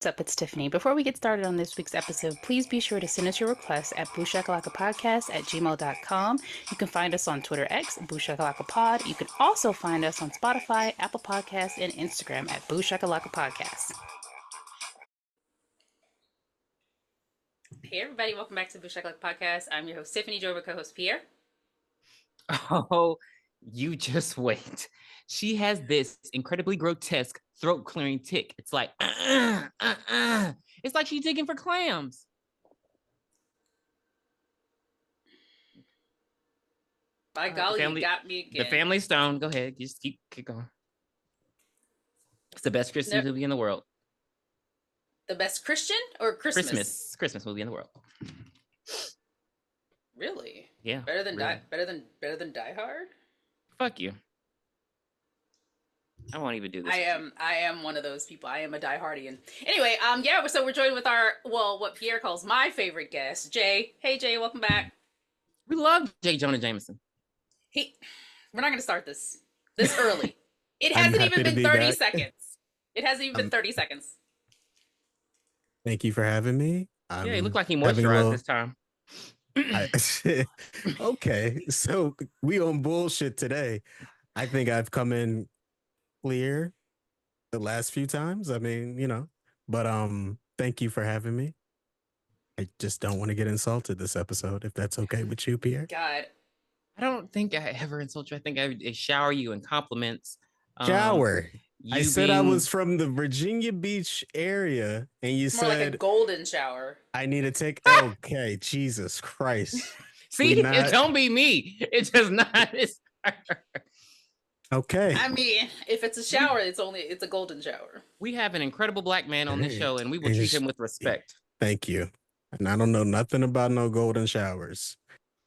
What's up? It's Tiffany. Before we get started on this week's episode, please be sure to send us your requests at booshakalakapodcast@gmail.com. You can find us on Twitter X, BOOshakalakapod. You can also find us on Spotify, Apple Podcasts, and Instagram at BOOshakalakapodcast. Hey everybody, welcome back to the Booshakalaka Podcast. I'm your host Tiffany, joined by co-host Pierre. Oh, you just wait. She has this incredibly grotesque throat clearing tick. It's like, It's like she's digging for clams. By golly, you got me again. The Family Stone. Go ahead, just keep going. It's the best Christmas movie in the world. The best Christian or Christmas? Christmas movie in the world. Really? Yeah. Better than Die Hard? Fuck you. I won't even do this. I am one of those people. I am a diehardian. Anyway, so we're joined with what Pierre calls my favorite guest, Jay. Hey Jay, welcome back. We love J. Jonah Jameson. We're not gonna start this early. It hasn't even been 30 seconds. It hasn't even been 30 seconds. Thank you for having me. Yeah, he looked like he moisturized this time. Okay, so we on bullshit today. I think I've come in clear the last few times. I mean, but thank you for having me. I just don't want to get insulted this episode, if that's okay with you, Pierre. God, I don't think I ever insult you. I think I shower you in compliments. Shower. I said I was from the Virginia Beach area, and you said like a golden shower. I need to take. Okay, Jesus Christ. See, it don't be me. It's just not. It's okay. I mean, if it's a shower, it's a golden shower. We have an incredible black man on this show, and we will treat him with respect. Thank you. And I don't know nothing about no golden showers.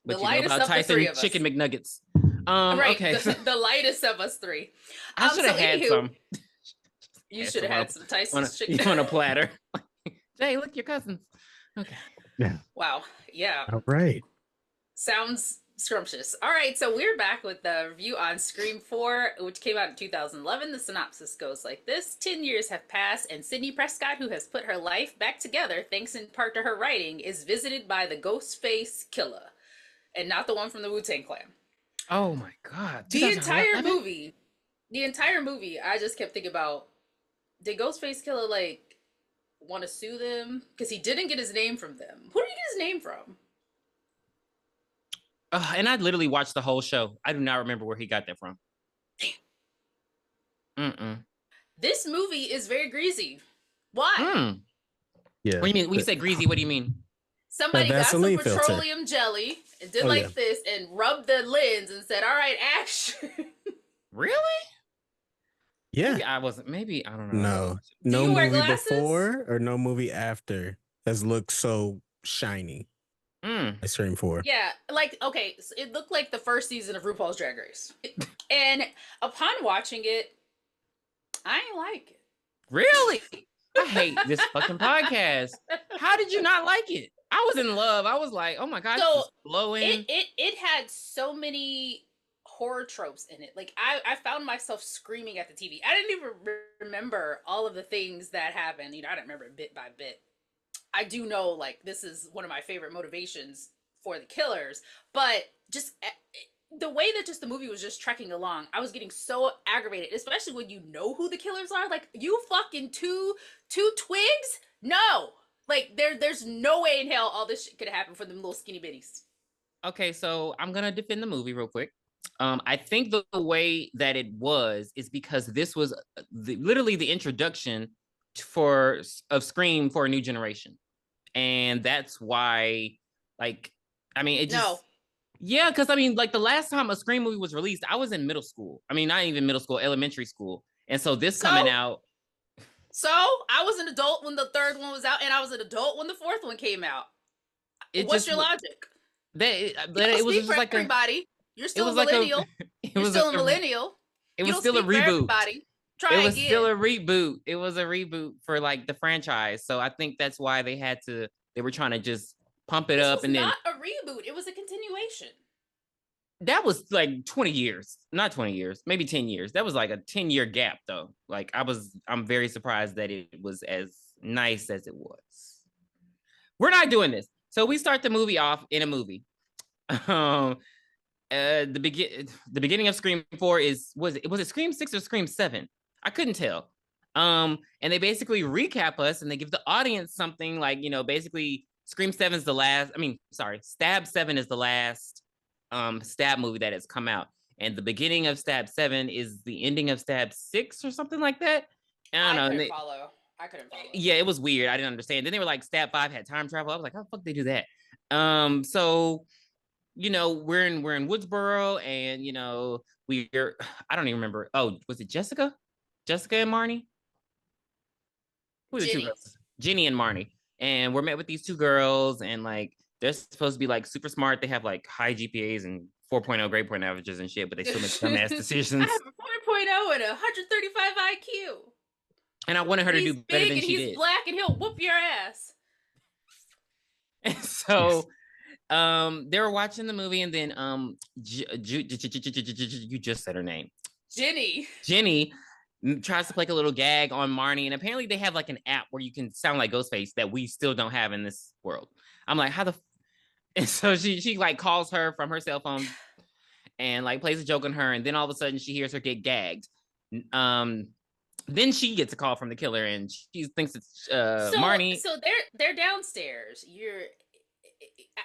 But you know about Tyson Chicken McNuggets. Right. Okay. The lightest of us three. I should have had some. You should have had some Tyson's chicken. You want a platter? Jay, look, your cousins. Okay. Yeah. Wow. Yeah. All right. Sounds scrumptious. All right, so we're back with the review on Scream 4, which came out in 2011. The synopsis goes like this. 10 years have passed, and Sidney Prescott, who has put her life back together thanks in part to her writing, is visited by the Ghostface Killer. And not the one from the Wu-Tang Clan. Oh my God. The entire movie, I just kept thinking about, did Ghostface Killer, want to sue them? Because he didn't get his name from them. Who did he get his name from? And I literally watched the whole show. I do not remember where he got that from. This movie is very greasy. Why? Yeah. What do you mean? When you say greasy, what do you mean? Somebody got some petroleum jelly and did this and rubbed the lens and said, "All right, action." Really? Yeah. I don't know. No movie before or no movie after has looked so shiny. Scream 4. Yeah, okay, so it looked like the first season of RuPaul's Drag Race. And upon watching it, I ain't like it. Really? I hate this fucking podcast. How did you not like it? I was in love. I was like, oh my God, so it's blowing. It had so many horror tropes in it. I found myself screaming at the TV. I didn't even remember all of the things that happened. I didn't remember it bit by bit. I do know, this is one of my favorite motivations for the killers, but just the way that the movie was just trekking along, I was getting so aggravated, especially when you know who the killers are. You fucking two twigs? No! There's no way in hell all this shit could happen for them little skinny bitties. Okay, so I'm gonna defend the movie real quick. I think the way that it was is because this was literally the introduction of Scream for a new generation. And that's why, yeah, because the last time a Scream movie was released, I was in middle school. Not even middle school, elementary school. And so coming out. So I was an adult when the third one was out, and I was an adult when the fourth one came out. What's your logic? It was just like everybody. You're still a millennial. You're still a millennial. It was still a reboot. It was still a reboot. It was a reboot for the franchise. So I think that's why they were trying to just pump it up. And then not a reboot. It was a continuation. That was like 20 years, not 20 years, maybe 10 years. That was like a 10-year gap though. Like I'm very surprised that it was as nice as it was. We're not doing this. So we start the movie off in a movie. The beginning of Scream 4 was it Scream 6 or Scream 7? I couldn't tell. And they basically recap us and they give the audience something like, basically Scream 7 is the last, Stab 7 is the last Stab movie that has come out. And the beginning of Stab 7 is the ending of Stab 6 or something like that. I don't know. I couldn't follow. Yeah, it was weird. I didn't understand. Then they were like, Stab 5 had time travel. I was like, how the fuck they do that? So we're in Woodsboro, and we're I don't even remember. Oh, was it Jessica? Jessica and Marnie? Who are the two girls? Jenny and Marnie. And we're met with these two girls, and like they're supposed to be like super smart. They have like high GPAs and 4.0 grade point averages and shit, but they still make dumbass decisions. I have a 4.0 and 135 IQ. And I wanted her to do better than she did. He's black and he'll whoop your ass. And so they were watching the movie, and then you just said her name. Jenny tries to play a little gag on Marnie, and apparently they have like an app where you can sound like Ghostface that we still don't have in this world. I'm like, how the and so she like calls her from her cell phone and like plays a joke on her, and then all of a sudden she hears her get gagged. Then she gets a call from the killer, and she thinks it's Marnie. So they're downstairs.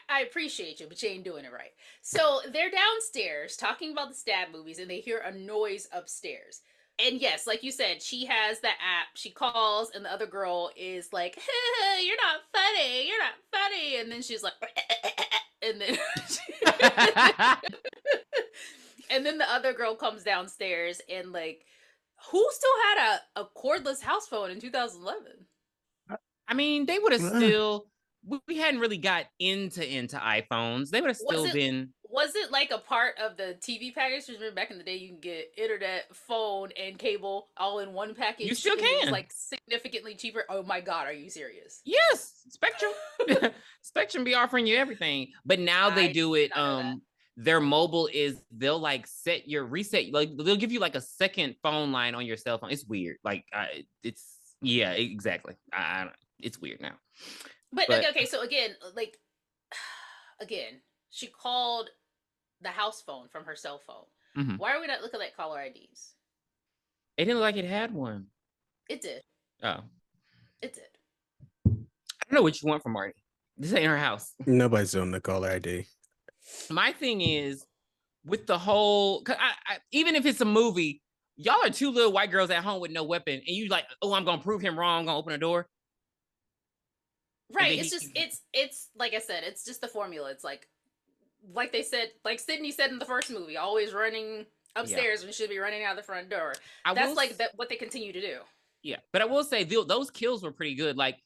I appreciate you, but you ain't doing it right. So they're downstairs talking about the Stab movies, and they hear a noise upstairs. And yes, like you said, she has the app. She calls, and the other girl is like, "You're not funny. You're not funny." And then she's like, and then and then the other girl comes downstairs, and like, who still had a cordless house phone in 2011? I mean, they would have still. We hadn't really got into iPhones. They would have still been. Was it like a part of the TV package? Remember back in the day, you can get internet, phone, and cable all in one package. You still can. It's like significantly cheaper. Oh my God, are you serious? Yes, Spectrum. Spectrum be offering you everything, but now they do it. Their mobile is they'll like reset. Like they'll give you like a second phone line on your cell phone. It's weird. Like exactly. It's weird now. But okay, so again, she called the house phone from her cell phone. Mm-hmm. Why are we not looking at caller IDs? It didn't look like it had one. It did. Oh. It did. I don't know what you want from Marty. This ain't her house. Nobody's doing the caller ID. My thing is, with the whole, cause I even if it's a movie, y'all are two little white girls at home with no weapon, and you like, oh, I'm gonna prove him wrong, I'm gonna open a door. Right. It's like I said, it's just the formula. It's like they said, like Sydney said in the first movie, always running upstairs when you should be running out the front door. That's what they continue to do. Yeah. But I will say those kills were pretty good. Like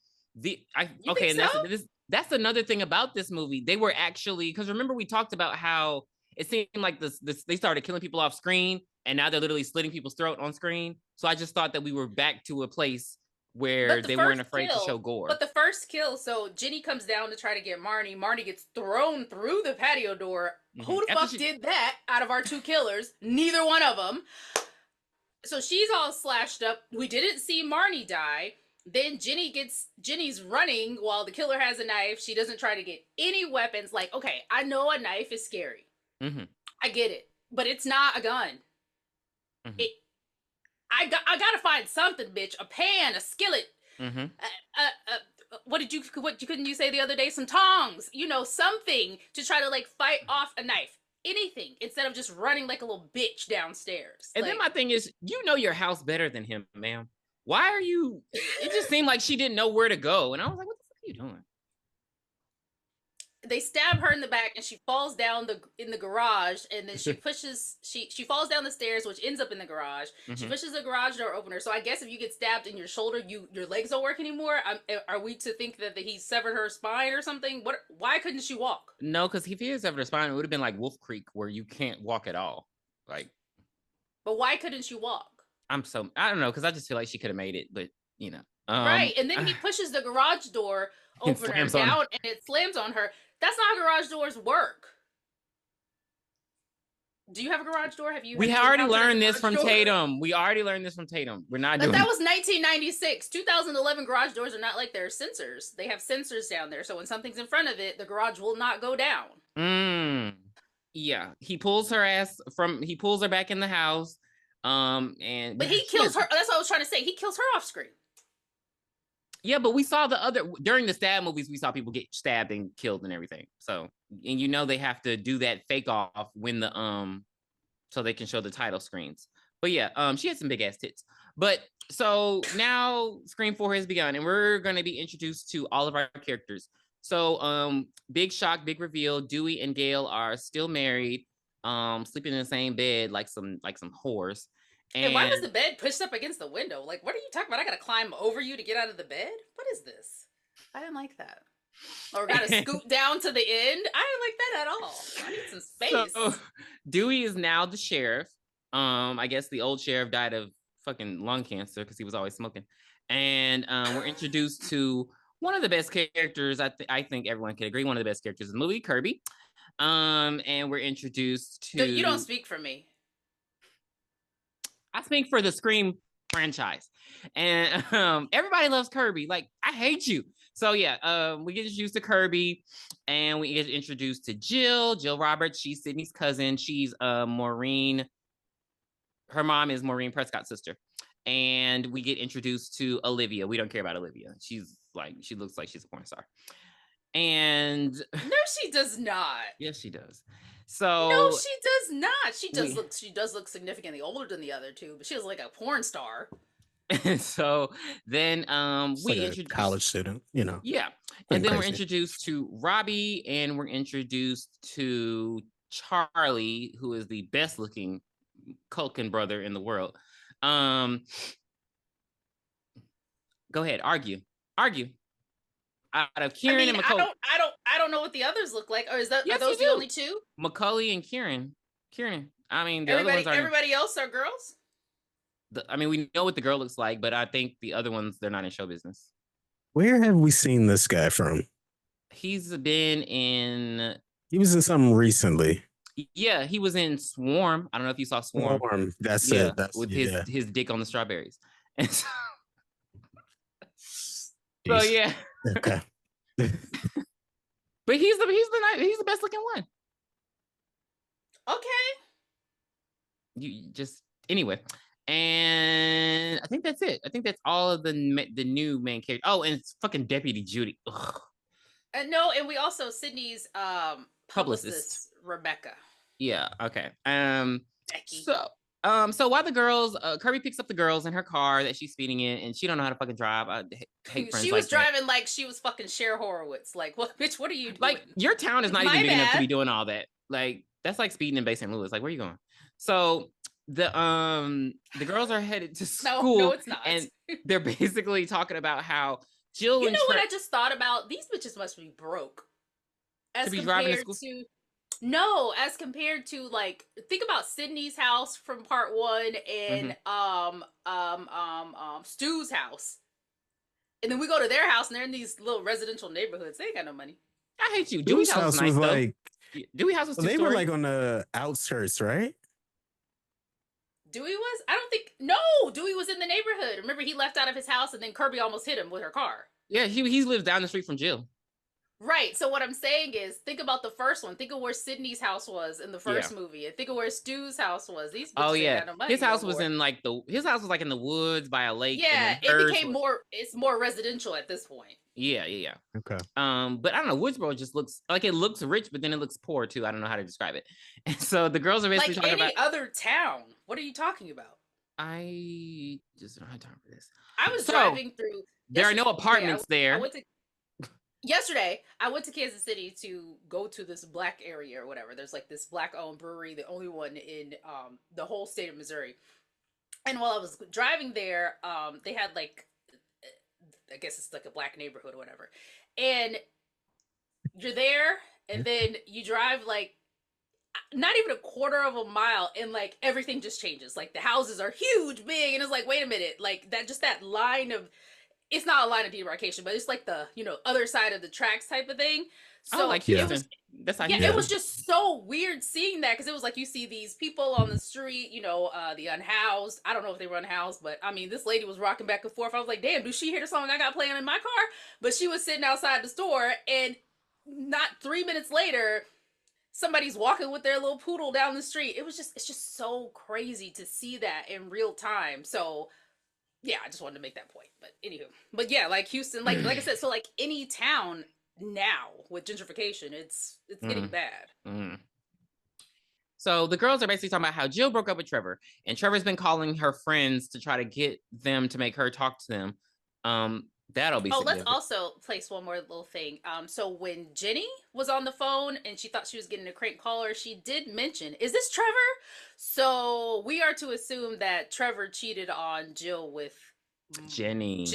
that's another thing about this movie. They were actually, because remember we talked about how it seemed like they started killing people off screen, and now they're literally slitting people's throat on screen. So I just thought that we were back to a place where they weren't afraid to show gore. But the first kill, so Jenny comes down to try to get Marnie. Marnie gets thrown through the patio door. Mm-hmm. Who the fuck did that out of our two killers? Neither one of them. So she's all slashed up. We didn't see Marnie die. Then Jenny's running while the killer has a knife. She doesn't try to get any weapons. Like, okay, I know a knife is scary. Mm-hmm. I get it. But it's not a gun. Mm-hmm. I gotta find something, bitch. A pan, a skillet. Mm-hmm. What couldn't you say the other day? Some tongs, something to try to like fight off a knife. Anything instead of just running like a little bitch downstairs. And then my thing is, your house better than him, ma'am. Why are you? It just seemed like she didn't know where to go, and I was like, what the fuck are you doing? They stab her in the back, and she falls down in the garage, and then she pushes she falls down the stairs, which ends up in the garage. Mm-hmm. She pushes the garage door opener. So I guess if you get stabbed in your shoulder, your legs don't work anymore. Are we to think that he severed her spine or something? Why couldn't she walk? No, because if he had severed her spine, it would have been like Wolf Creek, where you can't walk at all. Like, but why couldn't she walk? I don't know, because I just feel like she could have made it, but right. And then he pushes the garage door opener down, and it slams on her. That's not how garage doors work. Do you have a garage door? Have you? We have you already encountered a learned this garage from door? Tatum. We already learned this from Tatum. We're not But doing that was 1996. 2011 garage doors are not like they're sensors. They have sensors down there, so when something's in front of it, the garage will not go down. Yeah, he pulls her back in the house. And But he kills her. That's what I was trying to say. He kills her off screen. Yeah, but we saw during the stab movies, we saw people get stabbed and killed and everything. So, and they have to do that fake off when so they can show the title screens. But yeah, she had some big ass tits. But so now Scream 4 has begun, and we're going to be introduced to all of our characters. So, big shock, big reveal. Dewey and Gail are still married, sleeping in the same bed like some whores. And why was the bed pushed up against the window? Like, what are you talking about? I gotta climb over you to get out of the bed? What is this? I didn't like that. Or gotta scoot down to the end? I didn't like that at all. I need some space. So, Dewey is now the sheriff. I guess the old sheriff died of fucking lung cancer because he was always smoking. And we're introduced to one of the best characters. I think everyone can agree. One of the best characters in the movie, Kirby. And we're introduced to. You don't speak for me. I speak for the Scream franchise, and everybody loves Kirby. Like, I hate you. So yeah, we get introduced to Kirby, and we get introduced to Jill Roberts. She's Sydney's cousin. She's Maureen. Her mom is Maureen Prescott's sister, and we get introduced to Olivia. We don't care about Olivia. She looks like she's a porn star. And no, she does not. Yes, she does. So no, she does not. She does look significantly older than the other two, but she was like a porn star. So then we introduce a college student, Yeah. And then we're introduced to Robbie, and we're introduced to Charlie, who is the best looking Culkin brother in the world. Go ahead, argue. Out of Kieran and Macaulay. I don't know what the others look like. Or are those the only two? Macaulay and Kieran. I mean, everybody else are girls. We know what the girl looks like, but I think the other ones, they're not in show business. Where have we seen this guy from? He's been in. He was in something recently. Yeah, he was in Swarm. I don't know if you saw Swarm. That's it. That's with his dick on the strawberries. And so yeah. Okay. But he's the best looking one. Okay. You just anyway, and I think that's it. I think that's all of the new main character. Oh, and it's fucking Deputy Judy. Ugh. No, and we also Sydney's publicist Rebecca. Yeah. Okay. Becky. So while the girls, Kirby picks up the girls in her car that she's speeding in, and she don't know how to fucking drive. I hate friends. She was driving like she was fucking Cher Horowitz. Like, what, bitch? What are you doing? Like, your town is not even big enough to be doing all that. Like, that's like speeding in Bay St. Louis. Like, where are you going? So the girls are headed to school. No, it's not. And they're basically talking about how Jill. You know what I just thought about? These bitches must be broke. As compared to. No, as compared to like, think about Sydney's house from part 1 and Stu's house, and then we go to their house and they're in these little residential neighborhoods. They ain't got no money. I hate you. Dewey's house was nice, like. Dewey's house was. They were like on the outskirts, right? Dewey was. I don't think. No, Dewey was in the neighborhood. Remember, he left out of his house and then Kirby almost hit him with her car. Yeah, he lives down the street from Jill. Right. So what I'm saying is, think about the first one. Think of where Sydney's house was in the first movie, and think of where Stu's house was. These bitches had no money. His house was in like his house was like in the woods by a lake. Yeah, it became more. It's more residential at this point. Yeah. Okay. But I don't know. Woodsboro just looks like it looks rich, but then it looks poor too. I don't know how to describe it. And so the girls are basically like talking any about other town. What are you talking about? I just don't have time for this. I was driving through. There are no apartments there. Yesterday, I went to Kansas City to go to this black area or whatever. There's like this black-owned brewery, the only one in the whole state of Missouri. And while I was driving there, they had like, I guess it's like a black neighborhood or whatever. And you're there, and then you drive like not even a quarter of a mile, and like everything just changes. Like the houses are huge, big, and it's like, wait a minute, like that line of. it's not a line of demarcation, but it's like the, other side of the tracks type of thing. Oh, So like it Houston. was, That's how yeah, Houston. it was just so weird seeing that, because it was like you see these people on the street, the unhoused. I don't know if they were unhoused, but I mean, this lady was rocking back and forth. I was like, damn, do she hear the song I got playing in my car? But she was sitting outside the store, and not 3 minutes later, somebody's walking with their little poodle down the street. It's just so crazy to see that in real time. So yeah, I just wanted to make that point. But anywho, but yeah, like Houston, like I said, so like any town now with gentrification, it's getting bad. Mm. So the girls are basically talking about how Jill broke up with Trevor, and Trevor's been calling her friends to try to get them to make her talk to them. That'll be let's also place one more little thing. So when Jenny was on the phone and she thought she was getting a crank caller, she did mention, "Is this Trevor?" So we are to assume that Trevor cheated on Jill with Jenny.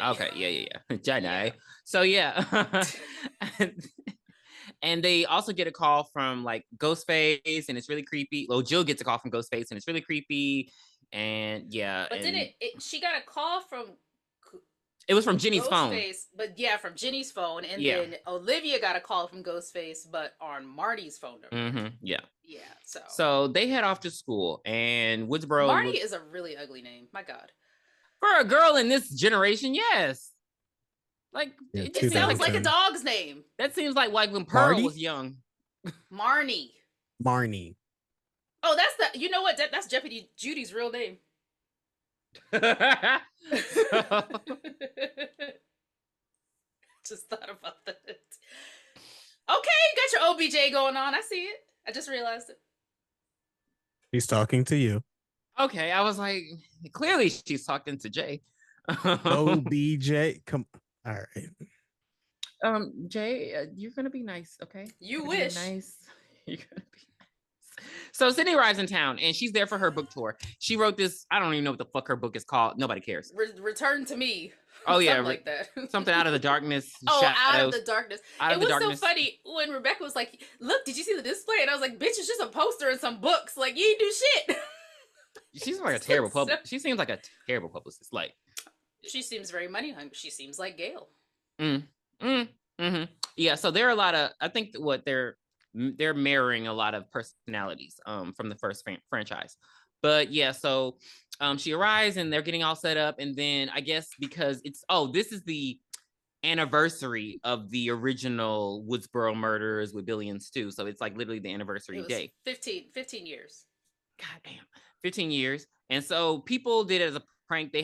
Okay, yeah. Jenny. Yeah. So yeah. And they also get a call from like Ghostface, and it's really creepy. Well, Jill gets a call from Ghostface, and it's really creepy. And yeah. But then she got a call from. It was from Jenny's phone. But yeah, from Jenny's phone. And then Olivia got a call from Ghostface, but on Marty's phone number. Yeah. Yeah. So they head off to school, and Woodsboro. Marty is a really ugly name. My God. For a girl in this generation, yes. Like, it sounds like a dog's name. That seems like when Pearl was young. Marnie. Oh, that's you know what? That's Jeopardy Judy's real name. Just thought about that. Okay, you got your OBJ going on. I see it. I just realized it. She's talking to you. Okay, I was like, clearly she's talking to Jay. OBJ, come. All right. Jay, you're gonna be nice, okay? You wish. Nice. You're gonna be nice. So Sydney arrives in town, and she's there for her book tour. She wrote this. I don't even know what the fuck her book is called. Nobody cares. Return to Me. Oh yeah, like that. Something out of the darkness. Out of the darkness. It was so funny when Rebecca was like, "Look, did you see the display?" And I was like, "Bitch, it's just a poster and some books. Like, you ain't do shit." She's like a terrible publicist. She seems like a terrible publicist. Like, she seems very money hungry. She seems like Gail. Yeah. So there are a lot of. I think what they're mirroring a lot of personalities from the first franchise. But yeah, so she arrives and they're getting all set up, and then I guess because this is the anniversary of the original Woodsboro murders with Billy and Stu, so it's like literally the anniversary day. 15 years. God damn, 15 years. And so people did it as a prank. They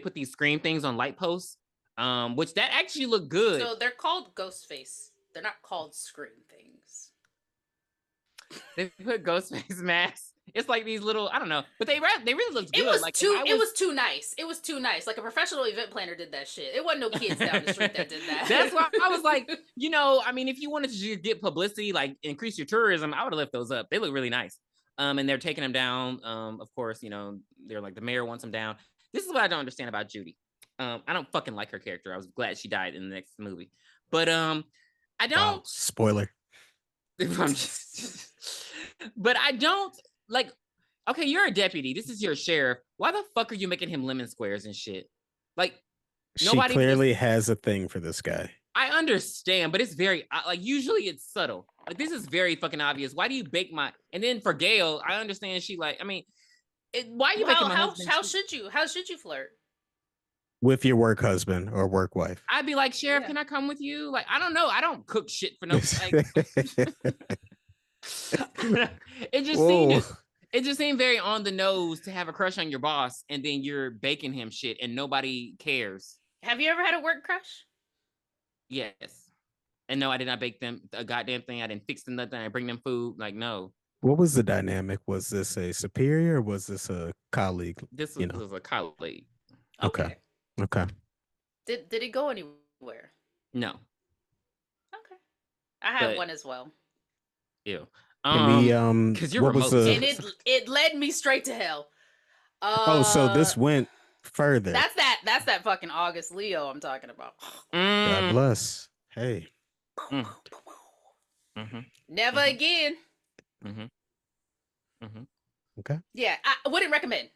put these scream things on light posts, which that actually looked good. So they're called Ghostface. They're not called scream things. They put Ghostface masks. It's like these little, I don't know, but they really looked good. It was too nice. It was too nice. Like a professional event planner did that shit. It wasn't no kids down the street that did that. That's why I was like, I mean, if you wanted to get publicity, like increase your tourism, I would have left those up. They look really nice. And they're taking them down. Of course, they're like the mayor wants them down. This is what I don't understand about Judy. I don't fucking like her character. I was glad she died in the next movie, but I don't. Wow, spoiler. But I don't like. Okay, you're a deputy. This is your sheriff. Why the fuck are you making him lemon squares and shit? Like, nobody clearly has a thing for this guy. I understand, but it's very like usually it's subtle. Like this is very fucking obvious. Why do you bake my? And then for Gail, I understand she like. I mean, why are you making my husband? How should you flirt? With your work husband or work wife. I'd be like, Sheriff, can I come with you? Like, I don't know. I don't cook shit for no. Like, it just seemed very on the nose to have a crush on your boss, and then you're baking him shit, and nobody cares. Have you ever had a work crush? Yes. And no, I did not bake them a goddamn thing. I didn't fix them nothing. I bring them food. Like, no. What was the dynamic? Was this a superior or was this a colleague? This was a colleague. Okay. Did it go anywhere? No. Okay. I had one as well. Ew. Because you're remote. And it led me straight to hell. So this went further. That's that fucking August Leo I'm talking about. God bless. Hey. Never again. Okay. Yeah, I wouldn't recommend.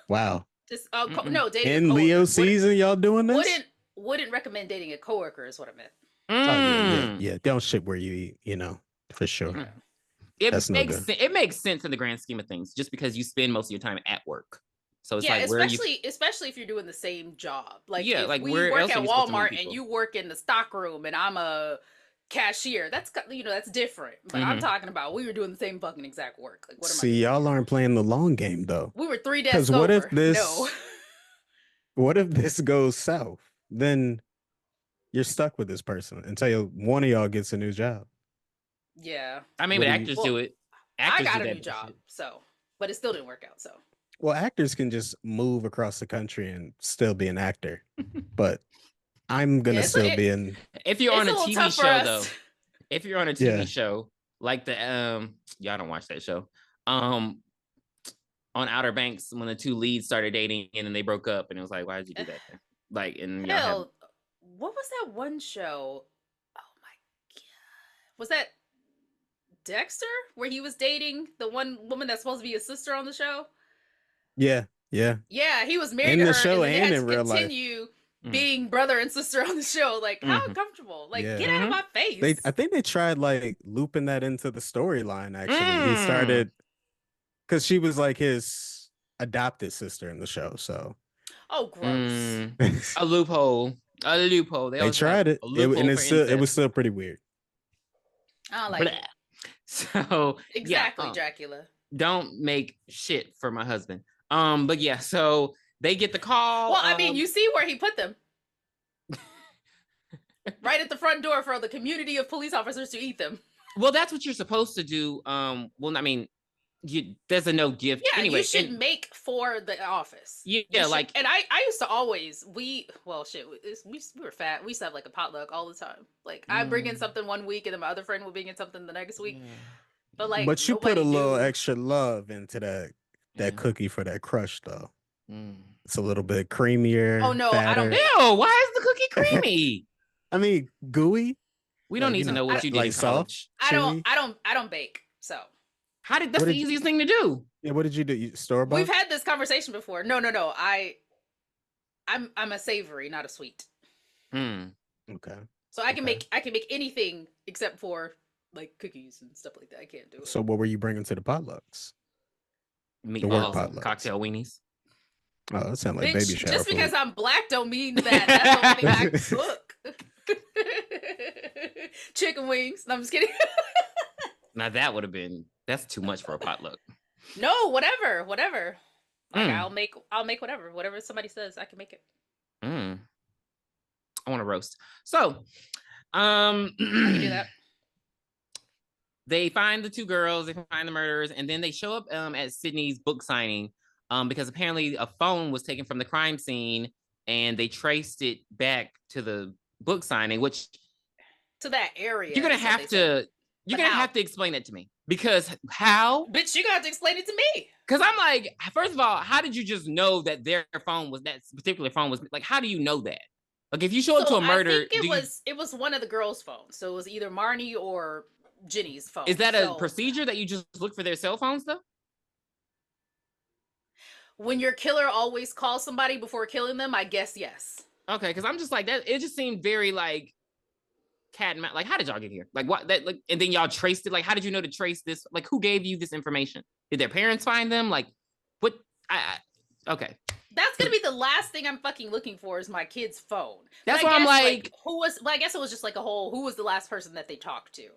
Wow. This no, dating a in coworker. Leo season, y'all doing this? Wouldn't recommend dating a coworker is what I meant. Oh yeah. Don't shit where you eat, for sure. Mm. That's no good. It makes sense in the grand scheme of things, just because you spend most of your time at work. So it's like, especially if you're doing the same job. Like, yeah, if like we where work else at are you supposed to meet Walmart and people? you work in the stock room and I'm a cashier, that's different. But I'm talking about we were doing the same fucking exact work. Like, what am I doing? Y'all aren't playing the long game though. We were 3 desks Because over. what if this goes south? Then you're stuck with this person until one of y'all gets a new job. Yeah. I mean, but actors do it. I got a new job, but it still didn't work out. So. Well, actors can just move across the country and still be an actor, but I'm gonna still be in. If you're on a TV show, though, if you're on a TV show like the y'all don't watch that show, on Outer Banks, when the two leads started dating and then they broke up, and it was like, why did you do that? Like, and what was that one show? Oh my god, was that Dexter, where he was dating the one woman that's supposed to be his sister on the show? Yeah. He was married to her, show and they had in to real continue life. Being brother and sister on the show. Like, how uncomfortable! Like, get out of my face. I think they tried like looping that into the storyline. Actually, he started because she was like his adopted sister in the show. So, oh, gross! A loophole. They tried it, and it was still pretty weird. I like it. So exactly, Dracula. Don't make shit for my husband. But yeah, so they get the call. Well, I mean, you see where he put them. Right at the front door for the community of police officers to eat them. Well, that's what you're supposed to do. Well, I mean, there's a no gift. Yeah, anyway, you should make for the office. Yeah, and I used to always we were fat. We used to have like a potluck all the time. Like I bring in something one week, and then my other friend would bring in something the next week. But you put a little extra love into that cookie for that crush, though. It's a little bit creamier. Oh no, fatter. I don't. Ew, why is the cookie creamy? I mean, gooey. We don't need to know what you did like in college. I don't bake. So that's the easiest thing to do. Yeah, what did you do? You store bought? We've had this conversation before. No. I'm a savory, not a sweet. Okay. So I can make anything except for like cookies and stuff like that. I can't do it. So what were you bringing to the potlucks? Meatballs, cocktail weenies. Oh, that sounds like baby shower just food. because I'm black don't mean that that's the only thing I cook. Chicken wings. No, I'm just kidding. Now that's too much for a potluck. No, whatever. Like I'll make whatever somebody says, I can make it. I want to roast. So, I can do that. They find the two girls, they find the murderers, and then they show up at Sydney's book signing because apparently a phone was taken from the crime scene and they traced it back to the book signing, which to that area. You're gonna have to explain that to me, because how? Bitch, you're gonna have to explain it to me. Because I'm like, first of all, how did you just know that their phone was that particular phone was like? How do you know that? Like, if you show up to a murder, I think it was one of the girls' phones, so it was either Marnie or Ginny's phone. Is that a procedure that you just look for their cell phones though? When your killer always calls somebody before killing them, I guess yes. Okay, because I'm just like that. It just seemed very like cat and mouse. Like, how did y'all get here? Like, what? That like, and then y'all traced it. Like, how did you know to trace this? Like, who gave you this information? Did their parents find them? Like, what? Okay. That's gonna be the last thing I'm fucking looking for is my kid's phone. That's why I'm like, who was? Well, I guess it was just like who was the last person that they talked to,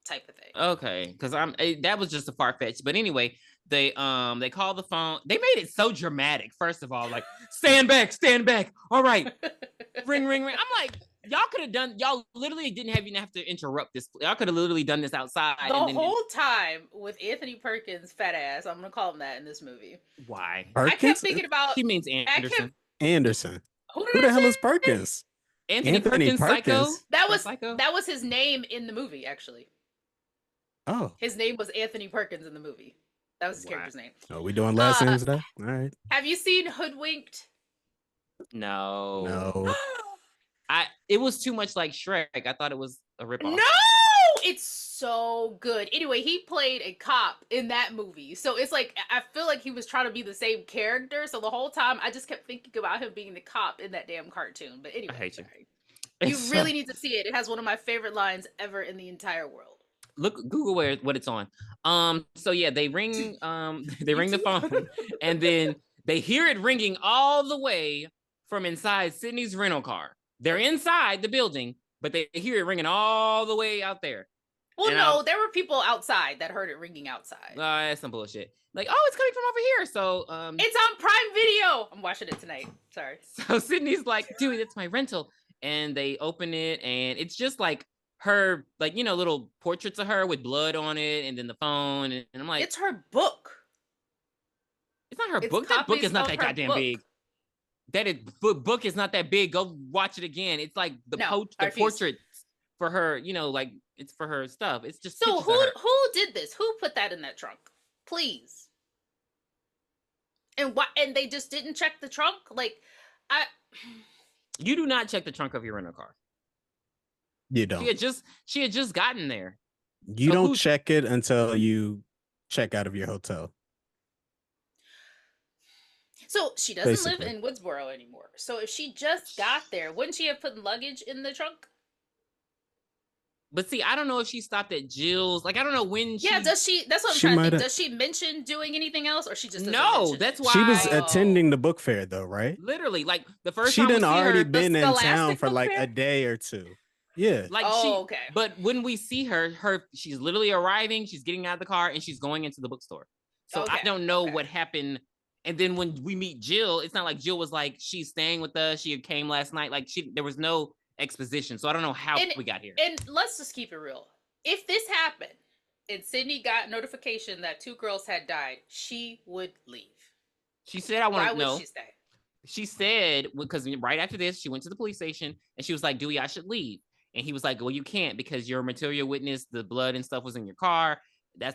type of thing. Okay, because that was just a far fetched. But anyway, they call the phone. They made it so dramatic. First of all, like, stand back. All right, ring. I'm like, y'all literally didn't even have to interrupt this. Y'all could have literally done this outside. The whole time with Anthony Perkins' fat ass. I'm gonna call him that in this movie. Why? Perkins? I kept thinking about. He means Anderson. Anderson. Who the hell is Perkins? Anthony Perkins, Psycho. That was his name in the movie, actually. Oh. His name was Anthony Perkins in the movie. That was his character's name. Oh, we doing last names today? All right. Have you seen Hoodwinked? No. It was too much like Shrek. I thought it was a ripoff. No, it's so good. Anyway, he played a cop in that movie. So it's like, I feel like he was trying to be the same character. So the whole time, I just kept thinking about him being the cop in that damn cartoon. But anyway, I hate you. sorry. You really need to see it. It has one of my favorite lines ever in the entire world. Look, Google what it's on. So yeah, they ring the phone, and then they hear it ringing all the way from inside Sydney's rental car. They're inside the building, but they hear it ringing all the way out there. Well, and no, there were people outside that heard it ringing outside. That's some bullshit. Like, oh, it's coming from over here. So it's on Prime Video. I'm watching it tonight. Sorry. So Sydney's like, dude, it's my rental. And they open it, and it's just like her, like, you know, little portraits of her with blood on it, and then the phone. And I'm like, it's her book. It's not her book. That book is not that goddamn big. Book is not that big. Go watch it again. It's like the portraits for her, you know, like it's for her stuff. It's just so who did this? Who put that in that trunk? Please. And why? And they just didn't check the trunk. Like, you do not check the trunk of your rental car. You don't. She had just gotten there. You don't check it until you check out of your hotel. So she doesn't live in Woodsboro anymore. So if she just got there, wouldn't she have put luggage in the trunk? But see, I don't know if she stopped at Jill's. Like, I don't know when she... Yeah, does she... That's what I'm trying to think. Does she mention doing anything else, or she just doesn't mention that's why... She was attending the book fair, though, right? Literally, like, the first time we see her... She'd already been in town for, like, fair? a day or two. Yeah. Like, okay. But when we see her, she's literally arriving, she's getting out of the car, and she's going into the bookstore. So I don't know what happened. And then when we meet Jill, it's not like Jill was like, she's staying with us, she came last night. Like, there was no exposition. So I don't know how we got here. And let's just keep it real. If this happened and Sydney got notification that 2 girls had died, she would leave. She said, I want to know. Why would she stay? She said, because right after this, she went to the police station and she was like, Dewey, I should leave. And he was like, well, you can't because you're a material witness. The blood and stuff was in your car. They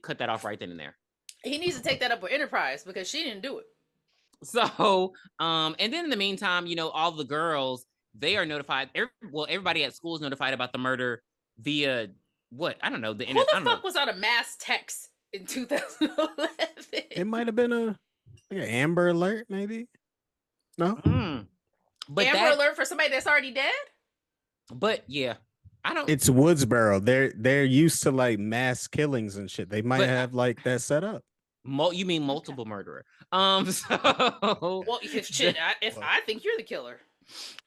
cut that off right then and there. He needs to take that up with Enterprise because she didn't do it. So, and then in the meantime, you know, all the girls, they are notified. Everybody at school is notified about the murder via what? I don't know. Who the fuck was on a mass text in 2011? It might have been an Amber Alert, maybe. No, but Amber Alert for somebody that's already dead. But yeah, I don't. It's Woodsboro. They're used to like mass killings and shit. They might have like that set up. You mean multiple murderer? Well, if I think you're the killer.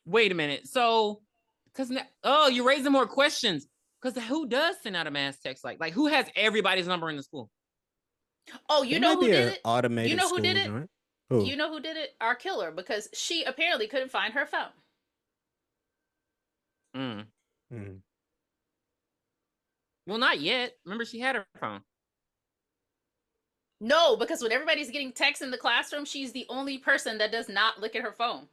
Wait a minute. So, you're raising more questions. Because who does send out a mass text? Like who has everybody's number in the school? Oh, you know who did it? Automated. You know who did it? Who? You know who did it? Our killer, because she apparently couldn't find her phone. Well, not yet. Remember, she had her phone. No, because when everybody's getting texts in the classroom, she's the only person that does not look at her phone.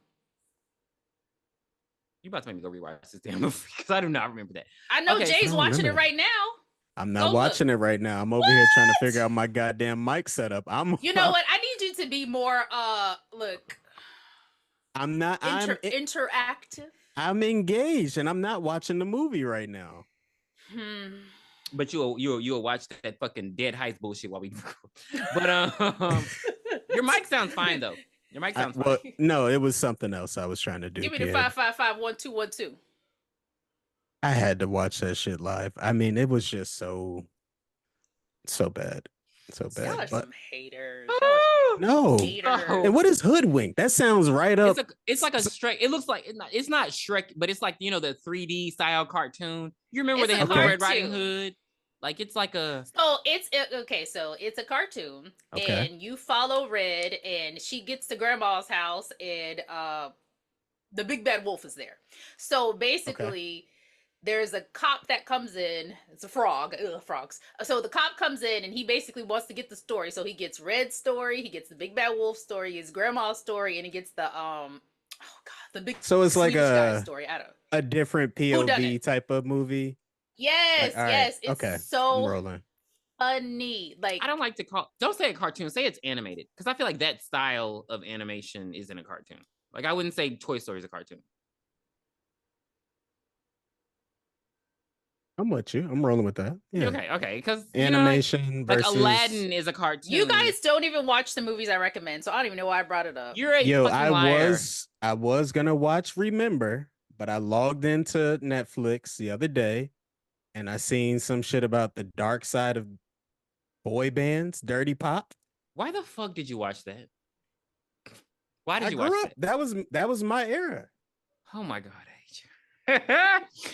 You about to make me go rewatch this damn movie because I do not remember that. I know Jay's watching it right now. I'm not watching it right now. I'm over here trying to figure out my goddamn mic setup. You know what? I need you to be more look. I'm not interactive. I'm engaged and I'm not watching the movie right now. But you'll watch that fucking Dead Heights bullshit while we but your mic sounds fine though. Your mic sounds fine. No, it was something else I was trying to do. Give me the 555-1212. I had to watch that shit live. I mean, it was just so bad. So bad. Y'all are some haters. No. And what is hoodwink? That sounds right up. It's like a Shrek. It looks like it's not Shrek, but it's like, you know, the 3D style cartoon. You remember they had the Red Riding Hood? Like it's like a. So it's a cartoon, and you follow Red, and she gets to Grandma's house, and the big bad wolf is there. So basically. There's a cop that comes in. It's a frog. Frogs. So the cop comes in and he basically wants to get the story. So he gets Red's story, he gets the big bad wolf story, his grandma's story, and he gets the the big. So it's like a story. I don't. A different POV type of movie. Yes, yes. Right. It's so funny. Like I don't like to don't say a cartoon. Say it's animated because I feel like that style of animation isn't a cartoon. Like I wouldn't say Toy Story is a cartoon. I'm with you. I'm rolling with that. Yeah. Okay. Because Animation like versus Aladdin is a cartoon. You guys don't even watch the movies I recommend, so I don't even know why I brought it up. You're a Yo, fucking I liar. was gonna watch Remember, but I logged into Netflix the other day and I seen some shit about the dark side of boy bands, dirty pop. Why the fuck did you watch that? Why did I you watch grew up. that? That was my era. Oh my god, I hate you.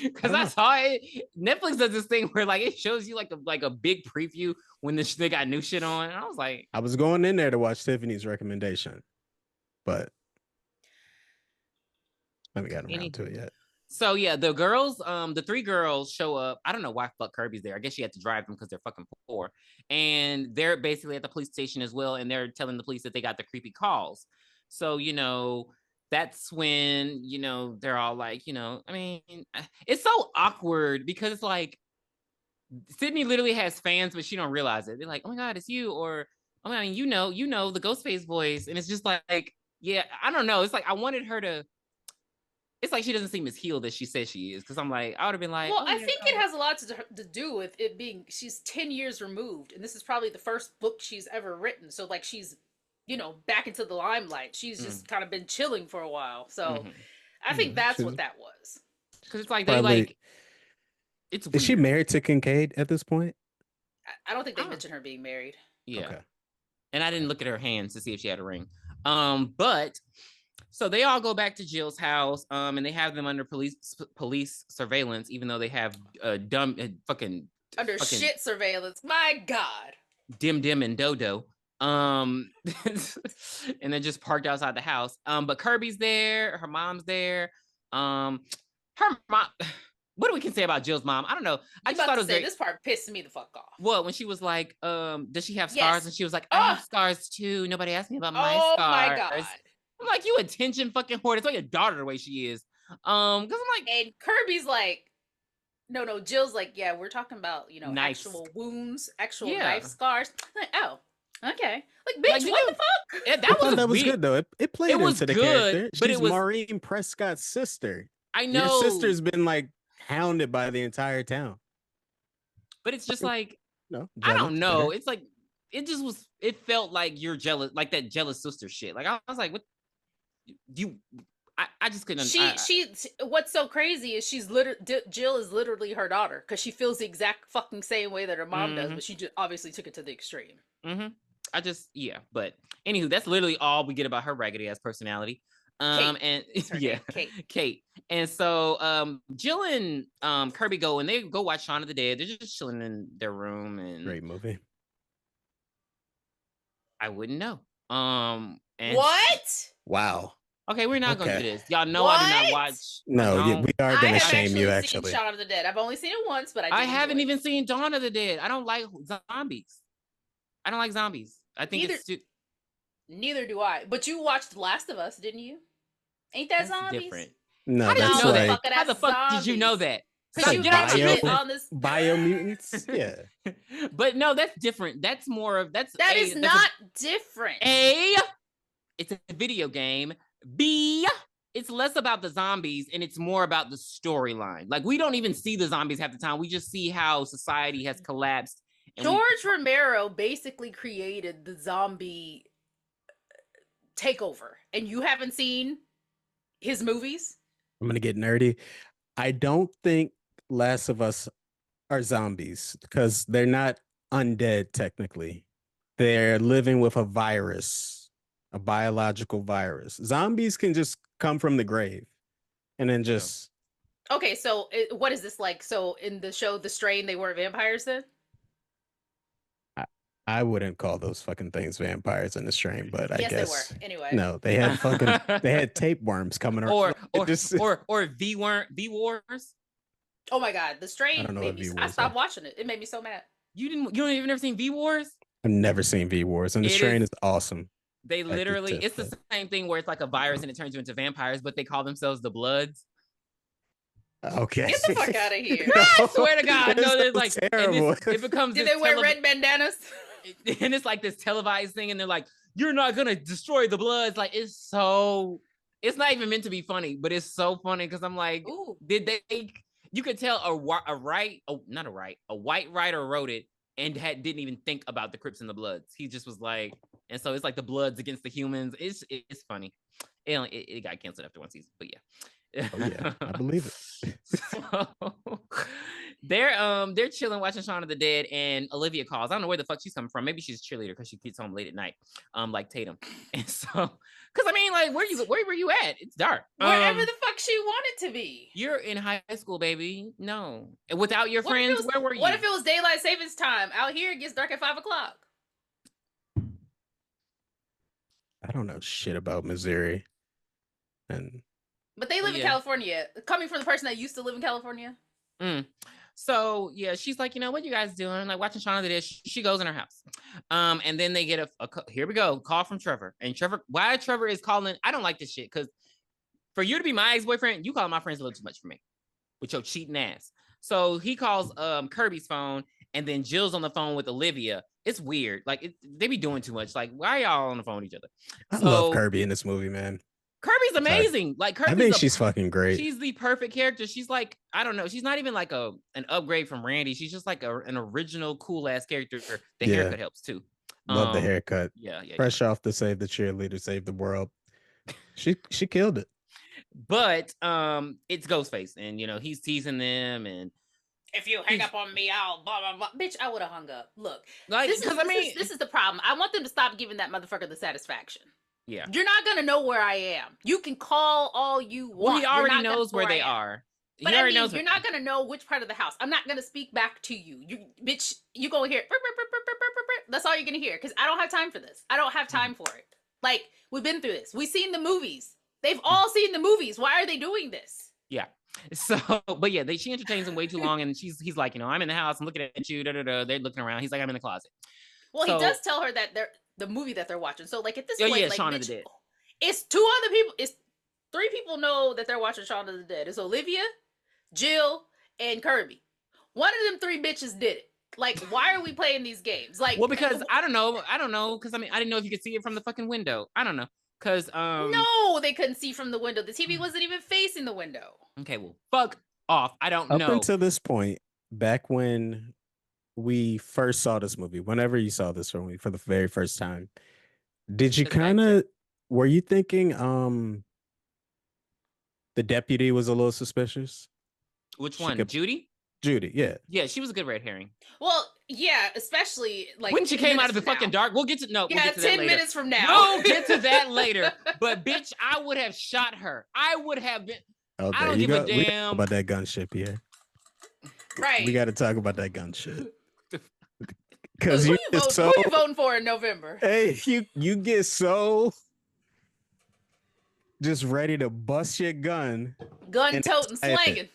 Because I saw it. Netflix does this thing where like it shows you like a big preview when they got new shit on. And I was like, I was going in there to watch Tiffany's recommendation, but I haven't gotten around to it yet. So yeah, the girls, the three girls show up. I don't know why fuck Kirby's there. I guess she had to drive them because they're fucking poor. And they're basically at the police station as well. And they're telling the police that they got the creepy calls. So, that's when, they're all like, I mean, it's so awkward because it's like Sydney literally has fans, but she don't realize it. They're like, oh my God, it's you. Or, oh, I mean, the Ghostface voice. And it's just like, yeah, I don't know. It's like, I wanted her to, it's like she doesn't seem as healed as she says she is. Because I'm like, I would have been like, well, I think it has a lot to do with it being she's 10 years removed, and this is probably the first book she's ever written. So like she's, back into the limelight. She's just kind of been chilling for a while. So I think that's what that was. Because it's like probably, it's weird. Is she married to Kincaid at this point? I don't think they mentioned her being married. Yeah. Okay. And I didn't look at her hands to see if she had a ring. But so they all go back to Jill's house, and they have them under police surveillance, even though they have fucking shit surveillance. My God. Dim and Dodo. And they're just parked outside the house. But Kirby's there, her mom's there. Her mom. What do we can say about Jill's mom? I don't know. I just thought it was this part pissed me the fuck off. Well, when she was like, does she have scars? And she was like, I have scars too. Nobody asked me about my scars. Oh my God. I'm like, you attention fucking whore. It's like your daughter the way she is. Because I'm like, and Kirby's like, no. Jill's like, yeah, we're talking about actual wounds, actual knife scars. I'm like, oh, okay. Like, bitch, what the fuck? Yeah, that was good though. It played into the character. But She's Maureen Prescott's sister. I know. Your sister's been like hounded by the entire town. But it's just like, no, I don't know. It's like it felt like you're jealous, like that jealous sister shit. Like I was like, what? I just couldn't. What's so crazy is Jill is literally her daughter because she feels the exact fucking same way that her mom does, but she just obviously took it to the extreme. But anywho, that's literally all we get about her raggedy ass personality. Kate. And so Jill and Kirby go and they go watch Shaun of the Dead. They're just chilling in their room and great movie. I wouldn't know. And what? Wow. Okay, we're not gonna do this. Y'all know I do not watch. No, we are gonna shame you. Actually, Shaun of the Dead. I've only seen it once, but I haven't even seen Dawn of the Dead. I don't like zombies. I think neither do I. But you watched The Last of Us, didn't you? Ain't that zombies? Different. No, how did you know that? How the fuck did you know that? Because you mentioned it on this Biomutants. Yeah. But no, that's different. That's more of that is not different. A, it's a video game. B, it's less about the zombies and it's more about the storyline. Like we don't even see the zombies half the time. We just see how society has collapsed. George Romero basically created the zombie takeover, and you haven't seen his movies? I'm gonna get nerdy. I don't think Last of Us are zombies because they're not undead technically. They're living with a virus, a biological virus. Zombies can just come from the grave and then just... Okay, so what is this like? So in the show The Strain, they weren't vampires then? I wouldn't call those fucking things vampires in The Strain, but I guess they were. Anyway, no, they had they had tapeworms coming around, or V Wars. Oh my God, The Strain. I don't know what V Wars. I stopped watching it. It made me so mad. You don't even ever seen V Wars? I've never seen V Wars, and The Strain is awesome. They literally, it's the same thing where it's like a virus and it turns you into vampires, but they call themselves the Bloods. Okay. Get the fuck out of here. No, I swear to God. No, there's like, terrible. It becomes. Do they wear red bandanas? And it's like this televised thing, and they're like, "You're not gonna destroy the Bloods." Like it's not even meant to be funny, but it's so funny because I'm like, ooh. did they? you could tell a white writer wrote it and didn't even think about the Crips and the Bloods. He just was like, and so it's like the Bloods against the humans. It's funny. It got canceled after one season, but yeah. Oh yeah, I believe it. So, they're chilling watching Shaun of the Dead, and Olivia calls. I don't know where the fuck she's coming from. Maybe she's a cheerleader because she gets home late at night, like Tatum. And so, because I mean, like, where were you at? It's dark. Wherever the fuck she wanted to be. You're in high school, baby. No, without your friends, where were you? What if it was daylight savings time? Out here, it gets dark at 5 o'clock. I don't know shit about Missouri, But they live in California. Coming from the person that used to live in California. So yeah, she's like, you know, what you guys doing? Like watching Shaun of the Dead. She goes in her house. And then they get a here we go, call from Trevor. And why Trevor is calling, I don't like this shit, because for you to be my ex-boyfriend, you call my friends a little too much for me with your cheating ass. So he calls Kirby's phone, and then Jill's on the phone with Olivia. It's weird. Like they be doing too much. Like, why are y'all on the phone with each other? I love Kirby in this movie, man. Kirby's amazing. Like Kirby, I think she's fucking great. She's the perfect character. She's like, I don't know. She's not even like an upgrade from Randy. She's just like an original cool ass character. The haircut helps too. Love the haircut. Yeah. Fresh off the Save the Cheerleader, Save the World. She killed it. But it's Ghostface, and you know he's teasing them, and if you hang up on me, I'll blah blah blah. Bitch, I would have hung up. Look, like, this is the problem. I want them to stop giving that motherfucker the satisfaction. Yeah, you're not gonna know where I am. You can call all you want. Well, he already knows where they are. But I mean, you're not gonna know which part of the house. I'm not gonna speak back to you. You bitch, you gonna hear. That's all you're gonna hear, because I don't have time for this. I don't have time for it. Like, we've been through this. We've seen the movies. They've all seen the movies. Why are they doing this? Yeah. So, but yeah, she entertains him way too long, and he's like, you know, I'm in the house, I'm looking at you. They're looking around. He's like, I'm in the closet. Well, he does tell her that the movie that they're watching. So, like, at this point, like, Shaun of the Dead. It's two other people. It's three people know that they're watching Shaun of the Dead. It's Olivia, Jill, and Kirby. One of them three bitches did it. Like, why are we playing these games? Like, well, because I don't know, because I mean, I didn't know if you could see it from the fucking window. I don't know, because no, they couldn't see from the window. The TV wasn't even facing the window. Okay, well, fuck off. I don't know. Up until this point, back when we first saw this movie, whenever you saw this movie for the very first time, did you were you thinking the deputy was a little suspicious? Which one? Judy? Judy, yeah. Yeah, she was a good red herring. Well, yeah, especially like when she came out of the fucking dark. We'll get to we'll get to 10 minutes from now. We'll get to that later. But bitch, I would have shot her. I would have been. Okay, I don't give a we damn about that gun shit here. Right. We got to talk about that gun shit. Because who you voting for in November? Hey, you get so just ready to bust your gun toting, slanging.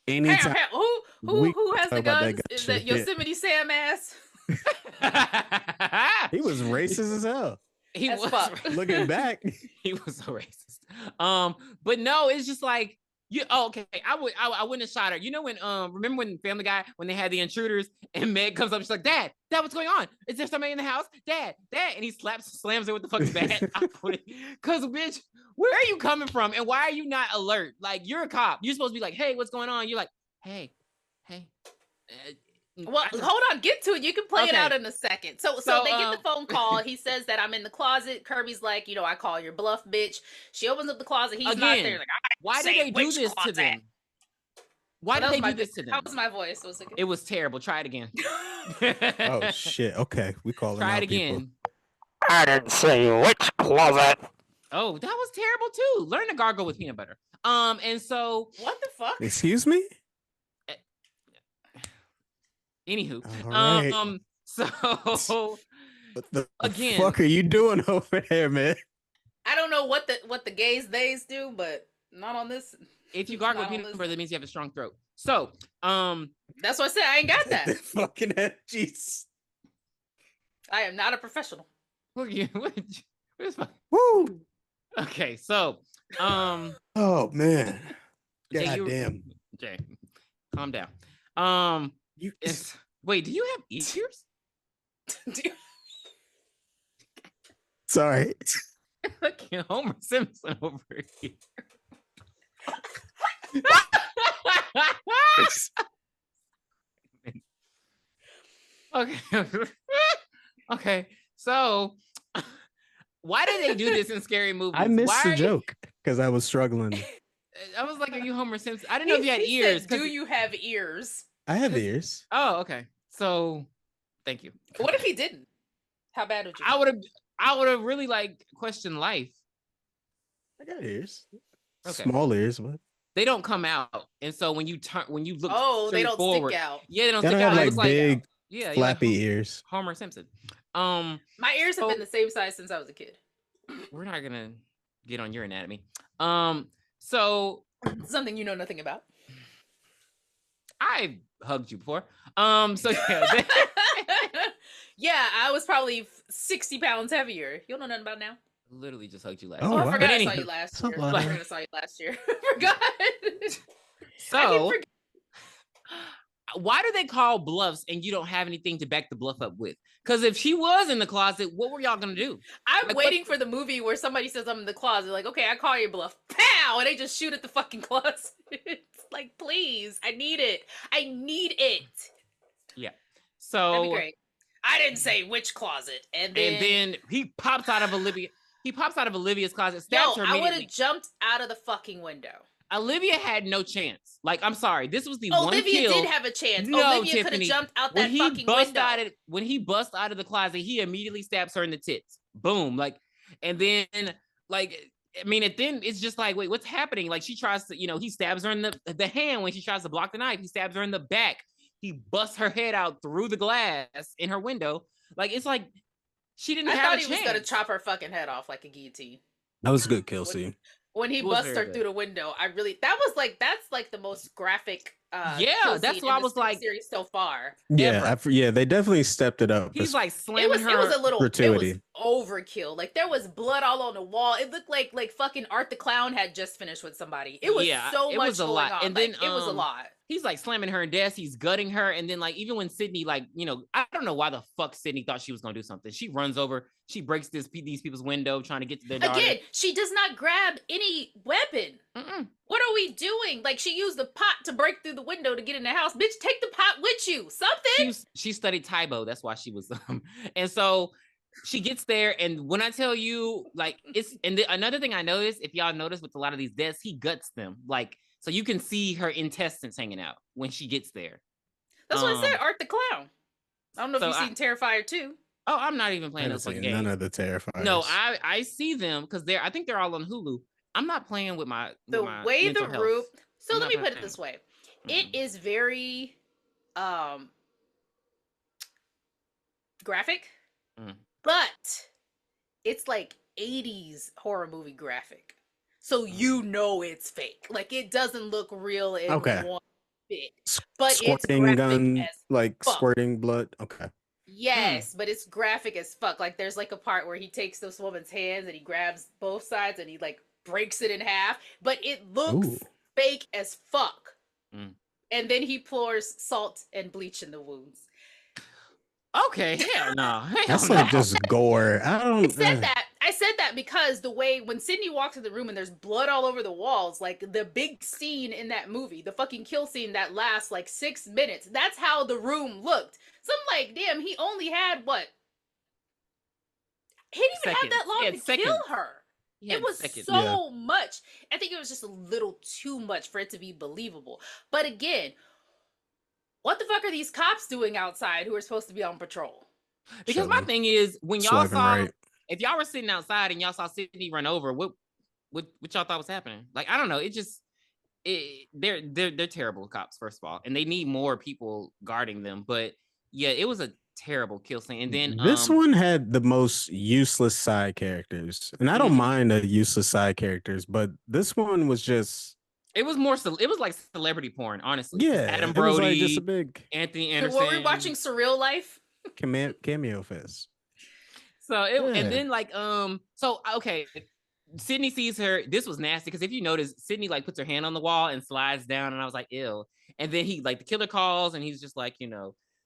Anytime. Who has the guns? Is that Yosemite Sam ass? He was racist as hell. He was looking back. He was so racist. But no, it's just like okay. I wouldn't have shot her. You know when remember when Family Guy, when they had the intruders and Meg comes up, she's like, Dad, what's going on? Is there somebody in the house? Dad, and he slams her with the fucking bat. Cause bitch, where are you coming from? And why are you not alert? Like, you're a cop. You're supposed to be like, hey, what's going on? You're like, hey. Well, hold on, get to it. You can play it out in a second. So they get the phone call. He says that I'm in the closet. Kirby's like, you know, I call your bluff, bitch. She opens up the closet. He's not there. Like, why did they do this to them? Why did they do this to them? How was my voice? It was terrible. Try it again. Oh shit. Okay, we call it. Try it again. People. I didn't say which closet. Oh, that was terrible too. Learn to gargle with peanut butter. And so what the fuck? Excuse me? Anywho, right. So what the fuck are you doing over there, man? I don't know what the gays theys do, but not on this. If you gargle peanut butter, that means you have a strong throat. So, that's what I said. I ain't got that. Fucking jeez. I am not a professional. Woo. Okay, so, oh man. God damn. Jay, calm down. Wait, do you have ears? Sorry. Look at Homer Simpson over here. Okay. Okay. So why did they do this in scary movies? I missed the Why joke because I was struggling. I was like, are you Homer Simpson? I didn't know if you had He ears. said, do you have ears? I have ears. Oh, okay. So thank you. What if he didn't? How bad would you? I would have really like questioned life. I got ears. Okay. Small ears, but They don't come out. And so when you look they don't forward, stick out. Yeah, they don't they stick don't have out. like It's big, yeah, flappy like ears. Homer Simpson. My ears have been the same size since I was a kid. We're not gonna get on your anatomy. So something you know nothing about. I hugged you before. So yeah. Yeah, I was probably 60 pounds heavier. You don't know nothing about now. Literally just hugged you last. Oh, I wow. forgot I saw you last year. I forgot I saw you last year. Forgot. So why do they call bluffs and you don't have anything to back the bluff up with? Because if she was in the closet, what were y'all gonna do? I'm like, waiting for the movie where somebody says I'm in the closet. Like, okay, I call you bluff. Pow! And they just shoot at the fucking closet. It's like, please, I need it. I need it. Yeah. So that'd be great. I didn't say which closet. And then he pops out of Olivia. He pops out of Olivia's closet. Yo, her I would have jumped out of the fucking window. Olivia had no chance. Like, I'm sorry. This was the one Olivia kill. did have a chance. No, Olivia could have jumped out that fucking window. When he busts out of the closet, he immediately stabs her in the tits. Boom. Like, and then, like, I mean, then it's just like, wait, what's happening? Like, she tries to, he stabs her in the hand when she tries to block the knife. He stabs her in the back. He busts her head out through the glass in her window. Like, it's like, she didn't have a chance. I thought he was going to chop her fucking head off like a guillotine. That was a good kill scene. When he busts her through the window, that's like the most graphic that's why I was like series so far. Yeah, they definitely stepped it up. He's like slamming her. It was a little gratuity. It was overkill. Like there was blood all on the wall. It looked like fucking Art the Clown had just finished with somebody. It was so much going on. And then it was a lot. He's like slamming her in death. He's gutting her. And then like, even when Sydney, like, I don't know why the fuck Sydney thought she was going to do something. She runs over, she breaks these people's window trying to get to their daughter. Again, she does not grab any weapon. Mm-mm. What are we doing? Like she used the pot to break through the window to get in the house. Bitch, take the pot with you. Something. She studied Taibo. That's why she was, and so she gets there. And when I tell you, like, another thing I noticed, if y'all notice with a lot of these deaths, he guts them. Like, so you can see her intestines hanging out when she gets there. That's what I said, Art the Clown. I don't know if you've seen Terrifier 2. Oh, I'm not even playing those games. None of the Terrifiers. No, I see them because I think they're all on Hulu. I'm not playing with my way the roof. So let me put it this way. It is very graphic, but it's like 80s horror movie graphic. So it's fake. Like it doesn't look real in one bit. But squirting it's gun, as like fuck. Squirting blood. Okay. Yes, but it's graphic as fuck. Like there's like a part where he takes this woman's hands and he grabs both sides and he like breaks it in half. But it looks fake as fuck. And then he pours salt and bleach in the wounds. Okay, hell no. That's like just gore. I said that because the way when Sydney walks in the room and there's blood all over the walls, like the big scene in that movie, the fucking kill scene that lasts like 6 minutes, that's how the room looked. So I'm like, damn, he only had what? He didn't even have that long to kill her. It was so much. I think it was just a little too much for it to be believable. But again, what the fuck are these cops doing outside who are supposed to be on patrol? Because my thing is, when y'all saw, if y'all were sitting outside and y'all saw Sydney run over, what y'all thought was happening? Like, I don't know. They're terrible cops, first of all, and they need more people guarding them. But yeah, it was a terrible kill scene. And then this one had the most useless side characters, and I don't mind the useless side characters, but this one was just. It was more. It was like celebrity porn, honestly. Yeah, Adam Brody, it was like just a big Anthony Anderson. Were we watching Surreal Life? Cameo fest. So and then like so okay, Sydney sees her. This was nasty because if you notice, Sydney like puts her hand on the wall and slides down, and I was like, ew. And then he like the killer calls, and he's just like,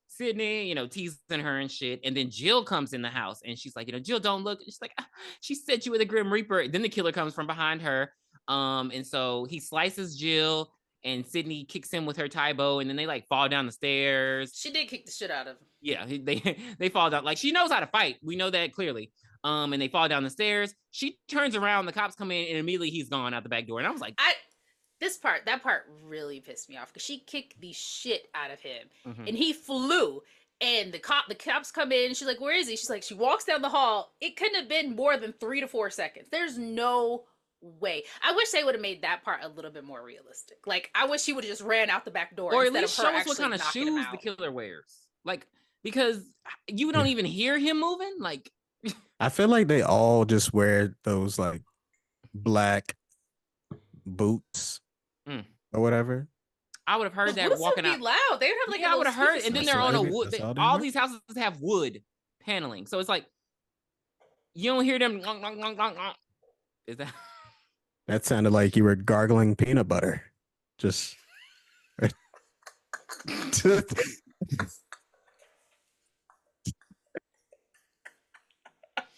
Sydney, teasing her and shit. And then Jill comes in the house, and she's like, Jill, don't look. She's like, she said you were the Grim Reaper. Then the killer comes from behind her. And so he slices Jill, and Sydney kicks him with her Taibo, and then they like fall down the stairs. She did kick the shit out of him. Yeah, they fall down. Like, she knows how to fight. We know that clearly. And they fall down the stairs. She turns around, the cops come in, and immediately he's gone out the back door. And I was like, that part really pissed me off because she kicked the shit out of him, and he flew. And the cops come in, and she's like, "Where is he?" She's like, she walks down the hall. It couldn't have been more than 3 to 4 seconds. There's no way. I wish they would have made that part a little bit more realistic. Like, I wish he would have just ran out the back door, or at instead least of her show us what kind of shoes the killer wears. Like, because you don't even hear him moving. Like, I feel like they all just wear those like black boots or whatever. I would have heard that boots walking would out. be loud. They would have like I would have heard, and then they're on a wood. All right? these houses have wood paneling, so it's like you don't hear them. Is that? That sounded like you were gargling peanut butter. Just. Why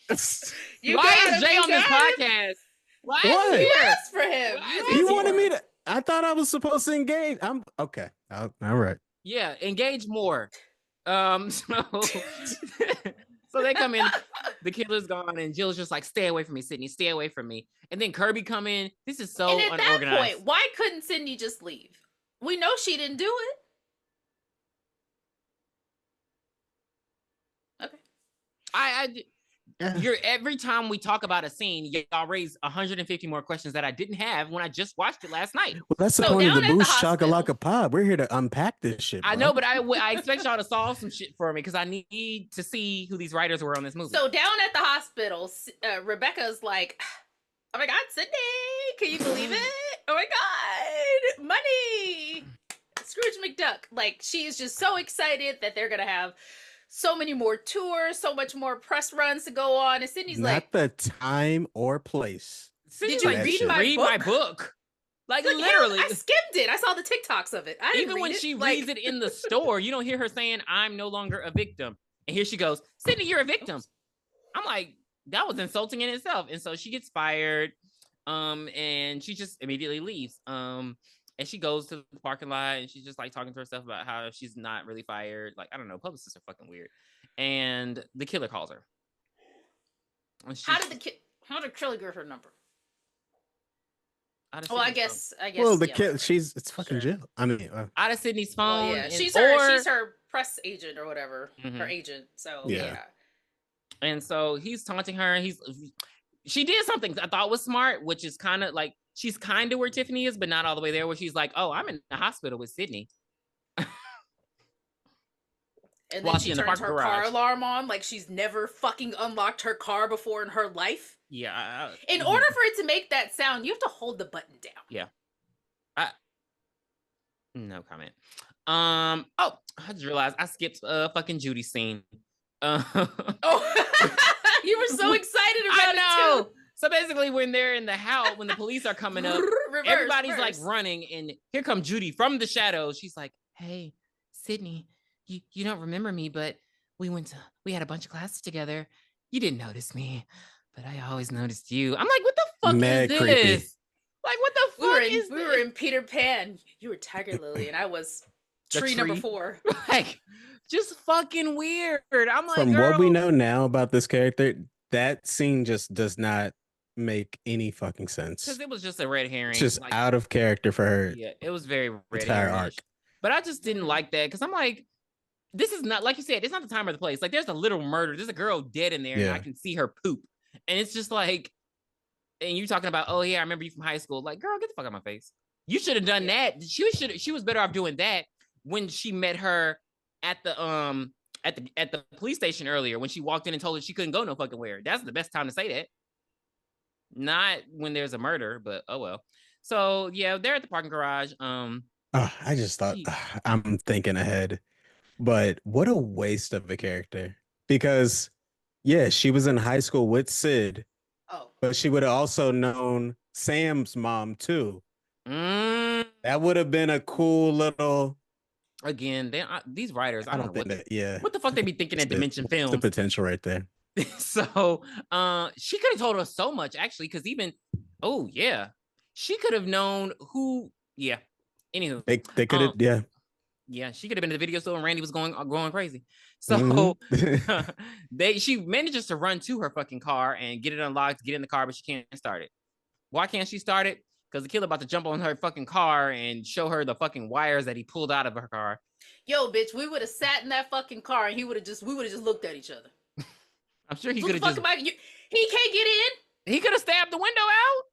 is Jay on this podcast? Why is he You here? asked for him. You wanted me to. I thought I was supposed to engage. I'm okay. All right. Yeah, engage more. So they come in, the killer's gone, and Jill's just like, "Stay away from me, Sydney. Stay away from me." And then Kirby come in. This is so and at unorganized. that point, why couldn't Sydney just leave? We know she didn't do it. Okay. You're every time we talk about a scene, y'all raise 150 more questions that I didn't have when I just watched it last night. Well, that's the point of the Booshakalaka pod. We're here to unpack this shit. Bro. I know, but I expect y'all to solve some shit for me because I need to see who these writers were on this movie. So down at the hospital, Rebecca's like, "Oh my God, Sydney, can you believe it? Oh my God, money!" Scrooge McDuck. Like, she's just so excited that they're gonna have so many more tours, so much more press runs to go on. And Sydney's not like, the time or place. "Did you read my book?" Like, Like, literally. I skimmed it. I saw the TikToks of it. I didn't Even read when it. she Like, reads it in the store, you don't hear her saying, "I'm no longer a victim." And here she goes, "Sydney, you're a victim." I'm like, that was insulting in itself. And so she gets fired. And she just immediately leaves. And she goes to the parking lot, and she's just like talking to herself about how she's not really fired. Like, I don't know, publicists are fucking weird. And the killer calls her. how did the killer get her number? Well, I guess. Well, the yeah, kid, it's fucking Jill. I mean, out of Sydney's phone. Well, yeah, and, she's her press agent or whatever, her agent. So yeah. And so he's taunting her. She did something I thought was smart, which is kind of like, she's kind of where Tiffany is, but not all the way there, where she's like, "Oh, I'm in the hospital with Sydney." And then she turns her car alarm on like she's never fucking unlocked her car before in her life. Yeah. In order for it to make that sound, you have to hold the button down. Yeah. No comment. I just realized I skipped fucking Judy scene. Oh, you were so excited about it too. So basically, when they're in the house, when the police are coming up, everybody's like running, and here comes Judy from the shadows. She's like, "Hey, Sydney, you don't remember me, but we had a bunch of classes together. You didn't notice me, but I always noticed you." I'm like, what the fuck is this? Creepy. Like, what the fuck is this? We were in Peter Pan. You were Tiger Lily, and I was tree number 4. Like, just fucking weird. I'm like, from girl, what we know now about this character, that scene just does not make any fucking sense. Because it was just a red herring. It's just like, out of character for her. Yeah, it was very red entire herring. arc. But I just didn't like that because I'm like, this is not, like you said, it's not the time or the place. Like, there's a little murder. There's a girl dead in there, and I can see her poop. And it's just like, and you talking about, "Oh yeah, I remember you from high school." Like, girl, get the fuck out of my face. You should have done that. She was better off doing that when she met her at the police station earlier, when she walked in and told her she couldn't go no fucking where. That's the best time to say that. Not when there's a murder, but oh well. So yeah, they're at the parking garage. I just thought, I'm thinking ahead, but what a waste of a character. Because yeah, she was in high school with Sid. Oh. But she would have also known Sam's mom too. That would have been a cool little. Again, these writers, I don't know think that. Yeah. What the fuck they be thinking at Dimension Films? The potential right there. So, she could have told us so much actually, because even, she could have known who. Yeah, Anywho, They could have, yeah. Yeah, she could have been in the video store and Randy was going crazy. So she manages to run to her fucking car and get it unlocked, get in the car, but she can't start it. Why can't she start it? Because the killer about to jump on her fucking car and show her the fucking wires that he pulled out of her car. Yo, bitch, we would have sat in that fucking car and we would have just looked at each other. I'm sure he could have just. He can't get in. He could have stabbed the window out.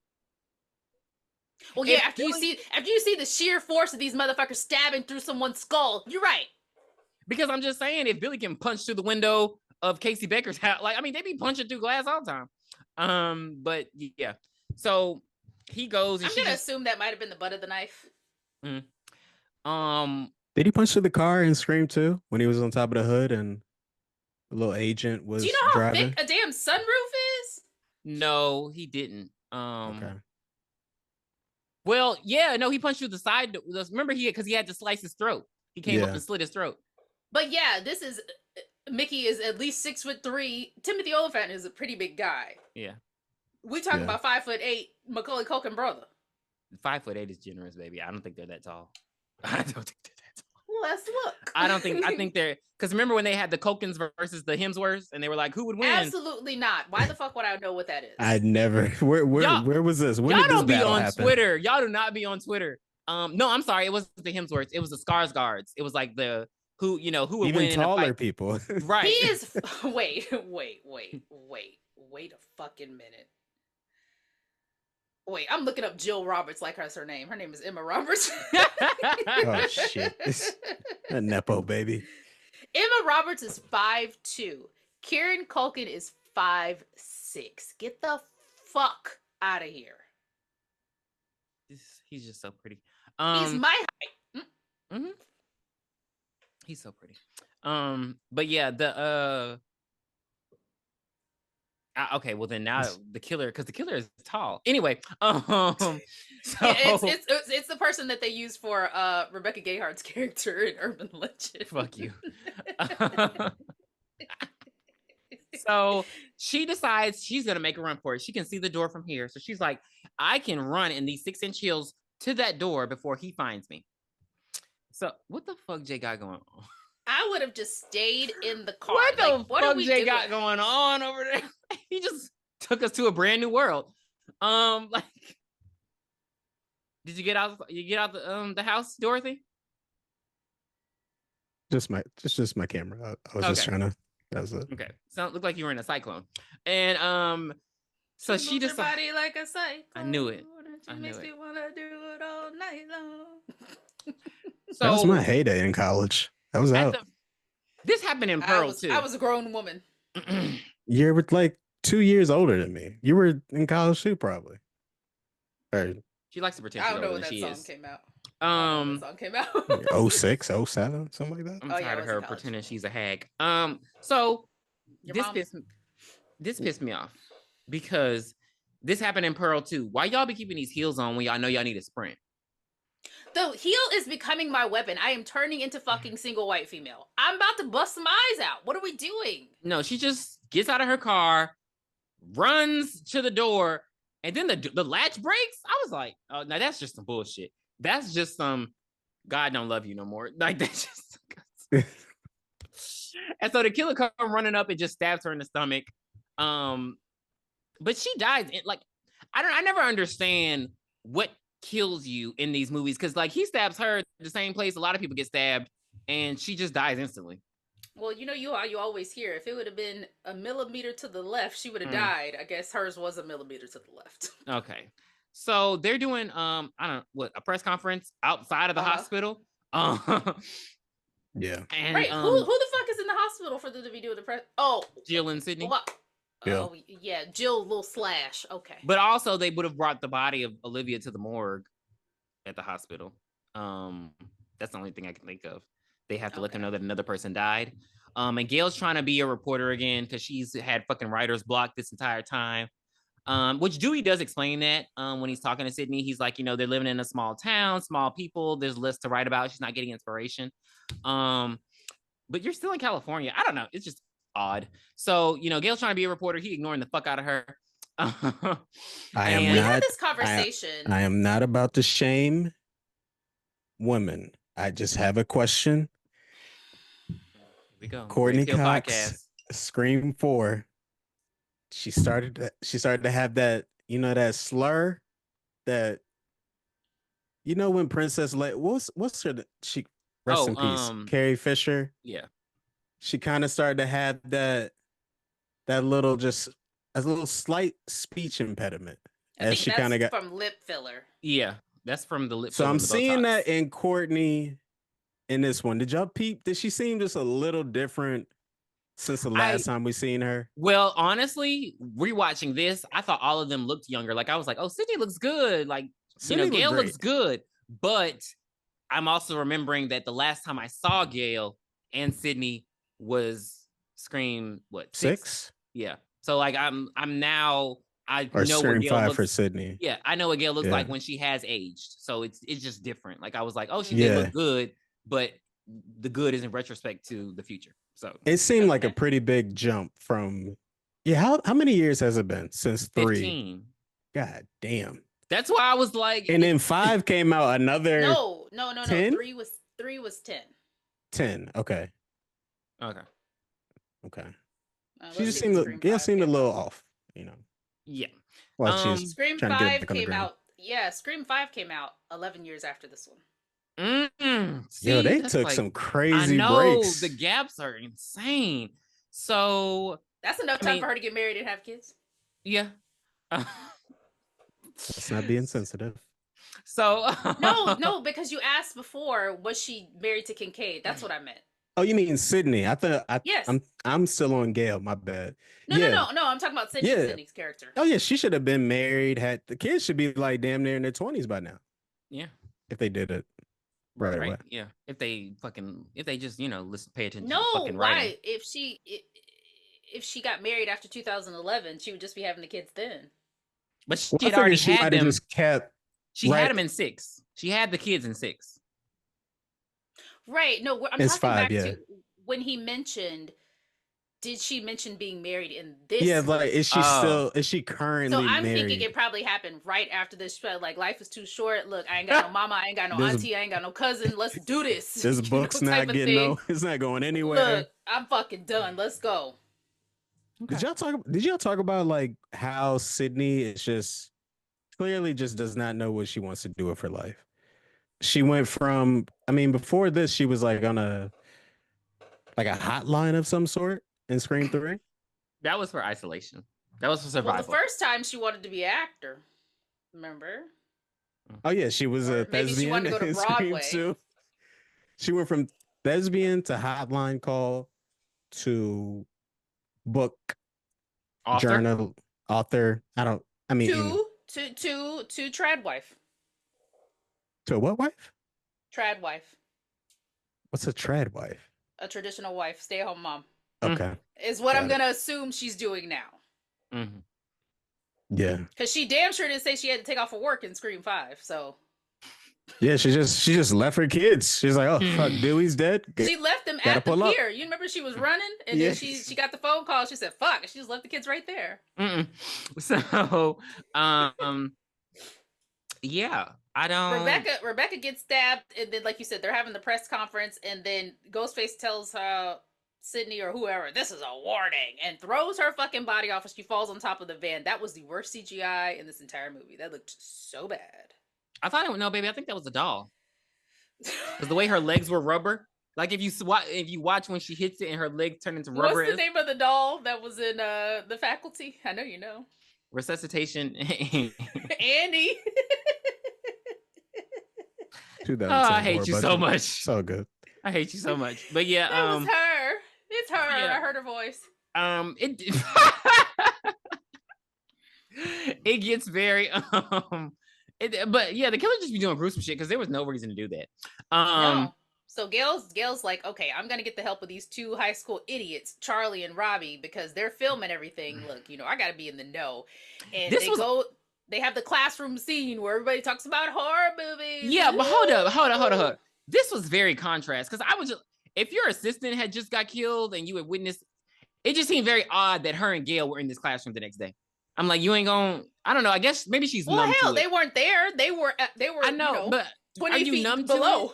Well, yeah. After you see the sheer force of these motherfuckers stabbing through someone's skull, you're right. Because I'm just saying, if Billy can punch through the window of Casey Baker's house, they be punching through glass all the time. But yeah. So he goes. And I'm gonna assume that might have been the butt of the knife. Did he punch through the car and scream too when he was on top of the hood and the little agent was? Do you know how driving? thick a damn sunroof is? No, he didn't. Okay. Well, yeah, no, he punched through the side. Remember, because he had to slice his throat. He came up and slit his throat. But yeah, Mickey is at least 6'3". Timothy Olyphant is a pretty big guy. Yeah. We talking about 5'8" Macaulay Culkin brother. 5'8" is generous, baby. I don't think they're that tall. I don't think they're that tall. Let's look. I think they're, because remember when they had the Culkins versus the Hemsworths and they were like, who would win? Absolutely not. Why the fuck would I know what that is? I never. Where was this? When y'all did this don't be on happen? Twitter. Y'all do not be on Twitter. No, I'm sorry. It wasn't the Hemsworths. It was the Skarsgårds. It was like who would even win taller in a fight. People. Right. He is. Wait a fucking minute. Wait, I'm looking up Jill Roberts like that's her name. Her name is Emma Roberts. Oh shit! A nepo baby. Emma Roberts is 5'2". Kieran Culkin is 5'6". Get the fuck out of here. He's just so pretty. He's my height. Mm-hmm. He's so pretty. But yeah, okay, well then now the killer, because the killer is tall. Anyway, so it's the person that they use for Rebecca Gayheart's character in Urban Legend. Fuck you. So she decides she's gonna make a run for it. She can see the door from here, so she's like, I can run in these 6-inch heels to that door before he finds me. So what the fuck Jay got going on? I would have just stayed in the car. What the fuck Jay doing? got going on over there? He just took us to a brand new world. Did you get out? You get out the house, Dorothy? Just my camera. I was just trying to. That's it. Okay. Looked like you were in a cyclone, and so she just body like a cyclone. I knew it. Makes me wanna do it all night long. So that was my heyday in college. I was out. This happened in Pearl too. I was a grown woman. You're like 2 years older than me. You were in college too, probably. Or she likes to pretend. I don't know when that song came out. Song came out. 06, 07, something like that. I'm tired of her pretending she's a hag. So this pissed me off because this happened in Pearl too. Why y'all be keeping these heels on when y'all know y'all need a sprint? The heel is becoming my weapon. I am turning into fucking single white female. I'm about to bust some eyes out. What are we doing? No, she just gets out of her car, runs to the door, and then the latch breaks. I was like, oh, now that's just some bullshit. That's just some God don't love you no more. Like that's just. And so the killer comes running up and just stabs her in the stomach. But she dies. I never understand what kills you in these movies, because like he stabs her the same place a lot of people get stabbed and she just dies instantly. Well, you always hear if it would have been a millimeter to the left she would have died. I guess hers was a millimeter to the left. Okay, so they're doing I don't know a press conference outside of the hospital. Yeah, and right. Who the fuck is in the hospital for them to be doing the press? Oh, Jill and Sydney. Yeah. Oh yeah, Jill, little slash. Okay. But also they would have brought the body of Olivia to the morgue at the hospital. That's the only thing I can think of. They have to let them know that another person died. And Gail's trying to be a reporter again because she's had fucking writer's block this entire time. Which Dewey does explain that when he's talking to Sydney. He's like, they're living in a small town, small people. There's less to write about. She's not getting inspiration. But you're still in California. I don't know. It's just odd. So, Gail's trying to be a reporter. He ignoring the fuck out of her. We had this conversation. I am not about to shame women. I just have a question. Here we go. Courtney Grayscale Cox, podcast. Scream 4. She started to have that, that slur that, when Princess what's her she rest in peace. Carrie Fisher. Yeah. She kind of started to have that little just a little slight speech impediment. I think that's from lip filler. Yeah, that's from the lip so filler. I'm seeing that in Courtney in this one. Did y'all peep? Did she seem just a little different since the last time we seen her? Well, honestly, rewatching this, I thought all of them looked younger. Like I was like, oh, Sydney looks good. Like, Gail looks good. But I'm also remembering that the last time I saw Gail and Sydney was Scream, what, 6? Yeah. So like I'm now I or know Scream what Gail 5 looks, for Sydney. Yeah, I know what Gail looks like when she has aged. So it's just different. Like I was like, oh, she did look good, but the good is in retrospect to the future. So it seemed like a pretty big jump from how many years has it been since 3? 15. God damn. That's why I was like, and then 5 came out another. No. 10? 3 was 10. 10. Okay. She just seemed a little off, Yeah. Well, Scream 5 came out. Yeah, Scream 5 came out 11 years after this one. See, yo, they took some crazy breaks. The gaps are insane. So that's enough time for her to get married and have kids. Yeah. Let's not be insensitive. So no, because you asked before, was she married to Kincaid? That's what I meant. Oh, you mean Sydney? I thought. Yes. I'm still on Gail. My bad. No. I'm talking about Sydney. Yeah. Sydney's character. Oh yeah, she should have been married. Had the kids should be like damn near in their 20s by now. Yeah. If they did it. Right. Yeah. If they just listen, pay attention. No, to fucking why? Writing. If she got married after 2011, she would just be having the kids then. But she had already had them. She had them in 6. She had the kids in 6. Right. No, I'm talking back to when he mentioned. Did she mention being married in this? Yeah, like is she currently So I'm married? thinking it probably happened right after this. Like life is too short. Look, I ain't got no mama, I ain't got no auntie, I ain't got no cousin. Let's do this. This book's not getting it's not going anywhere. Look, I'm fucking done. Let's go. Okay. Did y'all talk about like how Sydney is just clearly just does not know what she wants to do with her life? She went from, before this, she was like on a hotline of some sort in Scream 3. That was for isolation. That was for survival. Well, the first time she wanted to be an actor. Remember? Oh yeah, she was a thespian. She wanted to go to Broadway. She went from thespian to hotline call to book journal author. To trad wife. To what wife? Trad wife. What's a trad wife? A traditional wife, stay-at-home mom. Okay. Is what I'm gonna assume she's doing now. Mm-hmm. Yeah. Because she damn sure didn't say she had to take off for work in Scream 5. So. Yeah, she just left her kids. She's like, oh fuck, Dewey's dead. She left them at the pier. You remember she was running, and then she got the phone call. She said, "Fuck," and she just left the kids right there. So, yeah. I don't. Rebecca gets stabbed, and then, like you said, they're having the press conference, and then Ghostface tells Sydney or whoever, "This is a warning," and throws her fucking body off, and she falls on top of the van. That was the worst CGI in this entire movie. That looked so bad. I thought no, baby. I think that was a doll. Because the way her legs were rubber. Like if you watch when she hits it and her legs turn into rubber. What's the name of the doll that was in The Faculty? I know you know. Resuscitation. Andy. I hate you so much. So good. I hate you so much. But yeah, that was her. It's her. Yeah. I heard her voice. It gets very but yeah, the killer just be doing gruesome shit because there was no reason to do that. No. So Gail's like, okay, I'm gonna get the help of these 2 high school idiots, Charlie and Robbie, because they're filming everything. Look, I gotta be in the know. And they have the classroom scene where everybody talks about horror movies. Yeah, but hold up. This was very contrast because if your assistant had just got killed and you had witnessed, it just seemed very odd that her and Gail were in this classroom the next day. I'm like, you ain't gonna. I don't know. I guess maybe she's numb to it. They weren't there. They were. I know, but are 20 you feet numb to below. it?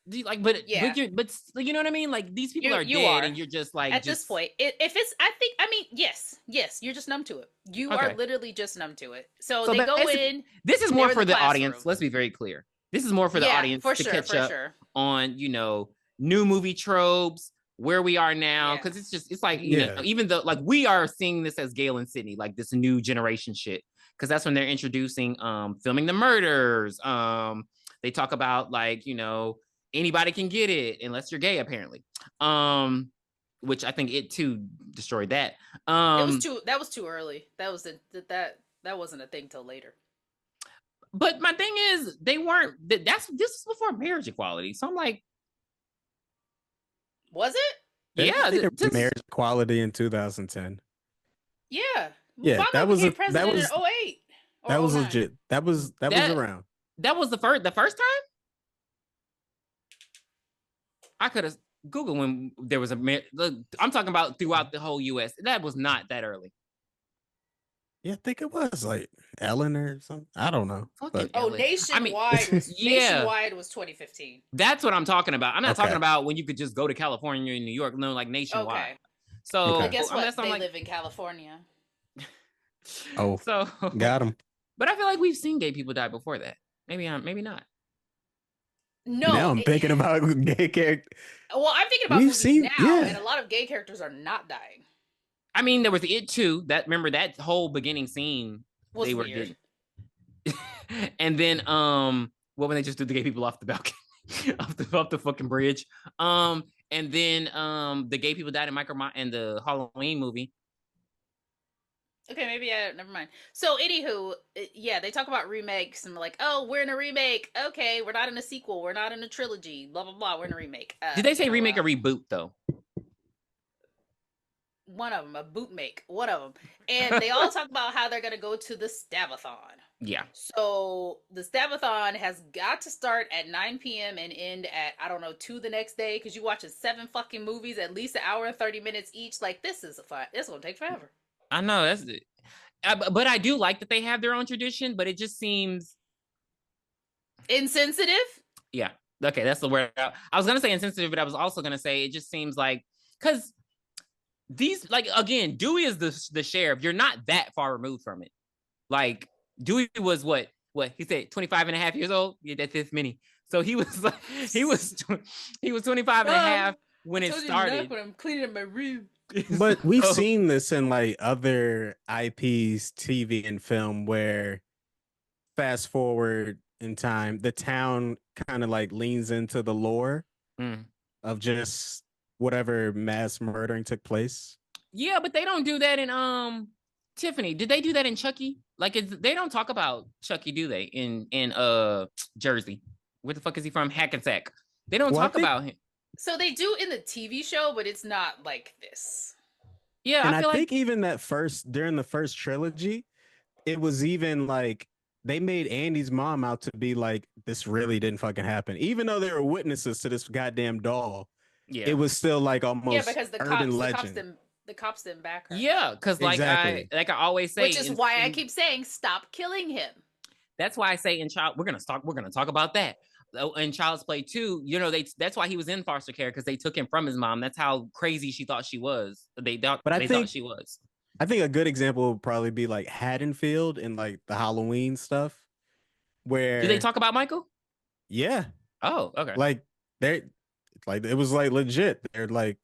Do you, like, but Yeah. you know what I mean? Like these people are You dead, are. and you're just like At this point, if it's, I mean, yes, you're just numb to it. You are okay. literally just numb to it. So So they go basically, in. this is They're more in the for the audience. classroom. Let's be very clear. This is more for the Yeah, audience for to sure, catch for up sure. on, new movie tropes, where we are now. Yeah. Cause it's like, Yeah. even though like we are seeing this as Gail and Sydney, like this new generation shit. Cause that's when they're introducing filming the murders. They talk about like, anybody can get it unless you're gay, apparently. Which I think it too destroyed that. It was too. That was too early. That was that wasn't a thing till later. But my thing is, they weren't. This is before marriage equality. So I'm like, Was it? yeah, There was marriage equality in 2010. Yeah. Yeah, Obama became president in 08. That was 09. legit. That was around. That was the first time. I could have Googled when there was I'm talking about throughout the whole U.S. That was not that early. Yeah, I think it was like Ellen or something. I don't know. Fucking But Ellen. Nationwide was Nationwide was 2015. That's what I'm talking about. I'm not Okay. talking about when you could just go to California and New York. No, like nationwide. Okay. So Okay. But guess what? They like, live in California. Oh, so got him. But I feel like we've seen gay people die before that. Maybe not. No. Now I'm thinking about gay characters. Well, I'm thinking about We've movies seen- now, yeah. and a lot of gay characters are not dying. I mean, there was It too. Remember that whole beginning scene Was they were weird. getting. And then when they just threw the gay people off the balcony, off the fucking bridge. And then the gay people died in the Halloween movie. Okay, maybe never mind. So, anywho, yeah, they talk about remakes and like, oh, we're in a remake. Okay, we're not in a sequel. We're not in a trilogy. Blah blah blah. We're in a remake. Did they say remake or reboot though? One of them, a boot make. One of them, and they all talk about how they're gonna go to the Stabathon. Yeah. So the Stabathon has got to start at 9 p.m. and end at, I don't know, 2 the next day, because you watching 7 fucking movies, at least an hour and 30 minutes each. Like, this is fun. It's gonna take forever. I know that's it. But I do like that they have their own tradition, but it just seems insensitive. Yeah. Okay, that's the word. I was gonna say insensitive, but I was also gonna say it just seems like, because these, like, again, Dewey is the sheriff. You're not that far removed from it. Like, Dewey was what he said, 25 and a half years old. Yeah, that's this many. So he was like, he was 25 and a half when it started. When I'm cleaning up my room. But we've seen this in like other IPs, TV and film, where fast forward in time, the town kind of like leans into the lore of just whatever mass murdering took place. Yeah, but they don't do that in Tiffany. Did they do that in Chucky? Like, they don't talk about Chucky, do they? In Jersey, where the fuck is he from? Hackensack. They don't talk about him. So they do in the TV show, but it's not like this. Yeah, and I think even during the first trilogy, it was even like they made Andy's mom out to be like, this really didn't fucking happen, even though there were witnesses to this goddamn doll. Yeah, it was still like almost because urban legend. The cops didn't back her. Yeah, because I always say, which is why I keep saying, stop killing him. That's why I say we're gonna talk about that. In Child's Play 2, that's why he was in foster care, because they took him from his mom. That's how crazy she thought she was. They thought she was. I think a good example would probably be like Haddonfield and like the Halloween stuff. Where do they talk about Michael? Yeah. Oh, okay. Like it was like legit. They're like,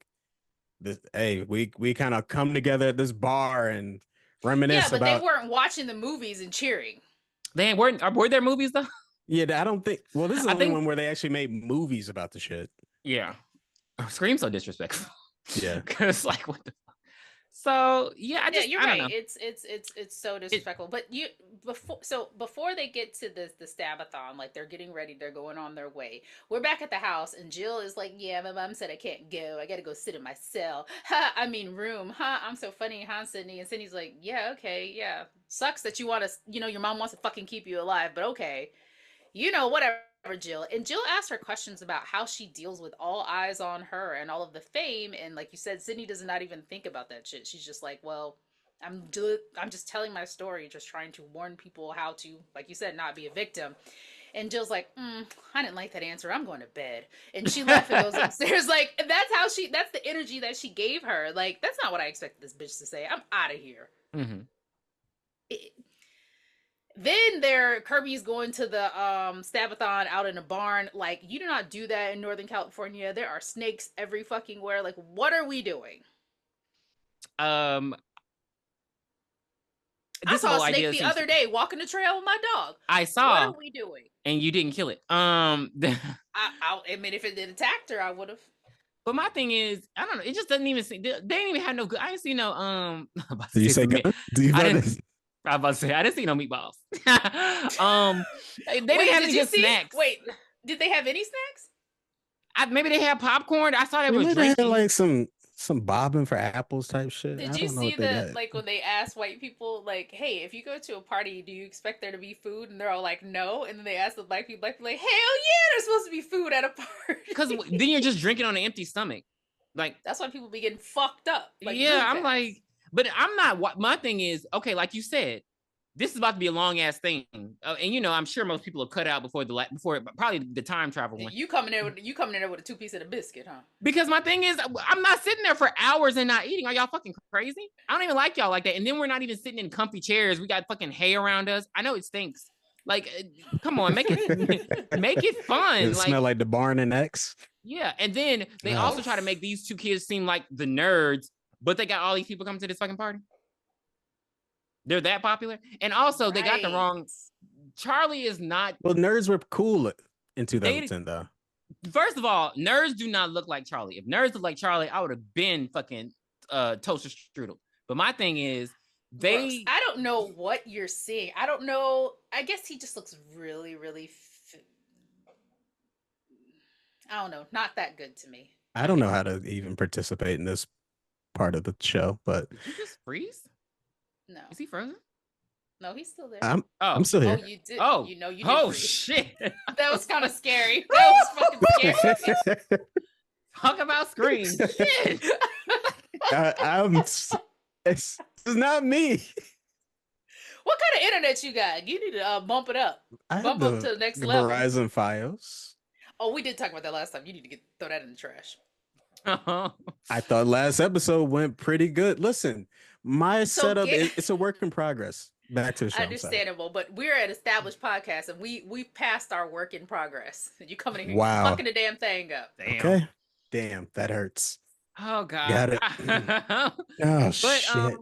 hey, we kind of come together at this bar and reminisce about. Yeah, but they weren't watching the movies and cheering. They weren't. Were there movies though? Yeah, I don't think. Well, this is the only one where they actually made movies about the shit. Yeah, Scream's so disrespectful. Yeah, because like, what the fuck? So yeah, you're right. It's so disrespectful. But before they get to the Stabathon, like they're getting ready, they're going on their way. We're back at the house, and Jill is like, "Yeah, my mom said I can't go. I got to go sit in my cell. Room. I'm so funny, huh, Sydney?" And Sydney's like, "Yeah, okay, yeah. Sucks that you want to, your mom wants to fucking keep you alive, but okay." Whatever, Jill. And Jill asked her questions about how she deals with all eyes on her and all of the fame. And like you said, Sydney does not even think about that shit. She's just like, well, I'm just telling my story, just trying to warn people how to, like you said, not be a victim. And Jill's like, I didn't like that answer. I'm going to bed. And she left and goes upstairs. Like, that's the energy that she gave her. Like, that's not what I expected this bitch to say. I'm out of here. Mm-hmm. Then Kirby's going to the Stabathon out in a barn. Like, you do not do that in Northern California. There are snakes every fucking where. Like, what are we doing? I saw a snake the other day walking the trail with my dog. I saw. What are we doing? And you didn't kill it. I mean, if it had attacked her, I would have. But my thing is, I don't know. It just doesn't even seem. They didn't even have no good. I didn't see no. Did you say gun? I was about to say I didn't see no meatballs. They didn't have any good snacks. Wait, did they have any snacks? Maybe they had popcorn. I saw they were drinking. Had like some bobbing for apples type shit. Did you see that? Like when they asked white people, like, "Hey, if you go to a party, do you expect there to be food?" And they're all like, "No." And then they asked the black people, like, "Hell yeah, there's supposed to be food at a party." Because then you're just drinking on an empty stomach. Like that's why people be getting fucked up. Like, yeah, I'm like, but I'm not. My thing is, okay, like you said, this is about to be a long ass thing, and I'm sure most people have cut out before probably the time travel one. You coming in there with a 2-piece of a biscuit, huh? Because my thing is, I'm not sitting there for hours and not eating. Are y'all fucking crazy? I don't even like y'all like that. And then we're not even sitting in comfy chairs. We got fucking hay around us. I know it stinks. Like, come on, make it fun. It smell like the barn and X. Yeah, and then they also try to make these two kids seem like the nerds, but they got all these people coming to this fucking party. They're that popular. And also, they got the wrong... Charlie is not... Well, nerds were cool in 2010, though. First of all, nerds do not look like Charlie. If nerds look like Charlie, I would have been fucking toaster strudel. But my thing is, I don't know what you're seeing. I don't know. I guess he just looks really, really... I don't know. Not that good to me. I don't know how to even participate in this part of the show, but... Did you just freeze? No. Is he frozen? No, he's still there. I'm still here. Oh, you did. Oh, you did. Oh, shit. That was kind of scary. That was fucking scary. Talk about screens. Shit. It's not me. What kind of internet you got? You need to bump it up. Bump up to the next level. Verizon Fios. Oh, we did talk about that last time. You need to throw that in the trash. I thought last episode went pretty good. Listen, my setup it's a work in progress. Back to the show. Understandable, but we're an established podcast, and we passed our work in progress. You coming in here, fucking the damn thing up. Damn. Okay, damn, that hurts. Oh god. Got it. Oh shit.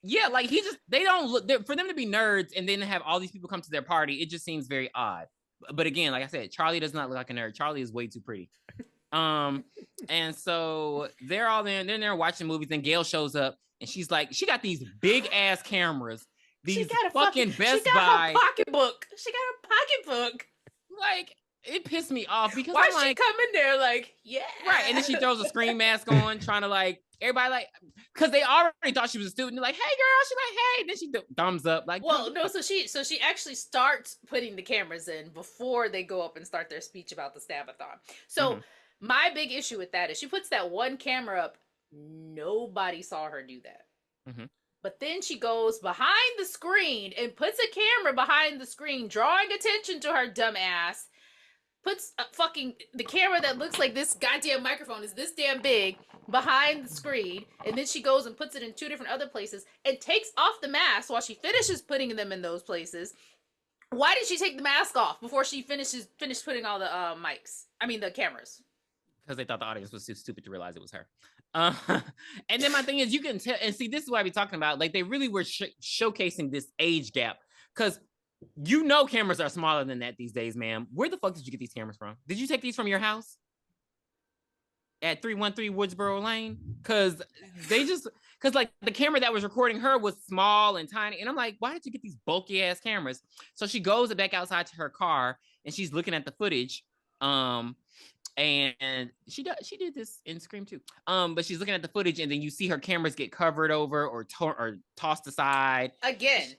Yeah, like they don't look for them to be nerds and then have all these people come to their party. It just seems very odd. But again, like I said, Charlie does not look like a nerd. Charlie is way too pretty. And so they're all there, and then they're watching movies, and Gail shows up, and she's like, she got these big ass cameras, these fucking Best Buy pocketbook. She got a pocketbook. Like, it pissed me off because why she come in there like, yeah, right? And then she throws a screen mask on, trying to like everybody like, because they already thought she was a student. They're like, hey girl, she's like, hey. Then she thumbs up, like, well, no. So she actually starts putting the cameras in before they go up and start their speech about the Stabathon. So. My big issue with that is she puts that one camera up. Nobody saw her do that. Mm-hmm. But then she goes behind the screen and puts a camera behind the screen, drawing attention to her dumb ass. Puts the camera that looks like this goddamn microphone is this damn big behind the screen. And then she goes and puts it in 2 different other places and takes off the mask while she finishes putting them in those places. Why did she take the mask off before she finished putting all the the cameras? Because they thought the audience was too stupid to realize it was her. And then my thing is, you can tell, and see, this is what I be talking about. Like, they really were showcasing this age gap. Because cameras are smaller than that these days, ma'am. Where the fuck did you get these cameras from? Did you take these from your house? At 313 Woodsboro Lane? Because like the camera that was recording her was small and tiny. And I'm like, why did you get these bulky ass cameras? So she goes back outside to her car and she's looking at the footage. And she did this in Scream too. But she's looking at the footage, and then you see her cameras get covered over or tossed aside. Again,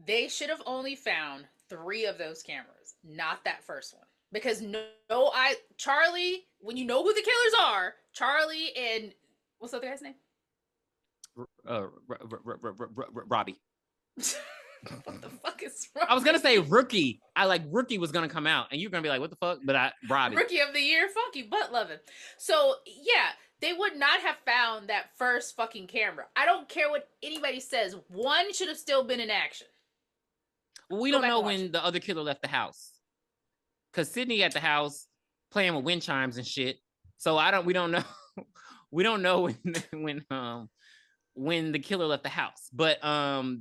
they should have only found 3 of those cameras, not that first one. Because Charlie, when you know who the killers are, Charlie and what's the other guy's name? Robbie. What the fuck is wrong? I was gonna say Rookie. Rookie was gonna come out, and you're gonna be like, "What the fuck?" But Robbie. Rookie of the Year, Funky Butt Lovin'. So yeah, they would not have found that first fucking camera. I don't care what anybody says. One should have still been in action. Well, we don't know when the other killer left the house, because Sydney at the house playing with wind chimes and shit. So we don't know. We don't know when the killer left the house, but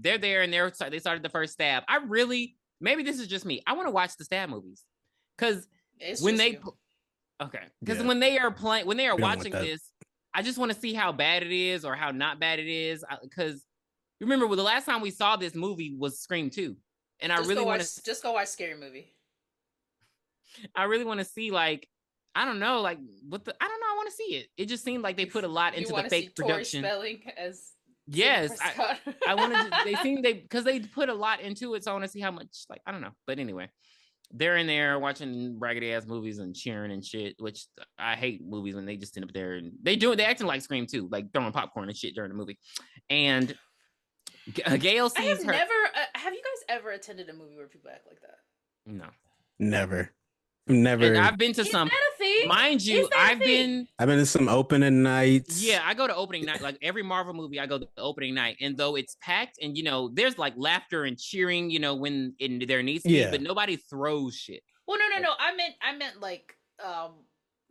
they're there and they started the first stab. Maybe this is just me. I want to watch the stab movies because when they are watching this, I just want to see how bad it is or how not bad it is. Because remember, the last time we saw this movie was Scream 2, and I really want to just go watch Scary Movie. I really want to see I don't know, I don't know. I want to see it. It just seemed like they put a lot into the fake production. Spelling as yes, I want to. Because they put a lot into it, so I want to see how much. I don't know, but anyway, they're in there watching raggedy ass movies and cheering and shit. Which I hate movies when they just end up there and they acting like Scream too, like throwing popcorn and shit during the movie. And Gail sees her. Have you guys ever attended a movie where people act like that? No, never. And I've been to some. Is that a thing? Mind you, I've been to some opening nights. Yeah, I go to opening night. Like every Marvel movie, I go to the opening night, and though it's packed, and there's laughter and cheering, when there needs to be, but nobody throws shit. Well, no. I meant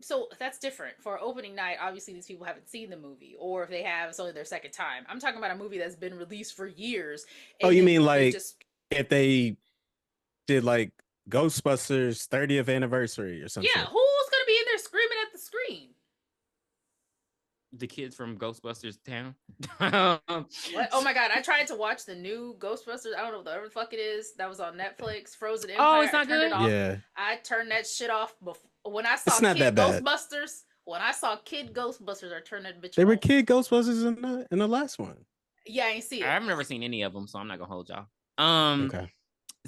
so that's different. For opening night, obviously these people haven't seen the movie, or if they have, it's only their second time. I'm talking about a movie that's been released for years. Oh, you mean if they did Ghostbusters 30th anniversary or something? Yeah, who's gonna be in there screaming at the screen? The kids from Ghostbusters Town. What? Oh my god, I tried to watch the new Ghostbusters. I don't know whatever the fuck it is that was on Netflix. Frozen Empire. Oh, it's not good. Yeah, I turned that shit off when I saw Kid Ghostbusters. When I saw Kid Ghostbusters, I turned that bitch. They were Kid Ghostbusters in the last one. Yeah, I ain't see it. I've never seen any of them, so I'm not gonna hold y'all. Okay.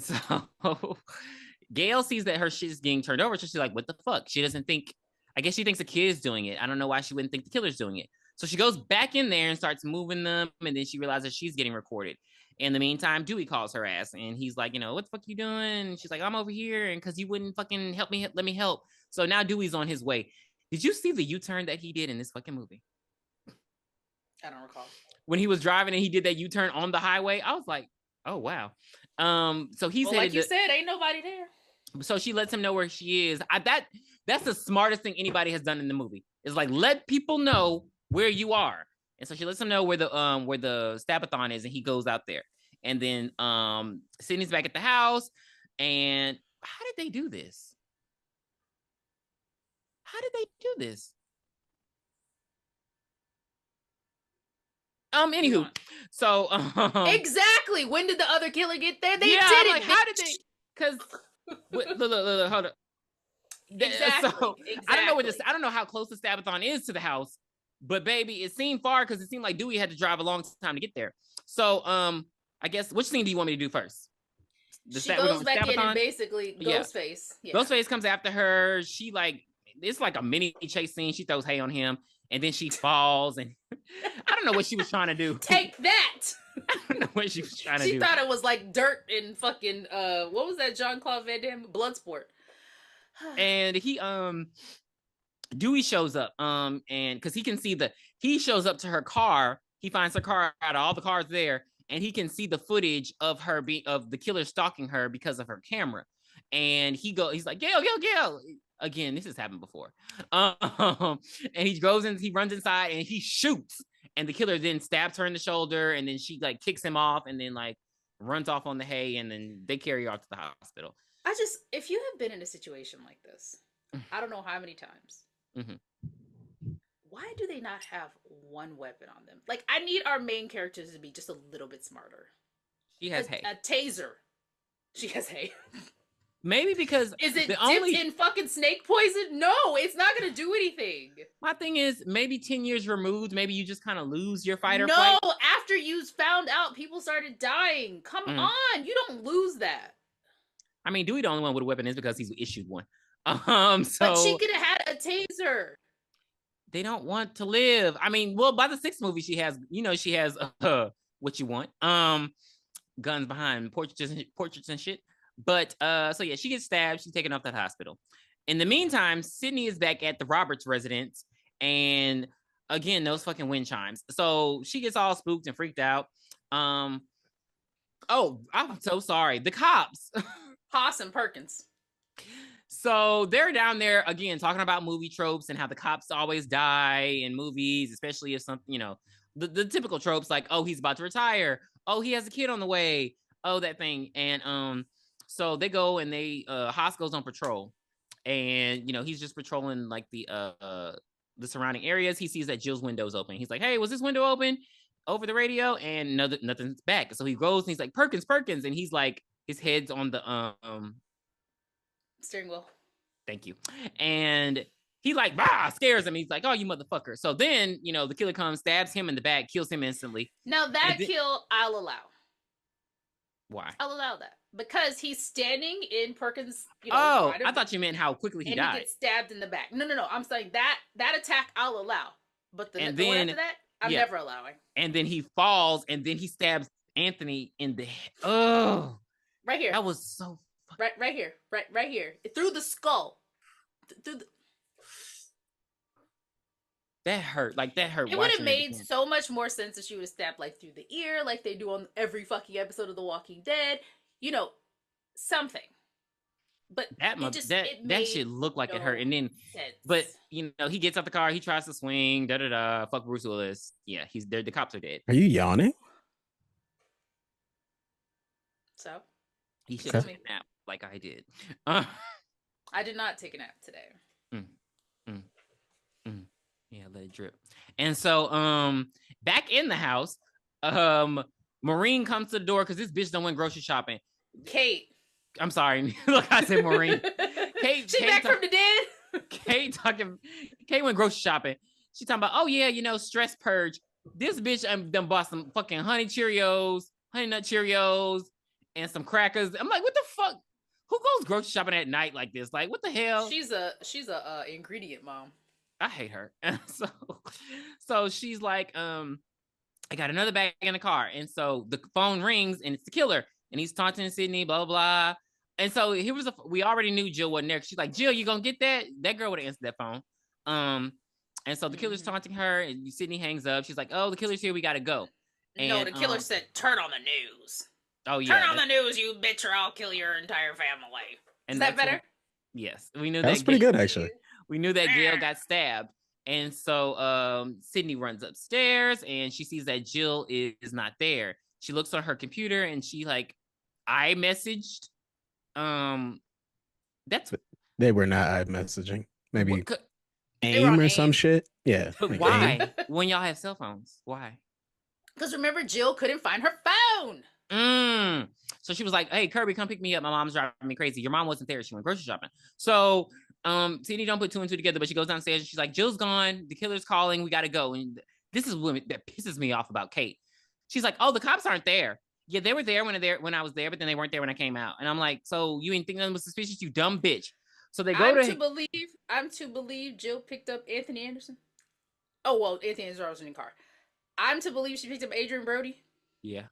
So Gail sees that her shit is getting turned over, so she's like, "What the fuck?" She doesn't think. I guess she thinks the kid's doing it. I don't know why she wouldn't think the killer's doing it. So she goes back in there and starts moving them, and then she realizes she's getting recorded. In the meantime, Dewey calls her ass, and he's like, "What the fuck you doing?" And she's like, "I'm over here, and because you wouldn't fucking help me, let me help." So now Dewey's on his way. Did you see the U-turn that he did in this fucking movie? I don't recall. When he was driving and he did that U-turn on the highway, I was like, "Oh wow." So he's like you said, ain't nobody there. So she lets him know where she is. That's the smartest thing anybody has done in the movie. Is let people know where you are. And so she lets him know where the Stabathon is, and he goes out there. And then Sydney's back at the house. And how did they do this? Anywho, so exactly. When did the other killer get there? They did it. How did they? Because look, hold up. Exactly. So exactly. I don't know how close the Stabathon is to the house, but baby, it seemed far because it seemed like Dewey had to drive a long time to get there. So I guess which scene do you want me to do first? She goes back in and basically Ghostface. Yeah. Ghostface comes after her. She it's like a mini chase scene. She throws hay on him, and then she falls, and I don't know what she was trying to do. Take that. I don't know what she was trying to do. She thought it was like dirt and fucking what was that Jean-Claude Van Damme? Bloodsport. And he Dewey shows up and because he shows up to her car. He finds her car out of all the cars there, and he can see the footage of her of the killer stalking her because of her camera. And he's like, Gail. Again, this has happened before. And he runs inside and he shoots, and the killer then stabs her in the shoulder, and then she kicks him off, and then runs off on the hay, and then they carry her off to the hospital. If you have been in a situation like this, I don't know how many times, why do they not have one weapon on them? I need our main characters to be just a little bit smarter. She has hay. A taser. She has hay. Maybe because is it dipped in fucking snake poison? No, it's not gonna do anything. My thing is, maybe 10 years removed, maybe you just kind of lose your fight or flight. flight. No, after you found out people started dying. Come on, you don't lose that. I mean, Dewey the only one with a weapon is because he's issued one. So but she could have had a taser. They don't want to live. I mean, well, by the 6th movie, she has what you want. guns behind portraits and shit. But so yeah, she gets stabbed. She's taken off that hospital. In the meantime, Sydney is back at the Roberts residence, and again, those fucking wind chimes. So she gets all spooked and freaked out. Oh, I'm so sorry. The cops. Haas and Perkins. So they're down there again talking about movie tropes and how the cops always die in movies, especially if something, you know, the typical tropes like, oh, he's about to retire. Oh, he has a kid on the way. Oh, that thing. And so they go and Haas goes on patrol. And, you know, he's just patrolling like the surrounding areas. He sees that Jill's window is open. He's like, hey, was this window open over the radio? And nothing's back. So he goes and he's like, Perkins. And he's like, his head's on the steering wheel. Thank you. And he like, scares him. He's like, oh, you motherfucker. So then, you know, the killer comes, stabs him in the back, kills him instantly. Now that kill, I'll allow. Why? I'll allow that. Because he's standing in Perkins, you know. I thought you meant how quickly he died. He gets stabbed in the back. No. I'm saying that attack I'll allow. But the one after that, I'm never allowing. And then he falls and then he stabs Anthony in the head. Oh. Right here. That was so right here. Right here. Through the skull. That hurt. Like that hurt. It would have made so much more sense if she would have stabbed like through the ear, like they do on every fucking episode of The Walking Dead. You know, something. But that shit looked like it hurt. And then, but you know, he gets out the car, he tries to swing, fuck Bruce Willis. Yeah, he's there. The cops are dead. Are you yawning? So he should have taken a nap like I did. I did not take a nap today. Yeah, let it drip. And so, back in the house, Maureen comes to the door because this bitch done went grocery shopping. Kate. I'm sorry. Look, I said Maureen. Kate. She back from the dead. Kate went grocery shopping. She talking about, oh yeah, you know, stress purge. This bitch done bought some fucking honey nut Cheerios, and some crackers. I'm like, what the fuck? Who goes grocery shopping at night like this? Like, what the hell? She's a ingredient mom. I hate her. So she's like, I got another bag in the car. And so the phone rings and it's the killer. And he's taunting Sydney, blah, blah, blah. And so we already knew Jill wasn't there. She's like, Jill, you gonna get that? That girl would have answered that phone. And so the killer's taunting her and Sydney hangs up. She's like, oh, the killer's here. We got to go. And, no, the killer said, turn on the news. Oh, yeah. Turn on the news, you bitch, or I'll kill your entire family. Is that better? Yes. We knew that was pretty good, actually. We knew that Gail got stabbed. And so Sydney runs upstairs and she sees that Jill is not there. She looks on her computer and she like iMessaged. They were not iMessaging. Maybe AIM or some shit. Yeah. But why? When y'all have cell phones? Why? Because remember, Jill couldn't find her phone. So she was like, hey, Kirby, come pick me up. My mom's driving me crazy. Your mom wasn't there. She went grocery shopping. So Sydney don't put two and two together, but she goes downstairs and she's like, Jill's gone. The killer's calling. We got to go. And this is what that pisses me off about Kate. She's like, oh, the cops aren't there. Yeah, they were there when I was there, but then they weren't there when I came out. And I'm like, so you ain't think nothing was suspicious, you dumb bitch. So they go I'm to believe Jill picked up Anthony Anderson. Oh, well, Anthony Anderson was in the car. I'm to believe she picked up Adrian Brody. Yeah.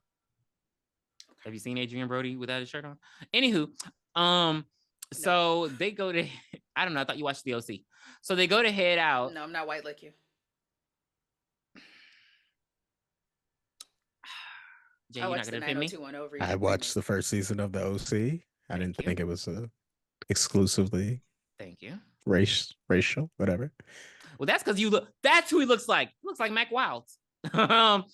Have you seen Adrian Brody without his shirt on? Anywho, so they go to, I don't know, I thought you watched the OC. So they go to head out. No, I'm not white like you. Jay, you're not gonna defend me? I watched the first season of the OC. I didn't think it was exclusively. Thank you. Racial, whatever. Well, that's because that's who he looks like. He looks like Mac Wilds. From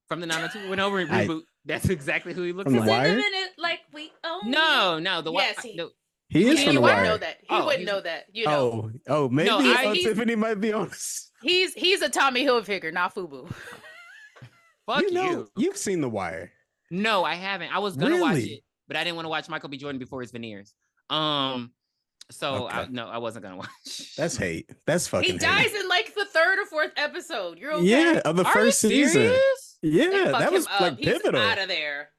the 90210 reboot. That's exactly who he looks like. Wire? Like we own No, the yes, he is from the Wire. Know that. He wouldn't know that. You know. Oh, maybe Tiffany might be honest. He's a Tommy Hilfiger, not FUBU. Fuck you. You've seen The Wire. No, I haven't. I was gonna watch it, but I didn't want to watch Michael B. Jordan before his veneers. So I wasn't gonna watch. That's hate. That's fucking. He dies in like the third or fourth episode. You're okay. Yeah, of the first season. Yeah, that was like pivotal. He's out of there.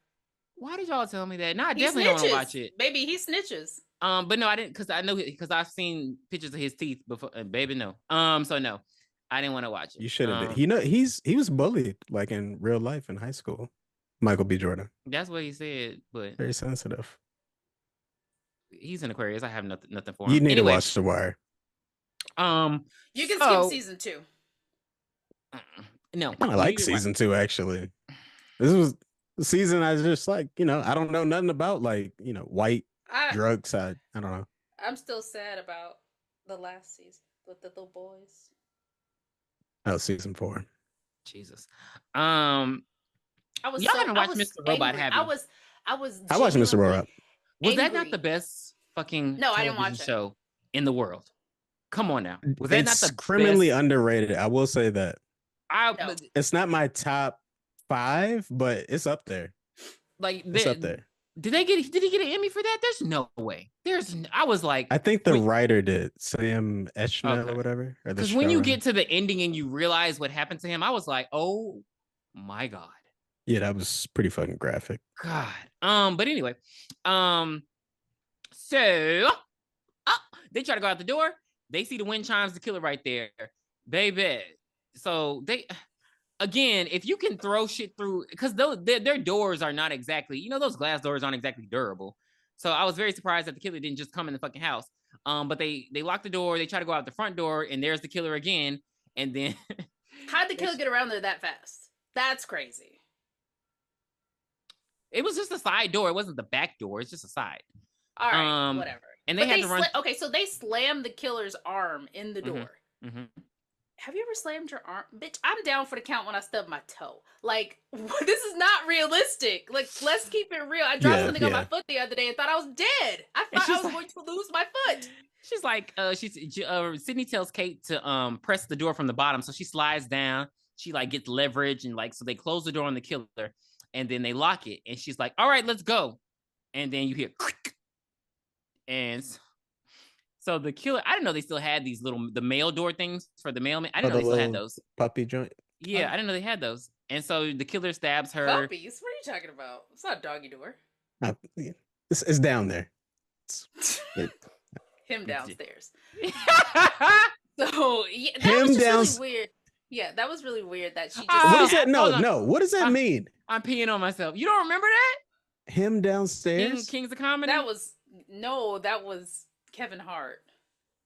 Why did y'all tell me that? No, I definitely don't want to watch it. Baby, he snitches. But no, I didn't because I've seen pictures of his teeth before. Baby, no. So no, I didn't want to watch it. You should have. He was bullied like in real life in high school. Michael B. Jordan. That's what he said, but Very sensitive. he's an Aquarius. I have nothing for You him. need Anyway, to watch The Wire. You can skip so season 2. no, I kind of like season 2 actually. This was the season I was just like, I don't know nothing about like, white drugs. I don't know. I'm still sad about the last season with the little boys. Oh, season 4. Jesus. I was y'all so haven't watched I was Mr. Robot, angry. have you? I was I watched Mr. Robot. Was that angry. not the best fucking No, I didn't television watch it. show in the world? Come on now. Was that It's not the criminally best? underrated. I will say that. No. It's not my top 5, but it's up there. Like It's up there. Did he get an Emmy for that? There's no way. I was like, I think the writer did, Sam Esmail or whatever. Because when you get to the ending and you realize what happened to him, I was like, oh my God. Yeah, that was pretty fucking graphic. God. But anyway, so they try to go out the door. They see the wind chimes, the killer right there, baby. So again, if you can throw shit through, because their doors are not exactly, those glass doors aren't exactly durable. So I was very surprised that the killer didn't just come in the fucking house. But they lock the door. They try to go out the front door, and there's the killer again. And then how'd the killer get around there that fast? That's crazy. it was just a side door. It wasn't the back door. It's just a side. All right, whatever. And they had to run. Okay, so they slammed the killer's arm in the door. Mm-hmm. Have you ever slammed your arm? Bitch, I'm down for the count when I stub my toe. Like, this is not realistic. Like, let's keep it real. I dropped something on my foot the other day and thought I was dead. I thought I was going to lose my foot. She's like, Sydney tells Kate to press the door from the bottom. So she slides down. She like gets leverage and like, so they close the door on the killer and then they lock it. And she's like, all right, let's go. And then you hear click. And so the killer, I didn't know they still had these the mail door things for the mailman. I didn't know they still had those. Puppy joint. Yeah, I didn't know they had those. And so the killer stabs her. Puppies? What are you talking about? It's not a doggy door. It's down there. Him downstairs. So yeah, that him was just down. really weird. Yeah, that was really weird that she just. What does that? No. What does that mean? I'm peeing on myself. You don't remember that? Him downstairs. Kings of Comedy. That was Kevin Hart.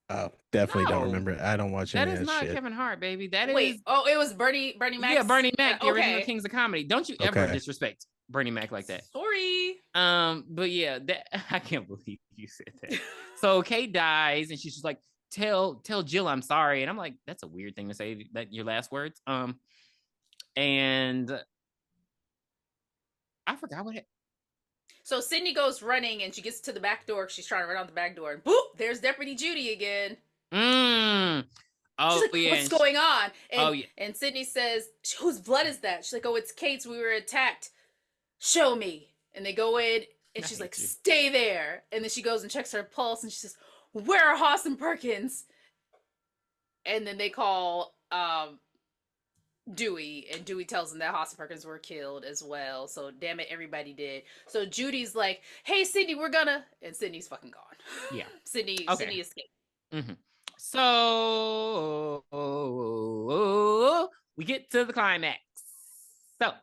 Oh, definitely don't remember it. I don't watch any of that shit. That is not Kevin Hart, baby. That is. Wait, oh, it was Bernie Mac. Yeah, Bernie Mac, the original Kings of Comedy. Don't you ever disrespect Bernie Mac like that. Sorry. But yeah, I can't believe you said that. So Kate dies, and she's just like, tell Jill I'm sorry, and I'm like, that's a weird thing to say. That your last words. And I forgot what. So Sydney goes running and she gets to the back door. She's trying to run out the back door. And boop, there's Deputy Judy again. Oh, she's like, yeah. what's going on? And, yeah. And Sydney says, whose blood is that? She's like, oh, it's Kate's. We were attacked. Show me. And they go in and she's like, stay there. And then she goes and checks her pulse and she says, where are Haas and Perkins? And then they call Dewey, and Dewey tells them that Haas and Perkins were killed as well. So damn it, everybody did. So Judy's like, "Hey, Sydney, we're gonna," and Sydney's fucking gone. Yeah, Sydney escaped. Mm-hmm. So we get to the climax. So,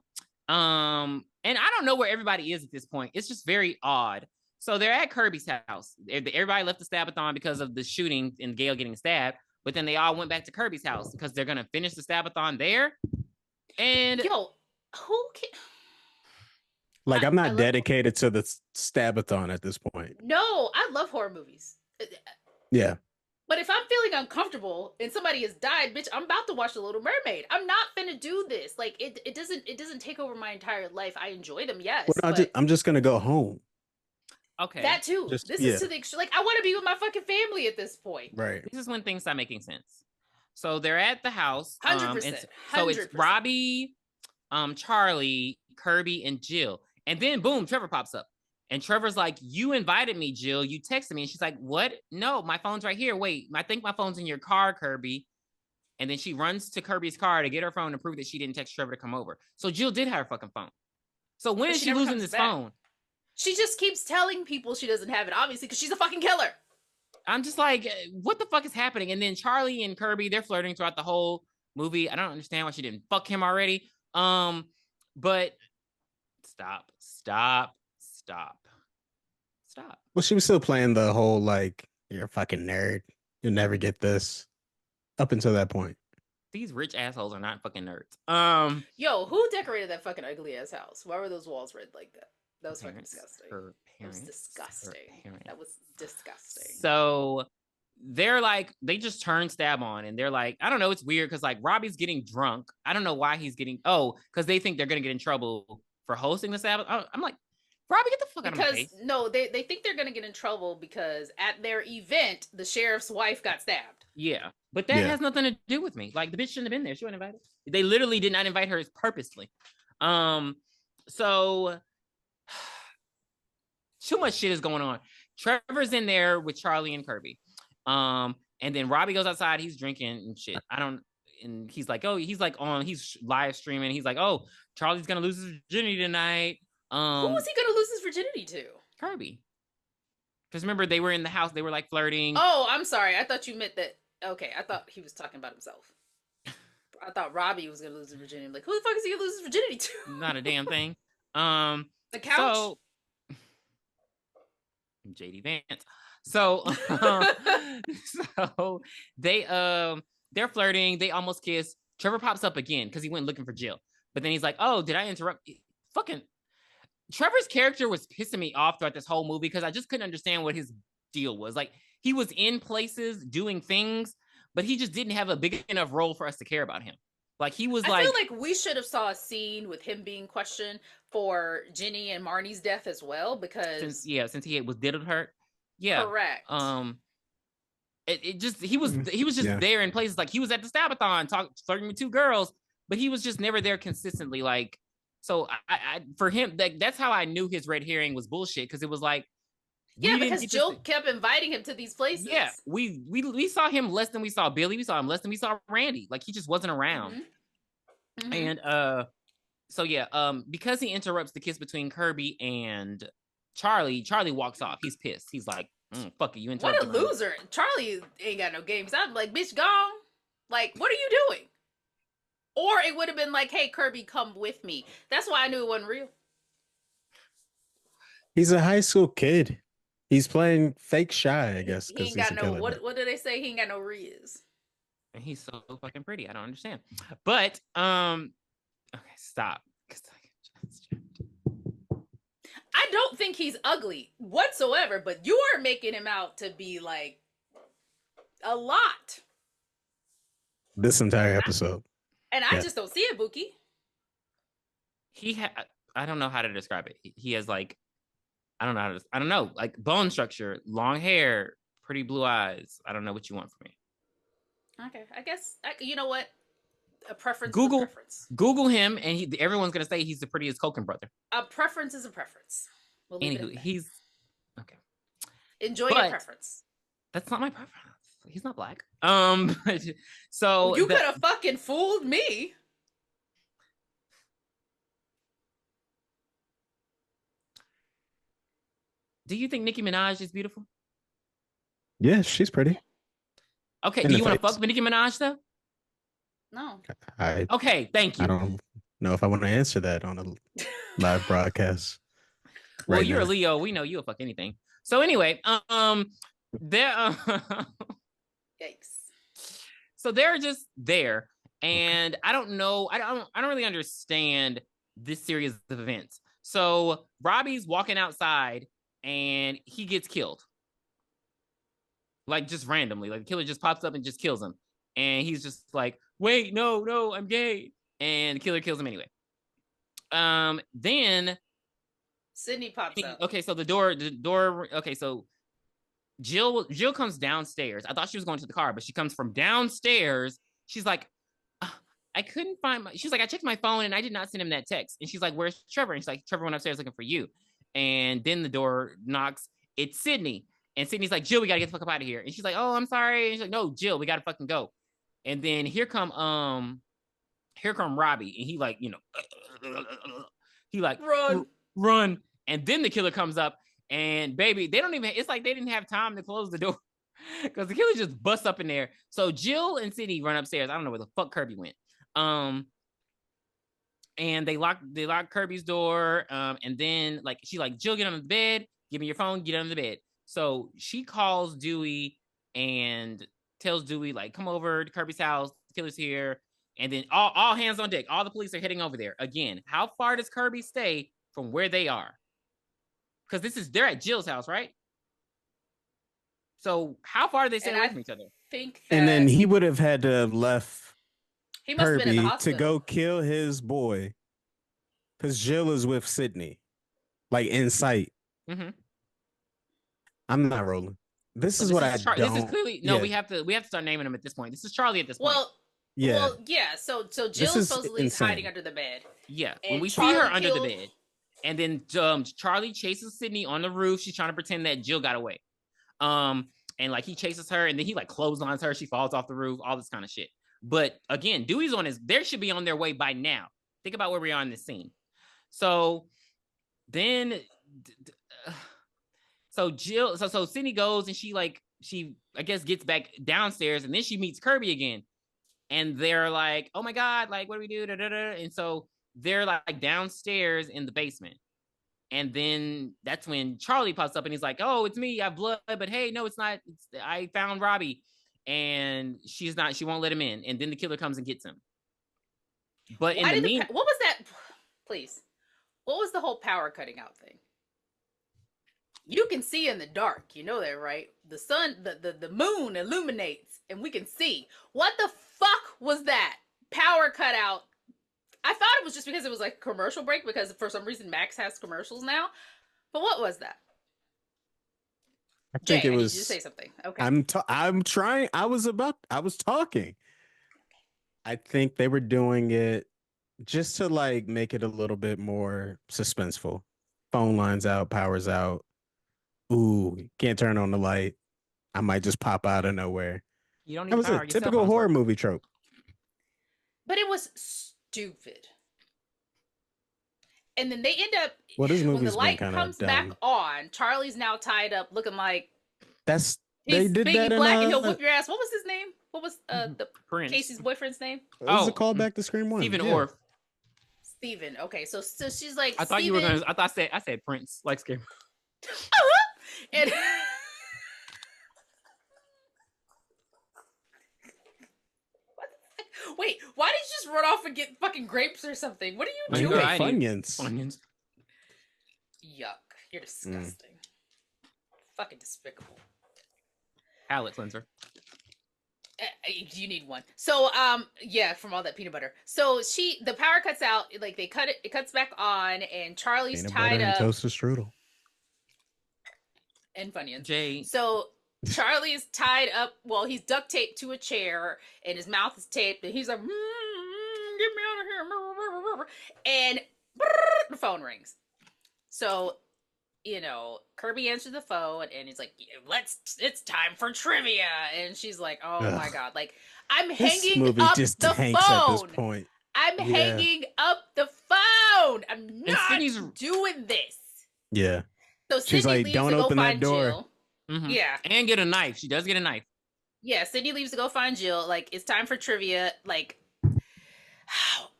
and I don't know where everybody is at this point. It's just very odd. So they're at Kirby's house. Everybody left the Stabathon because of the shooting and Gail getting stabbed. But then they all went back to Kirby's house because they're gonna finish the Stabathon there. And who can? Like, I'm not dedicated to the Stabathon at this point. No, I love horror movies. Yeah. But if I'm feeling uncomfortable and somebody has died, bitch, I'm about to watch The Little Mermaid. I'm not finna do this. Like, it doesn't take over my entire life. I enjoy them, yes. Well, no, I'm just gonna go home. Okay. That too. This is to the extreme. Like, I want to be with my fucking family at this point. Right. This is when things start making sense. So they're at the house. 100%. So it's Robbie, Charlie, Kirby, and Jill. And then boom, Trevor pops up. And Trevor's like, you invited me, Jill. You texted me. And she's like, what? No, my phone's right here. Wait, I think my phone's in your car, Kirby. And then she runs to Kirby's car to get her phone to prove that she didn't text Trevor to come over. So Jill did have her fucking phone. So when is she losing this phone? She just keeps telling people she doesn't have it, obviously, because she's a fucking killer. I'm just like, what the fuck is happening? And then Charlie and Kirby, they're flirting throughout the whole movie. I don't understand why she didn't fuck him already. But Stop. Well, she was still playing the whole like, you're a fucking nerd. You'll never get this. Up until that point. These rich assholes are not fucking nerds. Yo, who decorated that fucking ugly ass house? Why were those walls red like that? That was fucking disgusting. Her parents. That was disgusting. That was disgusting. So they're like, they just turn Stab on and they're like, I don't know, it's weird because like Robbie's getting drunk. I don't know why he's getting, because they think they're gonna get in trouble for hosting the Stab. I'm like, Robbie, get the fuck out of my face. Because no, they think they're gonna get in trouble because at their event, the sheriff's wife got stabbed. Yeah, but that has nothing to do with me. Like the bitch shouldn't have been there. She wasn't invited. They literally did not invite her purposely. So too much shit is going on. Trevor's in there with Charlie and Kirby. And then Robbie goes outside, he's drinking and shit. And he's like, he's live streaming. He's like, oh, Charlie's gonna lose his virginity tonight. Who was he gonna lose his virginity to? Kirby. Because remember, they were in the house, they were like flirting. Oh, I'm sorry. I thought you meant that. Okay, I thought he was talking about himself. I thought Robbie was gonna lose his virginity. I'm like, who the fuck is he gonna lose his virginity to? Not a damn thing. The couch. So, JD Vance. So, so they're flirting. They almost kiss. Trevor pops up again because he went looking for Jill. But then he's like, "Oh, did I interrupt?" Fucking Trevor's character was pissing me off throughout this whole movie because I just couldn't understand what his deal was. Like he was in places doing things, but he just didn't have a big enough role for us to care about him. Like he was I feel like we should have saw a scene with him being questioned for Ginny and Marnie's death as well because since he was diddled hurt. Yeah. Correct. He was just there in places like he was at the Stabathon flirting with two girls, but he was just never there consistently. Like, so I for him, that's how I knew his red herring was bullshit because it was like, yeah, because Jill kept inviting him to these places. Yeah, we saw him less than we saw Billy. We saw him less than we saw Randy. Like he just wasn't around. Mm-hmm. And so yeah, because he interrupts the kiss between Kirby and Charlie walks off. He's pissed. He's like, fuck it, you interrupted. What a loser. Charlie ain't got no games. I'm like, bitch, gone. Like, what are you doing? Or it would have been like, hey, Kirby, come with me. That's why I knew it wasn't real. He's a high school kid. He's playing fake shy, I guess. He ain't got no, what do they say? He ain't got no riz. And he's so fucking pretty. I don't understand. But, okay, stop. I don't think he's ugly whatsoever, but you are making him out to be like a lot. This entire episode. And I just don't see it, Buki. I don't know how to describe it. He has like, I don't know, like bone structure, long hair, pretty blue eyes. I don't know what you want from me. Okay, I guess, you know what? A preference is a preference. Google him, and everyone's going to say he's the prettiest Culkin brother. A preference is a preference. We'll Anywho, he's, okay. Enjoy your preference. That's not my preference. He's not black. So well, you could have fucking fooled me. Do you think Nicki Minaj is beautiful? Yeah, she's pretty. Okay, do you want to fuck with Nicki Minaj though? No. Okay, thank you. I don't know if I want to answer that on a live broadcast. Well, you're a Leo. We know you'll fuck anything. So anyway, there. Yikes. So they're just there, and I don't know. I don't really understand this series of events. So Robbie's walking outside, and he gets killed, like just randomly. Like the killer just pops up and just kills him, and he's just like, "Wait, no, I'm gay," and the killer kills him anyway. Then Sydney pops up. Okay, so the door. Okay, so Jill comes downstairs. I thought she was going to the car, but she comes from downstairs. She's like, I couldn't find she's like, I checked my phone and I did not send him that text. And she's like, where's Trevor? And she's like, Trevor went upstairs looking for you. And then the door knocks. It's Sydney. And Sydney's like, Jill, we gotta get the fuck up out of here. And she's like, oh, I'm sorry. And she's like, no, Jill, we gotta fucking go. And then here come Robbie. And he like, he like, run. And then the killer comes up. And baby, it's like they didn't have time to close the door because the killer just busts up in there. So Jill and Sydney run upstairs. I don't know where the fuck Kirby went. and they lock Kirby's door. And then like she like, Jill, get on the bed. Give me your phone. Get under the bed. So she calls Dewey and tells Dewey like, come over to Kirby's house. The killer's here. And then all hands on deck. All the police are heading over there. Again, how far does Kirby stay from where they are? Because they're at Jill's house, right? So how far do they stay away from each other? And then he would have had to have left he must have been in the Kirby to hospital. go kill his boy, because Jill is with Sydney, like in sight. Mm-hmm. I'm not rolling. This is what I don't. This is clearly we have to start naming him at this point. This is Charlie at this point. Well, yeah. So Jill supposedly is hiding under the bed. Yeah, and when we see her under the bed, and then Charlie chases Sydney on the roof. She's trying to pretend that Jill got away. And like he chases her, and then he like clotheslines her. She falls off the roof. All this kind of shit. But again, Dewey's they should be on their way by now. Think about where we are in this scene. So then, so Sydney goes and she I guess gets back downstairs, and then she meets Kirby again. And they're like, oh my God, like, what do we do? Da, da, da. And so they're like downstairs in the basement. And then that's when Charlie pops up and he's like, oh, it's me. I have blood. But hey, no, it's not. I found Robbie. And she won't let him in. And then the killer comes and gets him. But what was that? Please. What was the whole power cutting out thing? You can see in the dark. You know that, right? The sun, the moon illuminates and we can see. What the fuck was that? Power cut out. I thought it was just because it was like a commercial break, because for some reason Max has commercials now. But what was that? I think it was. Did you say something? Okay. I'm trying. I was talking. I think they were doing it just to like make it a little bit more suspenseful. Phone lines out, power's out. Ooh, can't turn on the light. I might just pop out of nowhere. You don't need that was power. a typical horror movie trope. But it was stupid. And then they end up, when the light comes back on, Charlie's now tied up looking like they did Biggie that Black and he'll whip your ass. What was his name? What was the Prince. Casey's boyfriend's name? This is a callback to Scream 1. Stephen Orff. Stephen. Okay, so she's like, I thought you were gonna. I said Prince, like Scream. And wait, why did you just run off and get fucking grapes or something? What are you doing? Funyuns. Yuck. You're disgusting. Fucking despicable. Palate cleanser. You need one. So, yeah, from all that peanut butter. So the power cuts out, like it cuts back on, and Charlie's peanut tied butter up. And toasted strudel. And Funyuns. Jay. So Charlie is tied up. Well, he's duct taped to a chair, and his mouth is taped, and he's like, get me out of here. And the phone rings. So, Kirby answers the phone, and he's like, it's time for trivia. And she's like, oh my God. Like, I'm hanging up the phone. At this point. I'm hanging up the phone. I'm not doing this. Yeah. So she's like, don't open that door. Jill. Mm-hmm. Yeah. And get a knife. She does get a knife. Yeah, Sydney leaves to go find Jill. Like, it's time for trivia. Like,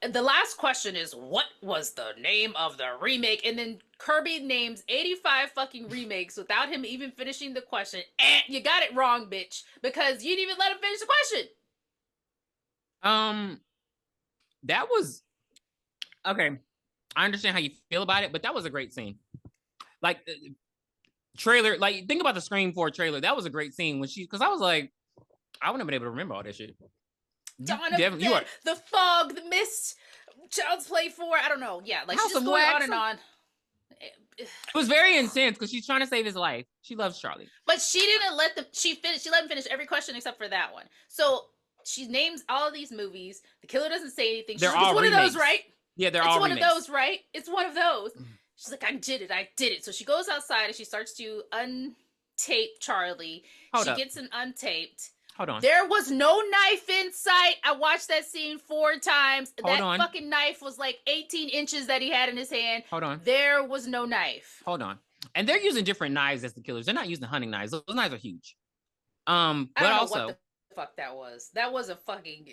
the last question is, what was the name of the remake? And then Kirby names 85 fucking remakes without him even finishing the question. You got it wrong, bitch. Because you didn't even let him finish the question. That was... Okay. I understand how you feel about it, but that was a great scene. Like, trailer, like, think about the Scream 4 trailer. That was a great scene because I was like, I wouldn't have been able to remember all that shit. Dawn of Death, the fog, the mist, Child's Play 4, I don't know. Yeah, like, she's just going on and on. It was very intense because she's trying to save his life. She loves Charlie. But she didn't let she let him finish every question except for that one. So she names all of these movies. The killer doesn't say anything. She's like, it's one of those, right? Yeah, they're all remakes. It's one of those, right? It's one of those. She's like, I did it. So she goes outside and she starts to untape Charlie. She gets him untaped. Hold on. There was no knife in sight. I watched that scene 4 times. Fucking knife was like 18 inches that he had in his hand. Hold on. There was no knife. Hold on. And they're using different knives as the killers. They're not using hunting knives. Those knives are huge. But I don't know also, what fuck that was. That was a fucking.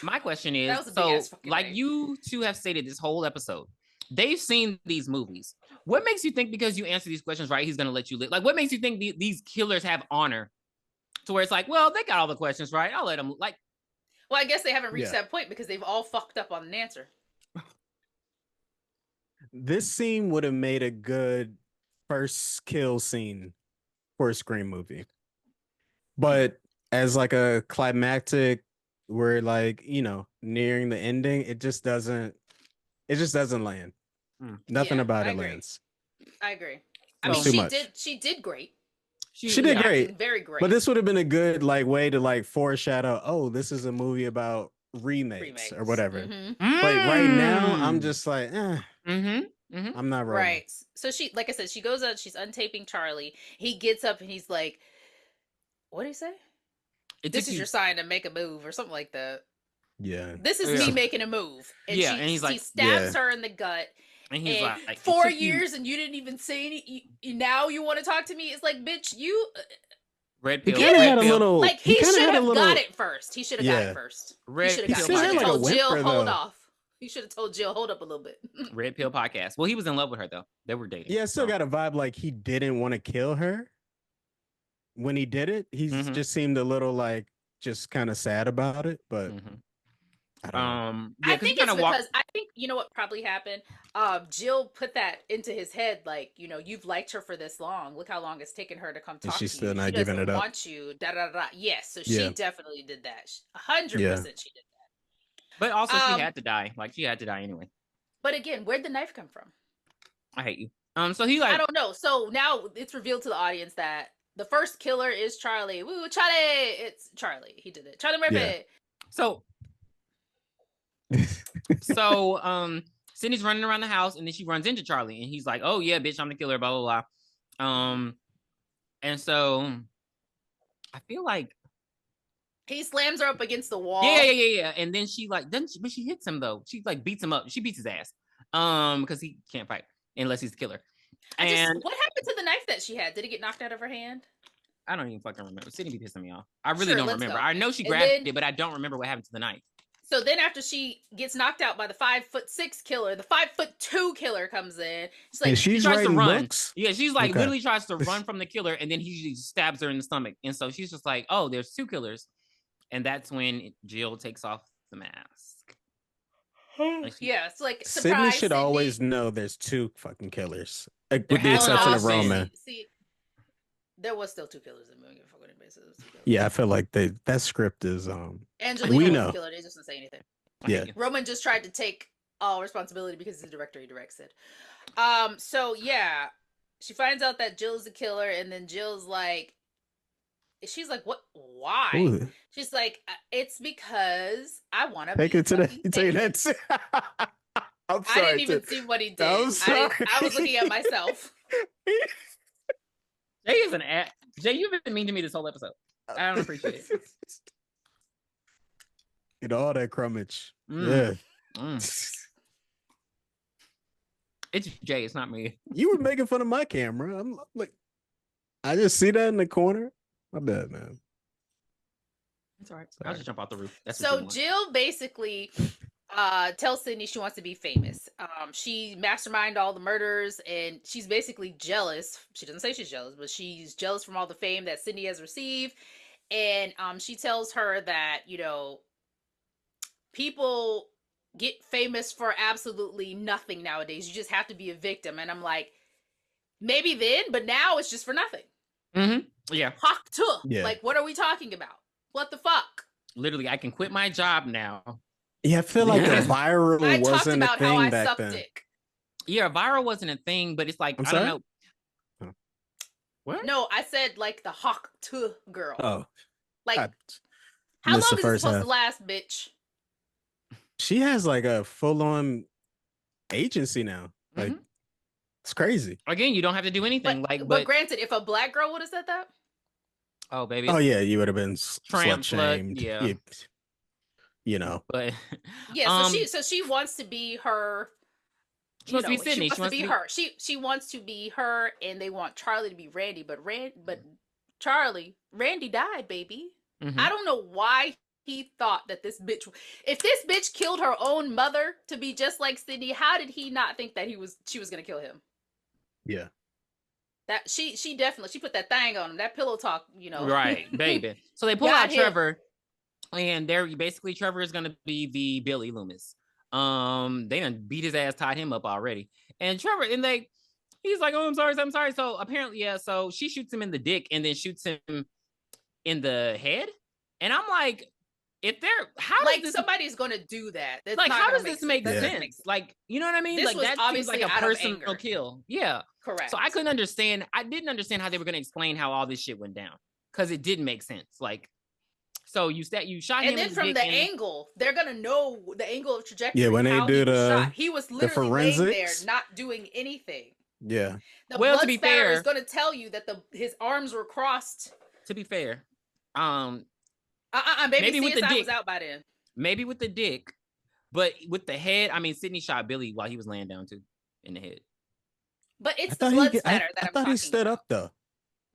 My question is, That was a so big-ass fucking like knife. you two have stated this whole episode, they've seen these movies. What makes you think because you answer these questions right, he's gonna let you live? Like, what makes you think these killers have honor to where it's like, well, they got all the questions right, I'll let them like. Well, I guess they haven't reached Yeah. that point because they've all fucked up on an answer. This scene would have made a good first kill scene for a Scream movie. But as like a climactic, we're like, nearing the ending, it just doesn't land. Nothing Yeah, about I it agree. lands. I agree. It was too much. She did great. She did great. Acting very great. But this would have been a good way to foreshadow, oh, this is a movie about remakes or whatever. Mm-hmm. But right now, I'm just like, I'm not rolling. Right. So she, like I said, she goes out, she's untaping Charlie. He gets up and he's like, what did he say? This is your sign to make a move or something like that. Yeah. This is me making a move. And and he's like, he stabs her in the gut. And he's like, 4 years and you didn't even say any. Now you want to talk to me? It's like, bitch, you. Red pill. He kind of had a little. Like he should have got it first. He should have got it first. Red he should have pill. got it. He should have told Jill, whimper, hold though. off. He should have told Jill, hold up a little bit. Red pill podcast. Well, he was in love with her though. They were dating. Yeah, still got a vibe like he didn't want to kill her. When he did it, he just seemed a little like just kind of sad about it. But I don't know. Yeah, I think it's because I think you know what probably happened. Jill put that into his head, like, you've liked her for this long. Look how long it's taken her to come talk to you. She's still not she giving it up. Want you? Da da da. Yes, so Yeah. she definitely did that. 100% she did that. But also, she had to die. Like she had to die anyway. But again, where'd the knife come from? I hate you. So he like I don't know. So now it's revealed to the audience that the first killer is Charlie. Woo, Charlie! It's Charlie. He did it. Charlie Murphy. Yeah. So Sydney's running around the house and then she runs into Charlie and he's like, oh yeah, bitch, I'm the killer, blah blah blah. And so I feel like he slams her up against the wall. Yeah. And then she like but she hits him though. She like beats him up. She beats his ass. Because he can't fight unless he's the killer. What happened to the knife that she had? Did it get knocked out of her hand? I don't even fucking remember. Sydney be pissing me off. I really don't remember. Go. I know she grabbed it, but I don't remember what happened to the knife. So then after she gets knocked out by the 5'6" killer, the 5'2" killer comes in. She's like, she tries to run. Books? Yeah, she's like literally tries to run from the killer, and then he just stabs her in the stomach. And so she's just like, oh, there's two killers. And that's when Jill takes off the mask. Yeah, it's like Sydney should always know there's two fucking killers. With the exception of Roman. See, there was still two killers in the movie. Yeah, I feel like that script is Angelina was the killer. They just didn't say anything. Yeah. Roman just tried to take all responsibility because he's the director. He directs it. So yeah, she finds out that Jill's the killer, and then Jill's like, she's like, what? Why? Ooh. She's like, it's because I want to take it to that. I'm sorry. I didn't even see what he did. I was looking at myself. Jay is an ass. Jay, you've been mean to me this whole episode. I don't appreciate it. Get all that crummage. Yeah. It's Jay. It's not me. You were making fun of my camera. I'm like, I just see that in the corner. My bad, man. It's all right. I'll just jump out the roof. So Jill basically tells Sydney she wants to be famous. She masterminded all the murders, and she's basically jealous. She doesn't say she's jealous, but she's jealous from all the fame that Sydney has received. And she tells her that, people get famous for absolutely nothing nowadays. You just have to be a victim. And I'm like, maybe then, but now it's just for nothing. Mm-hmm. Yeah. Yeah. Like, what are we talking about? What the fuck? Literally, I can quit my job now. Yeah, I feel like the viral wasn't a thing back then. Dick. Yeah, viral wasn't a thing, but it's like, I don't know. Oh. What? No, I said like the hawk to girl. Oh. Like, how long is it supposed to last, bitch? She has like a full-on agency now. Like, it's crazy. Again, you don't have to do anything. But granted, if a black girl would have said that, oh baby, oh yeah, you would have been slut shamed. Yeah, But yeah, so she wants to be her. She wants to be Sydney. She wants to be her. She wants to be her, and they want Charlie to be Randy. But Randy died, baby. Mhm. I don't know why he thought that if this bitch killed her own mother to be just like Sydney, how did he not think that she was gonna kill him? Yeah. That she definitely she put that thing on him. That pillow talk, Right, baby. So they pull got out him. Trevor, and they're basically Trevor is gonna be the Billy Loomis. They done beat his ass, tied him up already, and Trevor he's like, oh, I'm sorry. So apparently, yeah. So she shoots him in the dick and then shoots him in the head, and I'm like, how like does this, somebody's gonna do that? That's like, not how gonna does this make sense. sense? Like, you know what I mean? This Like was that seems obviously like a out of personal anger. kill. Yeah. Correct. So I couldn't understand. I didn't understand how they were going to explain how all this shit went down because it didn't make sense. Like, so you shot him, and then from the angle, they're gonna know the angle of trajectory. Yeah, when they how do he was the shot. He was literally laying there, forensics. not doing anything. Yeah. The Well, blood to be spatter fair, is gonna tell you that his arms were crossed. to be fair, Baby maybe with the CSI dick, was out by then. maybe with the dick, but with the head, I mean, Sydney shot Billy while he was laying down too in the head. But it's the blood spatter that I I'm thought talking he stood about. up though.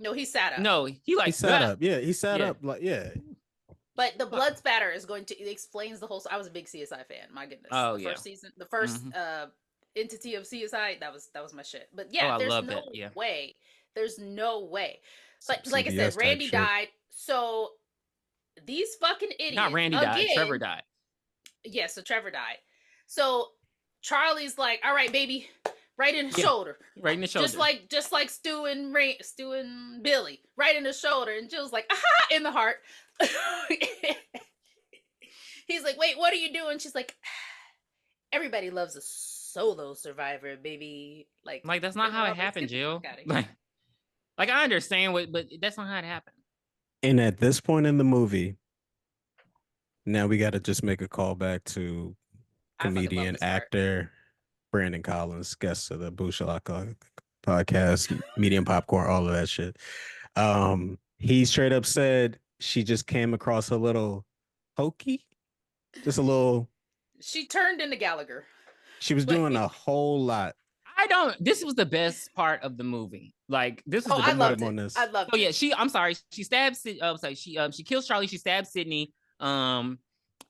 No, he sat up. No, he He sat up. Yeah, he sat Yeah. up. Like, yeah. But the blood spatter is it explains the whole. I was a big CSI fan. My goodness. Oh, the first season, the first entity of CSI. That was my shit. But yeah, I there's love no that. Yeah. way. There's no way. Some But like I CBS said, type Randy shit. died. So these fucking idiots. Not Randy died. Trevor died. Yeah, so Trevor died. So Charlie's like, all right, baby, right in the shoulder. Right in the shoulder. Just like Stu and Billy, right in the shoulder. And Jill's like, aha, in the heart. He's like, wait, what are you doing? She's like, everybody loves a solo survivor, baby. Like that's not how it happened, Jill. Like I understand but that's not how it happened. And at this point in the movie, now we got to just make a call back to comedian, actor Brandon Collins, guest of the Booshakalaka podcast, Medium Popcorn, all of that shit. He straight up said she just came across a little hokey, just a little. She turned into Gallagher. She was doing a whole lot. This was the best part of the movie. Like this was the I best loved it. I loved it. Oh yeah, I'm sorry. She stabs. She kills Charlie. She stabs Sydney. And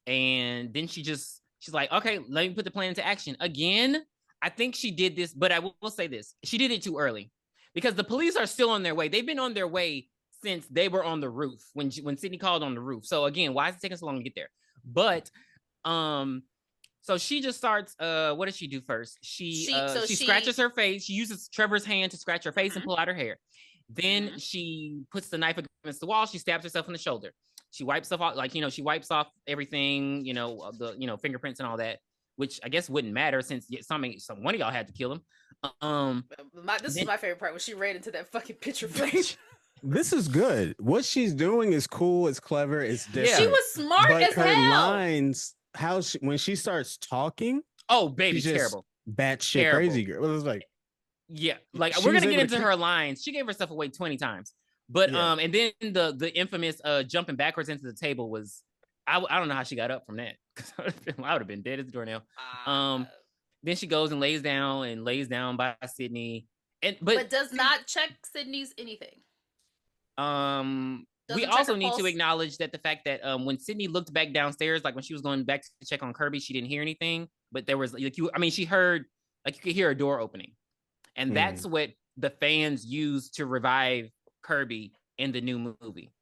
then she's like, okay, let me put the plan into action again. I think she did this, but I will say this: she did it too early because the police are still on their way. They've been on their way since they were on the roof when Sydney called on the roof. So again, why is it taking so long to get there? But so she just starts. What does she do first? She scratches her face. She uses Trevor's hand to scratch her face and pull out her hair. Then she puts the knife against the wall. She stabs herself in the shoulder. She wipes off, she wipes off everything, the fingerprints and all that, which I guess wouldn't matter since one of y'all had to kill him. This is my favorite part when she ran into that fucking picture frame. This is good. What she's doing is cool. It's clever. It's different. She was smart but as her hell. Lines, when she starts talking, oh baby, terrible, batshit crazy girl. It was like, yeah, like we're gonna get into her lines. She gave herself away 20 times. But and then the infamous jumping backwards into the table was I don't know how she got up from that because I would have been dead as a doornail. Then she goes and lays down by Sydney, but does not check Sydney's anything. We also need to acknowledge that the fact that when Sydney looked back downstairs, like when she was going back to check on Kirby, she didn't hear anything, but there was she heard you could hear a door opening, and that's what the fans used to revive Kirby in the new movie,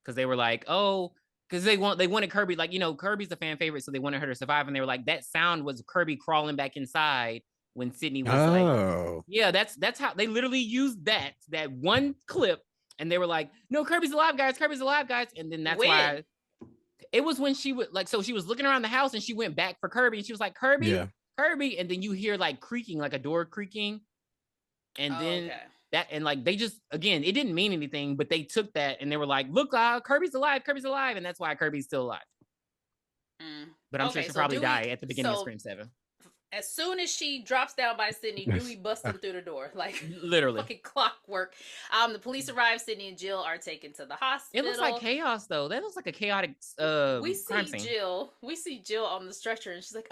because they were like, because they wanted Kirby, Kirby's a fan favorite, so they wanted her to survive, and they were like, that sound was Kirby crawling back inside when Sydney was that's how they literally used that one clip, and they were like, no, Kirby's alive, guys, and then that's why it was when she would so she was looking around the house and she went back for Kirby and she was like, Kirby, and then you hear creaking, like a door creaking, and then that, and they just, again, it didn't mean anything, but they took that and they were like, look, Kirby's alive, and that's why Kirby's still alive. But I'm sure she'll probably die at the beginning of Scream 7. As soon as she drops down by Sydney, Dewey busts them through the door, literally fucking clockwork. The police arrive. Sydney and Jill are taken to the hospital. It looks like chaos, though. That looks like a chaotic crime scene. We see Jill on the stretcher, and she's like,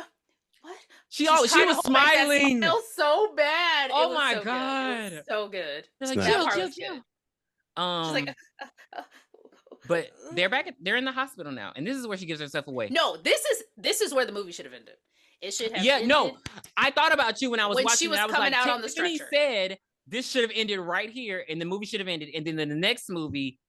what? She was smiling. It felt so bad. Oh my god, it was so good. They're like, Jill. She's like, But they're in the hospital now, and this is where she gives herself away. No, this is where the movie should have ended. It should have ended. No. I thought about you when I was watching. She was coming out on the stretcher. He said this should have ended right here, and the movie should have ended, and then in the next movie,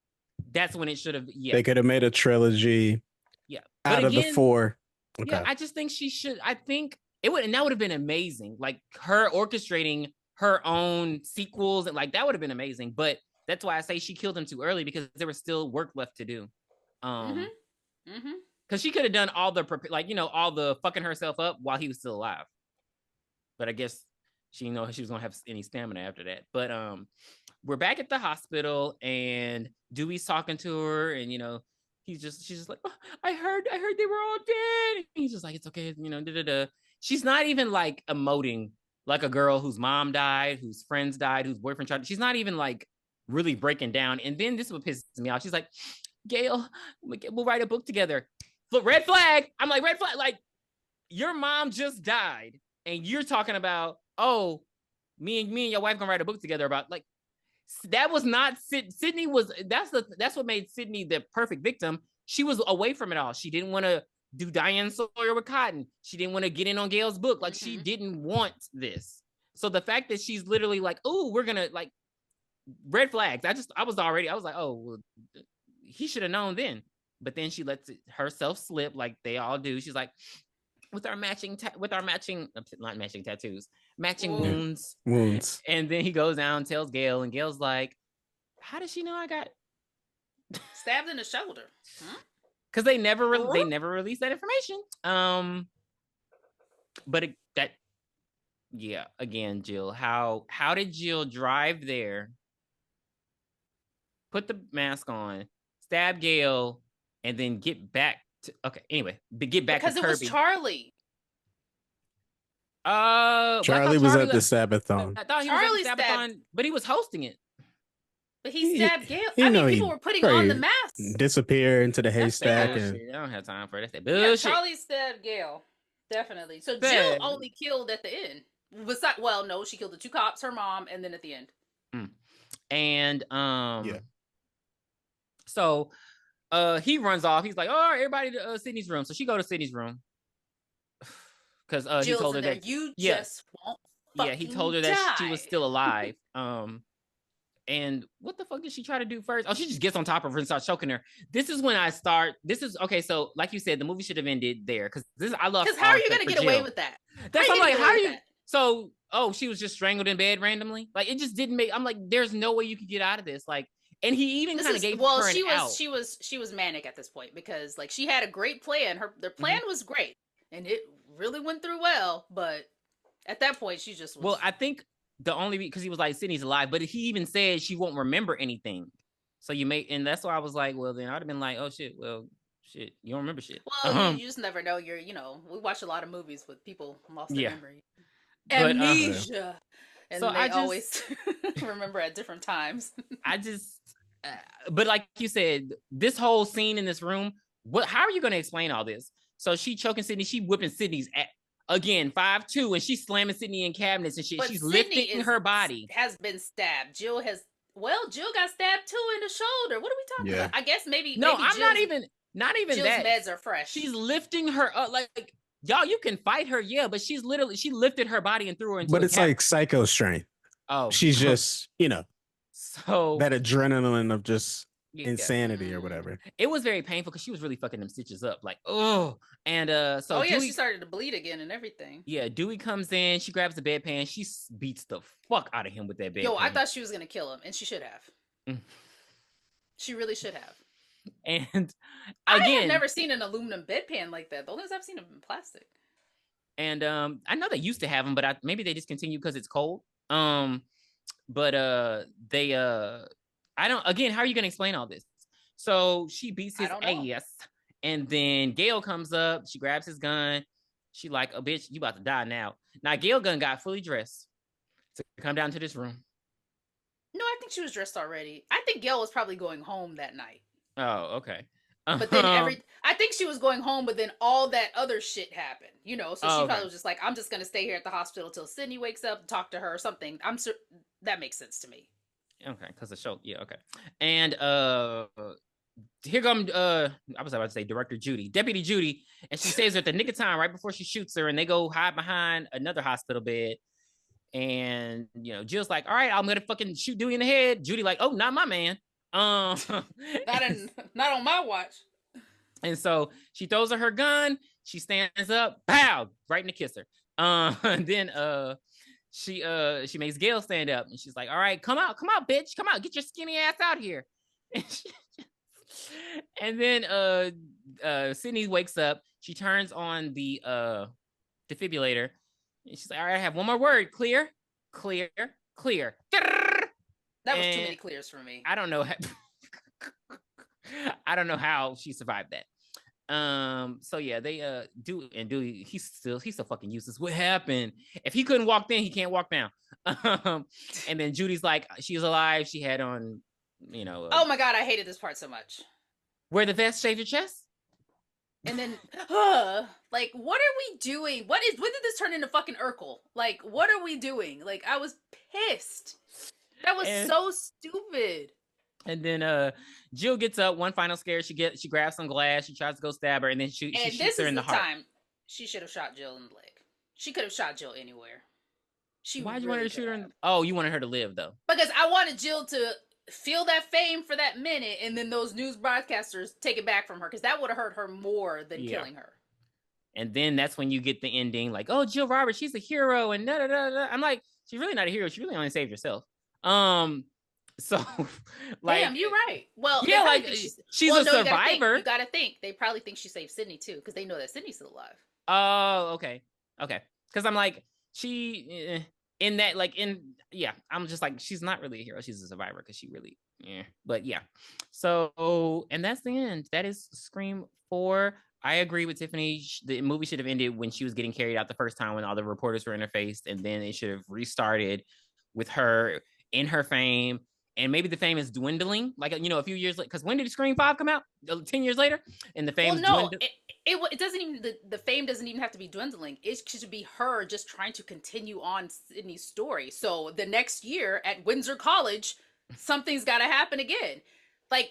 that's when it should have. Yeah, they could have made a trilogy. Yeah, out of the 4. Okay. Yeah, I just think she should. I think it would, and that would have been amazing. Like her orchestrating her own sequels, and like that would have been amazing. But that's why I say she killed him too early, because there was still work left to do. Because she could have done all the all the fucking herself up while he was still alive. But I guess she didn't know she was gonna have any stamina after that. But we're back at the hospital, and Dewey's talking to her, and she's just like, oh, I heard they were all dead. And he's just like, it's okay, She's not even like emoting like a girl whose mom died, whose friends died, whose boyfriend tried. She's not even like really breaking down. And then this is what pisses me off. She's like, Gail, we'll write a book together. Look, red flag. I'm like, red flag. Like, your mom just died, and you're talking about, oh, me and your wife gonna write a book together about, like, that was not Sydney was. That's what made Sydney the perfect victim. She was away from it all. She didn't want to do Diane Sawyer with Cotton. She didn't want to get in on Gail's book. Like, she didn't want this. So the fact that she's literally like, oh, we're gonna, like, red flags. I was like, oh, well, he should have known then. But then she lets herself slip, like they all do. She's like, with our matching tattoos, matching wounds. And then he goes down and tells Gail, and Gail's like, how does she know I got stabbed in the shoulder? Because they never released that information. But again, Jill, how did Jill drive there, put the mask on, stab Gail, and then get back to get back because to Kirby? Because it was Charlie. Charlie was at the Sabathon. I thought he was at the Sabathon, but he was hosting it. But he stabbed Gail. I mean, people were putting on the mask. Disappear into the haystack. I don't have time for that. That's bullshit. Yeah, Charlie stabbed Gail. Definitely. So Jill only killed at the end. No, she killed the 2 cops, her mom, and then at the end. And so he runs off. He's like, oh, everybody to Sydney's room. So she go to Sydney's room. Because he told her that you just won't. Yeah, he told her that she was still alive. And what the fuck did she try to do first? Oh, she just gets on top of her and starts choking her. This is when I start. This is okay. So, like you said, the movie should have ended there because I love. Because how are you gonna get away with that? That's I'm like, how are you? So, she was just strangled in bed randomly. Like, it just didn't make. I'm like, there's no way you could get out of this. Like, and he even kind of gave her an out. She was manic at this point because like she had a great plan. Their plan was great and it really went through well, but at that point she just was. Well, I think. The only because he was like Sydney's alive, but he even said she won't remember anything. So and that's why I was like, well, then I'd have been like, oh shit, you don't remember shit. Well, you just never know. We watch a lot of movies with people lost their memory, amnesia, and so they always remember at different times. But like you said, this whole scene in this room, how are you going to explain all this? So she choking Sydney, she whipping Sydney's ass. Again, 5'2", and she's slamming Sydney in cabinets and shit. But she's lifting her body. Has been stabbed. Jill got stabbed too in the shoulder. What are we talking about? I guess maybe. No, maybe I'm not even Jill's that. meds are fresh. She's lifting her up like y'all. You can fight her, yeah, but she lifted her body and threw her into. But it's like psycho strength. Oh, she's just so that adrenaline of just insanity or whatever. It was very painful because she was really fucking them stitches up, like and so Dewey, she started to bleed again and everything. Yeah, Dewey comes in, she grabs the bedpan, she beats the fuck out of him with that bedpan. I thought she was gonna kill him, and she should have. She really should have. And I have never seen an aluminum bedpan like that. The only ones I've seen them in plastic. And I know they used to have them, but maybe they discontinued because it's cold. But they I don't. Again, how are you gonna explain all this? So she beats his ass, and then Gail comes up. She grabs his gun. She like, "Oh, bitch, you about to die now." Now Gail gun got fully dressed to come down to this room. No, I think she was dressed already. I think Gail was probably going home that night. Oh, okay. But then I think she was going home, but then all that other shit happened. So she probably was just like, "I'm just gonna stay here at the hospital till Sydney wakes up, and talk to her or something." I'm sure that makes sense to me. Okay, because the show, okay. And here come I was about to say director Judy, Deputy Judy, and she saves her at the nick of time right before she shoots her, and they go hide behind another hospital bed. And Jill's like, all right, I'm gonna fucking shoot Dewey in the head. Judy like, oh, not my man. Not on my watch. And so she throws her gun. She stands up, pow, right in the kisser. And then she makes Gail stand up, and she's like, all right, come out, bitch, come out, get your skinny ass out here. And then Sydney wakes up. She turns on the defibrillator, and she's like, all right, I have one more word. Clear. That was too many clears for me. I don't know how she survived that. So yeah, they Dewey, he's still fucking useless. What happened? If he couldn't walk then, he can't walk now. And then Judy's like, she's alive. She had on, oh my god, I hated this part so much. Wear the vest, shave your chest. And then, like, what are we doing? When did this turn into fucking Urkel? Like, what are we doing? Like, I was pissed. That was so stupid. And then Jill gets up, one final scare. She grabs some glass. She tries to go stab her, and then she shoots her in the heart. Time she should have shot Jill in the leg. She could have shot Jill anywhere. Why'd you want her to shoot her? Oh, you wanted her to live, though. Because I wanted Jill to feel that fame for that minute, and then those news broadcasters take it back from her, because that would have hurt her more than killing her. And then that's when you get the ending, like, oh, Jill Roberts, she's a hero, and da da da da. I'm like, she's really not a hero. She really only saved herself. So, like, damn, you're right. Well, yeah, like she's a survivor. You gotta think they probably think she saved Sydney too, because they know that Sydney's still alive. Oh, okay. Because I'm like, she in that, like, I'm just like, she's not really a hero. She's a survivor because she really, But yeah, so and that's the end. That is Scream 4. I agree with Tiffany. The movie should have ended when she was getting carried out the first time, when all the reporters were interfaced, and then it should have restarted with her in her fame. And maybe the fame is dwindling, like, a few years later. Because when did Scream 5 come out? 10 years later? And the fame it doesn't even, the fame doesn't even have to be dwindling. It should be her just trying to continue on Sydney's story. So the next year at Windsor College, something's got to happen again. Like,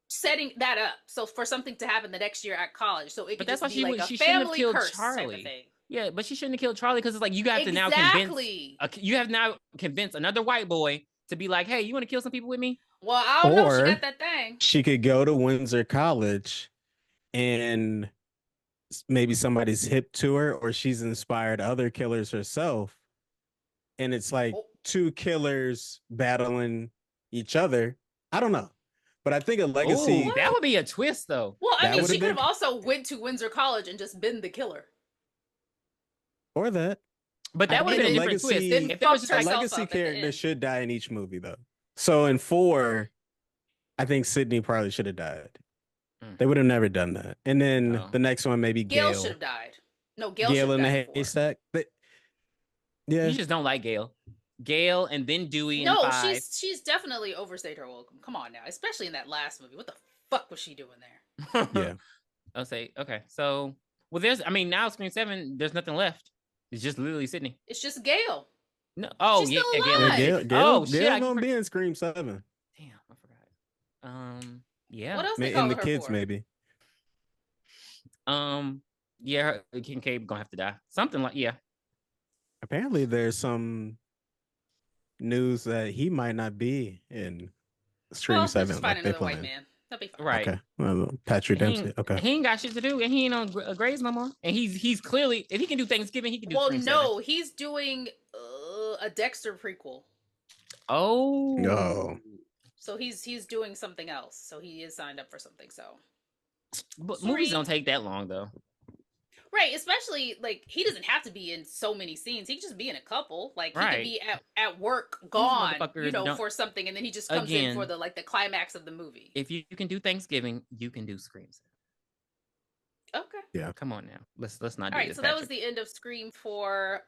setting that up. So for something to happen the next year at college. So it could just be like a family curse type of thing. Yeah, but she shouldn't have killed Charlie, because it's like, you have to now convince another white boy to be like, hey, you want to kill some people with me? Well, I don't know. She got that thing. She could go to Windsor College and maybe somebody's hip to her, or she's inspired other killers herself. And it's like two killers battling each other. I don't know. But I think a legacy... that would be a twist, though. Well, I mean, she could have also went to Windsor College and just been the killer. Or that. But that would have been a different twist. If there was just a legacy character should die in each movie, though. So in 4, I think Sydney probably should have died. They would have never done that. And then the next one, maybe Gail should have died. No, Gail in the haystack. Yeah, you just don't like Gail. Gail and then Dewey. No, in 5. she's definitely overstayed her welcome. Come on now, especially in that last movie. What the fuck was she doing there? Yeah, I'll say okay. So now Scream 7. There's nothing left. It's just literally Sydney. It's just Gail. No. Oh, she's still alive. Gail gonna be in Scream 7. Damn, I forgot. Yeah. What else in the kids for? Maybe. Yeah, Kincaid gonna have to die. Something like Apparently, there's some news that he might not be in Scream 7. Just find another white man. That'll be fine. Right. Okay. Well, Patrick Dempsey. Okay. He ain't got shit to do, and he ain't on Grays no more. And he's clearly, if he can do Thanksgiving, he can do. Well, Scream no, 7. he's doing a Dexter prequel. Oh. No. So he's doing something else. So he is signed up for something. So. But movies don't take that long, though. Right, especially, like, he doesn't have to be in so many scenes. He can just be in a couple. Like, he could be at work, gone, for something, and then he just comes in for the climax of the movie. If you can do Thanksgiving, you can do Scream. Okay. Yeah. Come on now. Let's not do this. All right, so that was the end of Scream 4.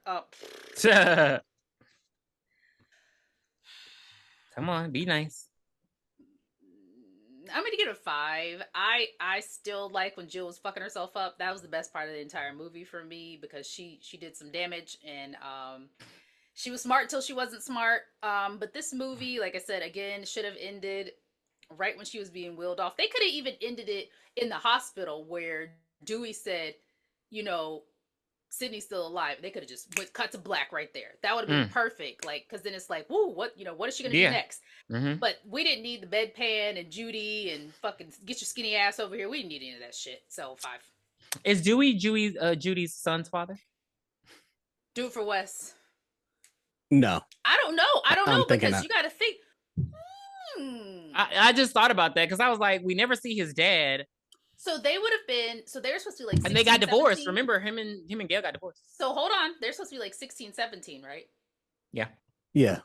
Come on, be nice. I'm gonna give it a 5. I still like when Jill was fucking herself up. That was the best part of the entire movie for me, because she did some damage, and she was smart till she wasn't smart. But this movie, like I said, again, should have ended right when she was being wheeled off. They could have even ended it in the hospital where Dewey said, you know, Sydney's still alive. They could have just cut to black right there. That would have been perfect. Like, because then it's like, woo, what is she gonna do next? But we didn't need the bedpan and Judy and fucking get your skinny ass over here. We didn't need any of that shit. So 5. Is Dewey Judy's son's father? Do it for Wes. No. I don't know. Because you got to think. I just thought about that because I was like, we never see his dad. So they would have been. So they were supposed to be like 16, and they got divorced. 17. Remember, him and Gail got divorced. So hold on. They're supposed to be like 16, 17, right? Yeah. Yeah.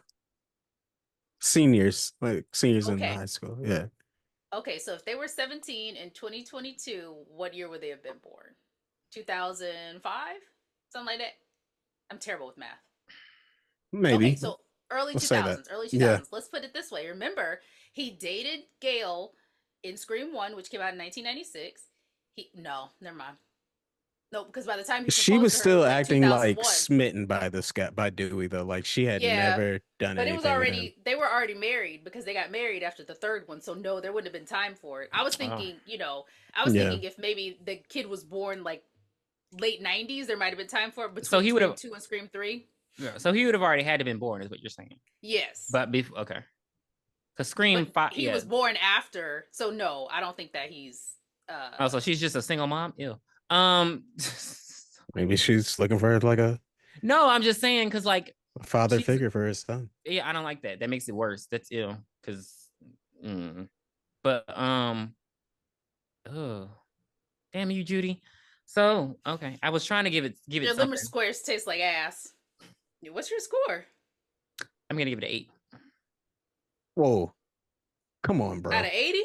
Seniors in high school. Yeah. Okay, so if they were 17 in 2022, what year would they have been born? 2005? Something like that? I'm terrible with math. Maybe. Okay, so early 2000s. Yeah. Let's put it this way. Remember, he dated Gail in Scream 1, which came out in 1996. Never mind. No, because by the time she was still acting like smitten by Dewey though. Like she had never done anything. But it was already they were already married because they got married after the third one. So no, there wouldn't have been time for it. I was thinking, thinking if maybe the kid was born like late 90s, there might have been time for it. Between so he would have 2 and Scream 3. Yeah, so he would have already had to been born, is what you're saying. Yes. But before, okay. Because Scream 5, he was born after. So no, I don't think that he's. So she's just a single mom. Ew. Maybe she's looking for like a. No, I'm just saying because like a father figure for her son. Yeah, I don't like that. That makes it worse. That's ill. Because, but oh, damn you, Judy. So okay, I was trying to give it. Your limerick squares taste like ass. What's your score? I'm gonna give it an 8. Whoa, come on, bro. Out of 80.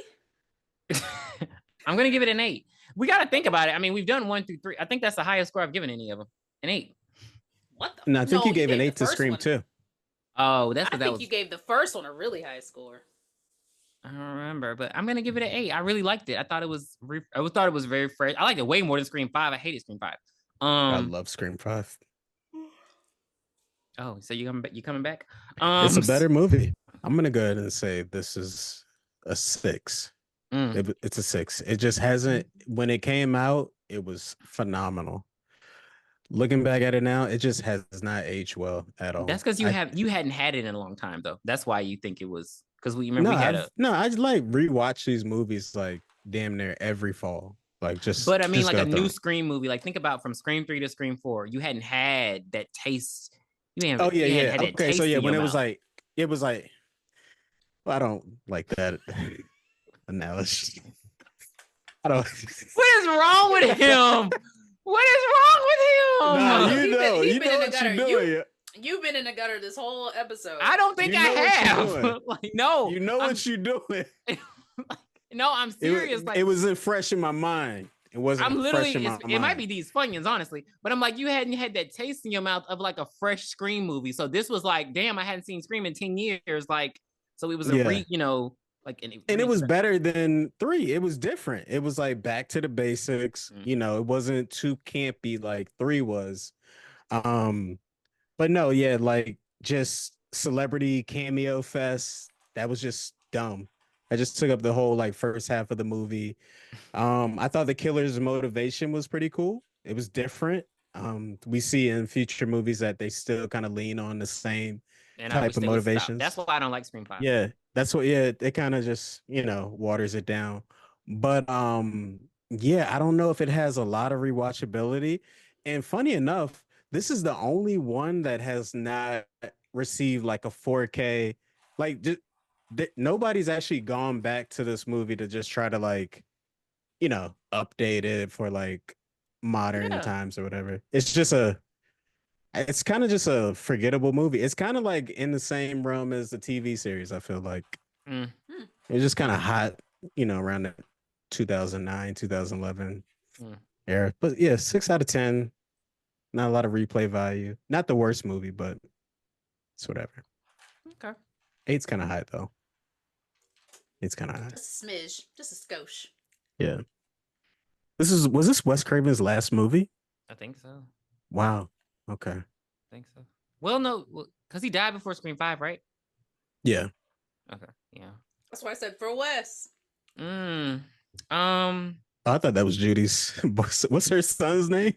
I'm gonna give it an 8. We got to think about it. I mean, we've done 1 through 3. I think that's the highest score I've given any of them. An 8. What the? No, I think you gave an 8 to Scream 2. Oh, I think you gave the first one a really high score. I don't remember, but I'm gonna give it an 8. I really liked it. I thought it was very fresh. I liked it way more than Scream 5. I hated Scream 5. I love Scream 5. Oh, so you coming back? It's a better movie. I'm gonna go ahead and say this is a 6. It's a 6. It just hasn't. When it came out, it was phenomenal. Looking back at it now, it just has not aged well at all. That's because you hadn't had it in a long time, though. That's why you think it was. Because we remember I just like rewatch these movies like damn near every fall. Like just. But I mean, like a new them. Scream movie. Like think about from Scream 3 to Scream 4. You hadn't had that taste. Okay, so yeah, when it was like, well, I don't like that analogy. I don't. What is wrong with him? What is wrong with him? Nah, you know what you're doing. You've been in the gutter this whole episode. I don't think I have. Like, no. You know what you're doing. No, I'm serious. It wasn't fresh in my mind. It wasn't. I'm literally. Fresh in my mind. It might be these Funyuns, honestly, but I'm like, you hadn't had that taste in your mouth of like a fresh Scream movie. So this was like, damn, I hadn't seen Scream in 10 years. Like, so it was like, and it was better than 3. It was different. It was like back to the basics. It wasn't too campy like 3 was. But no, yeah, like just celebrity cameo fest. That was just dumb. I just took up the whole like first half of the movie. I thought the killer's motivation was pretty cool. It was different. We see in future movies that they still kind of lean on the same type of motivations. That's why I don't like Scream 5. Yeah, that's what. Yeah, it kind of just waters it down. But yeah, I don't know if it has a lot of rewatchability. And funny enough, this is the only one that has not received like a 4K. Like, nobody's actually gone back to this movie to just try to like, update it for like modern times or whatever. It's kind of just a forgettable movie. It's kind of like in the same realm as the TV series. I feel like it's just kind of hot, around the 2009, 2011 era. But yeah, 6 out of 10. Not a lot of replay value. Not the worst movie, but it's whatever. Okay. 8's kind of high though. It's kind of high. Just a smidge, just a skosh. Yeah. Was this Wes Craven's last movie? I think so. Wow. Okay. I think so. Well, no, because he died before Scream 5, right? Yeah. Okay. Yeah. That's why I said for Wes. Mm. I thought that was Judy's. What's her son's name?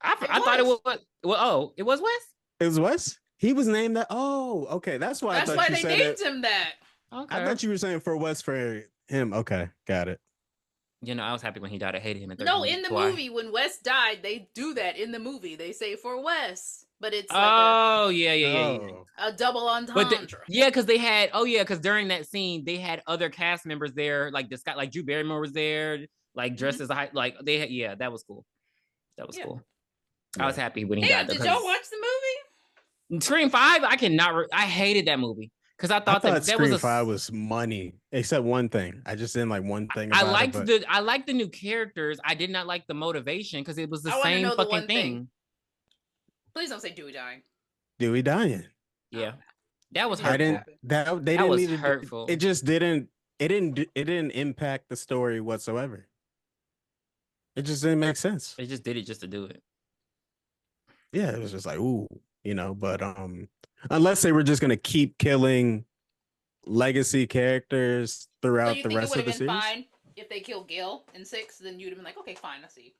I thought it was. Well, oh, it was Wes. It was Wes. He was named that. Oh, okay. That's why. That's I thought why you they said named it. him that. Okay. I thought you were saying for Wes for him. Okay, got it. You know, I was happy when he died. I hated him. No, in the movie when Wes died, they do that in the movie. They say for Wes, but it's like a double entendre. Because they had because during that scene they had other cast members there, like this guy, like Drew Barrymore was there, like dressed as a like they had that was cool. That was cool. I was happy when he died. Did y'all watch the movie? Scream 5? I cannot. I hated that movie because I thought that Scream 5 was money, except one thing. I just didn't like one thing. I liked the new characters. I did not like the motivation because it was the same fucking thing. Please don't say Dewey dying. Dewey dying. Yeah, that was hurtful. That was hurtful. It just didn't. It didn't impact the story whatsoever. It just didn't make sense. They just did it just to do it. Yeah, it was just like, ooh, but unless they were just gonna keep killing legacy characters throughout the rest of the series. It would have been fine if they killed Gil in 6, then you'd have been like, okay, fine, I see.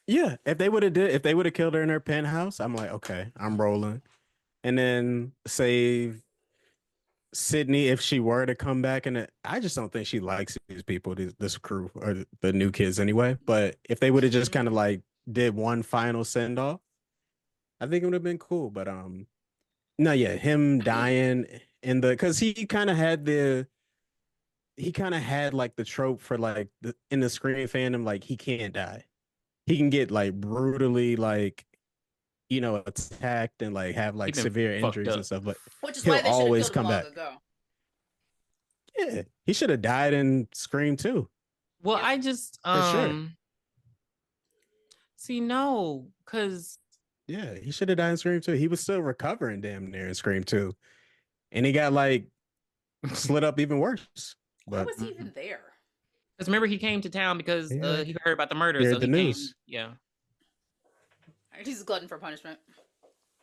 Yeah, if they would have killed her in her penthouse, I'm like, okay, I'm rolling. And then save Sydney if she were to come back, and I just don't think she likes these people, this crew or the new kids anyway. But if they would have just kind of like did one final send off, I think it would have been cool. But no, yeah, him dying in because he kind of had like the trope for like in the Scream fandom, like he can't die. He can get like brutally like attacked and like have like severe injuries and stuff, but which is why they always come back. Yeah, he should have died in Scream 2. Well, I just see no, because he should have died in Scream 2. He was still recovering damn near in Scream 2, and he got like slit up even worse. Why was he even there? Because remember he came to town because he heard about the murder. So he news. Yeah. He's a glutton for punishment.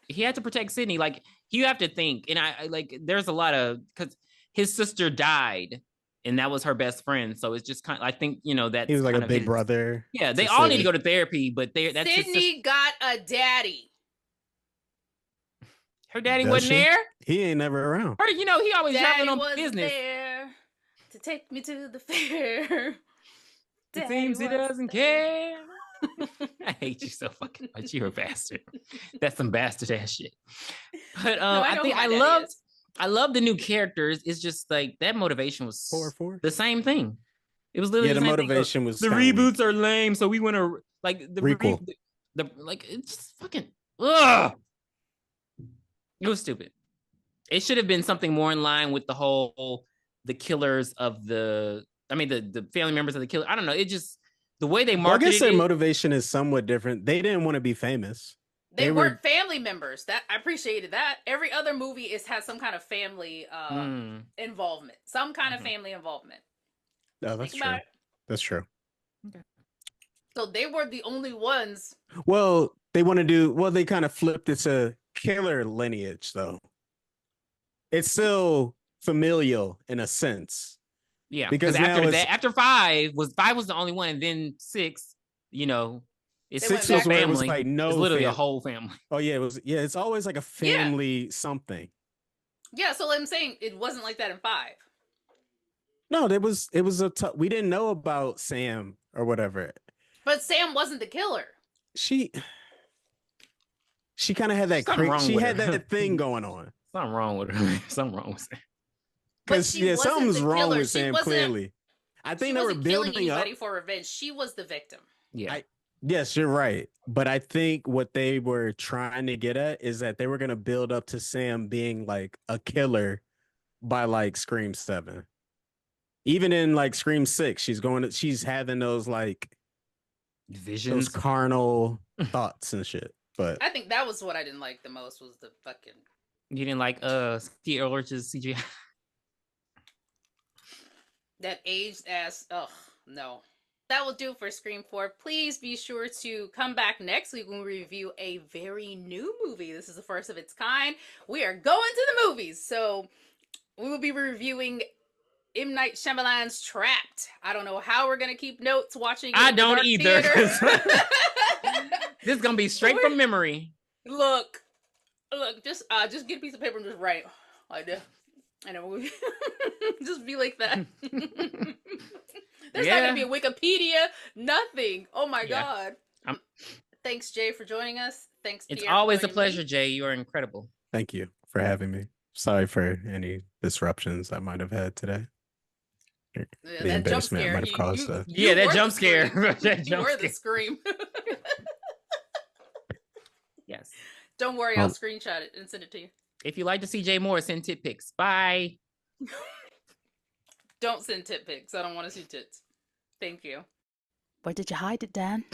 He had to protect Sydney. Like, you have to think, and I like, there's a lot of, because his sister died, and that was her best friend. So it's just kind of, I think, that he was like a big brother. Yeah, they all need to go to therapy, but that's Sydney got a daddy. Her daddy wasn't there. He ain't never around. Her, he always traveling on business. There to take me to the fair. It seems he doesn't care. I hate you so fucking much. You're a bastard. That's some bastard ass shit. But I love the new characters. It's just like that motivation was 4-4. The same thing. It was literally the motivation was the reboots are lame, so we want to like the requel. It's just fucking ugh. It was stupid. It should have been something more in line with the killers of the family members of the killer. I don't know. It just the way they marketed. I guess their motivation is somewhat different. They didn't want to be famous. They weren't family members. That I appreciated that. Every other movie has some kind of family involvement. Some kind of family involvement. No, that's true. That's true. Okay. So they were the only ones. Well, they kind of flipped it to killer lineage, though. It's still familial in a sense. Yeah, because after 5 was the only one, and then 6, it's 6 was family. It was like it's literally a whole family. Oh yeah, it was. Yeah, it's always like a family something. Yeah, so I'm saying it wasn't like that in 5. No, it was we didn't know about Sam or whatever. But Sam wasn't the killer. She kind of had that that thing going on. Something wrong with her. Something wrong with Sam. Because something's wrong with Sam. Clearly, I think they were building up for revenge. She was the victim. Yeah. Yes, you're right. But I think what they were trying to get at is that they were going to build up to Sam being like a killer by like Scream 7. Even in like Scream 6, she's having those like visions, those carnal thoughts and shit. But I think that was what I didn't like the most was the fucking. You didn't like Skeet Ulrich's CGI. That aged ass. Oh no. That will do for Scream 4. Please be sure to come back next week when we review a very new movie. This is the first of its kind. We are going to the movies. So we will be reviewing M. Night Shyamalan's Trapped. I don't know how we're gonna keep notes watching it I in the don't dark either. theater. This is gonna be straight from memory. Look, just get a piece of paper and just write like that. And then we just be like that. There's not gonna be a Wikipedia, nothing. Oh my god. Thanks, Jay, for joining us. Thanks, Pierre. It's always a pleasure, Jay. You are incredible. Thank you for having me. Sorry for any disruptions I might have had today. The embarrassment I might have caused. That jump scare. You were the scream. Yes. Don't worry, I'll screenshot it and send it to you. If you like to see Jay Moore, send tit pics. Bye. Don't send tit pics. I don't want to see tits. Thank you. Where did you hide it, Dan?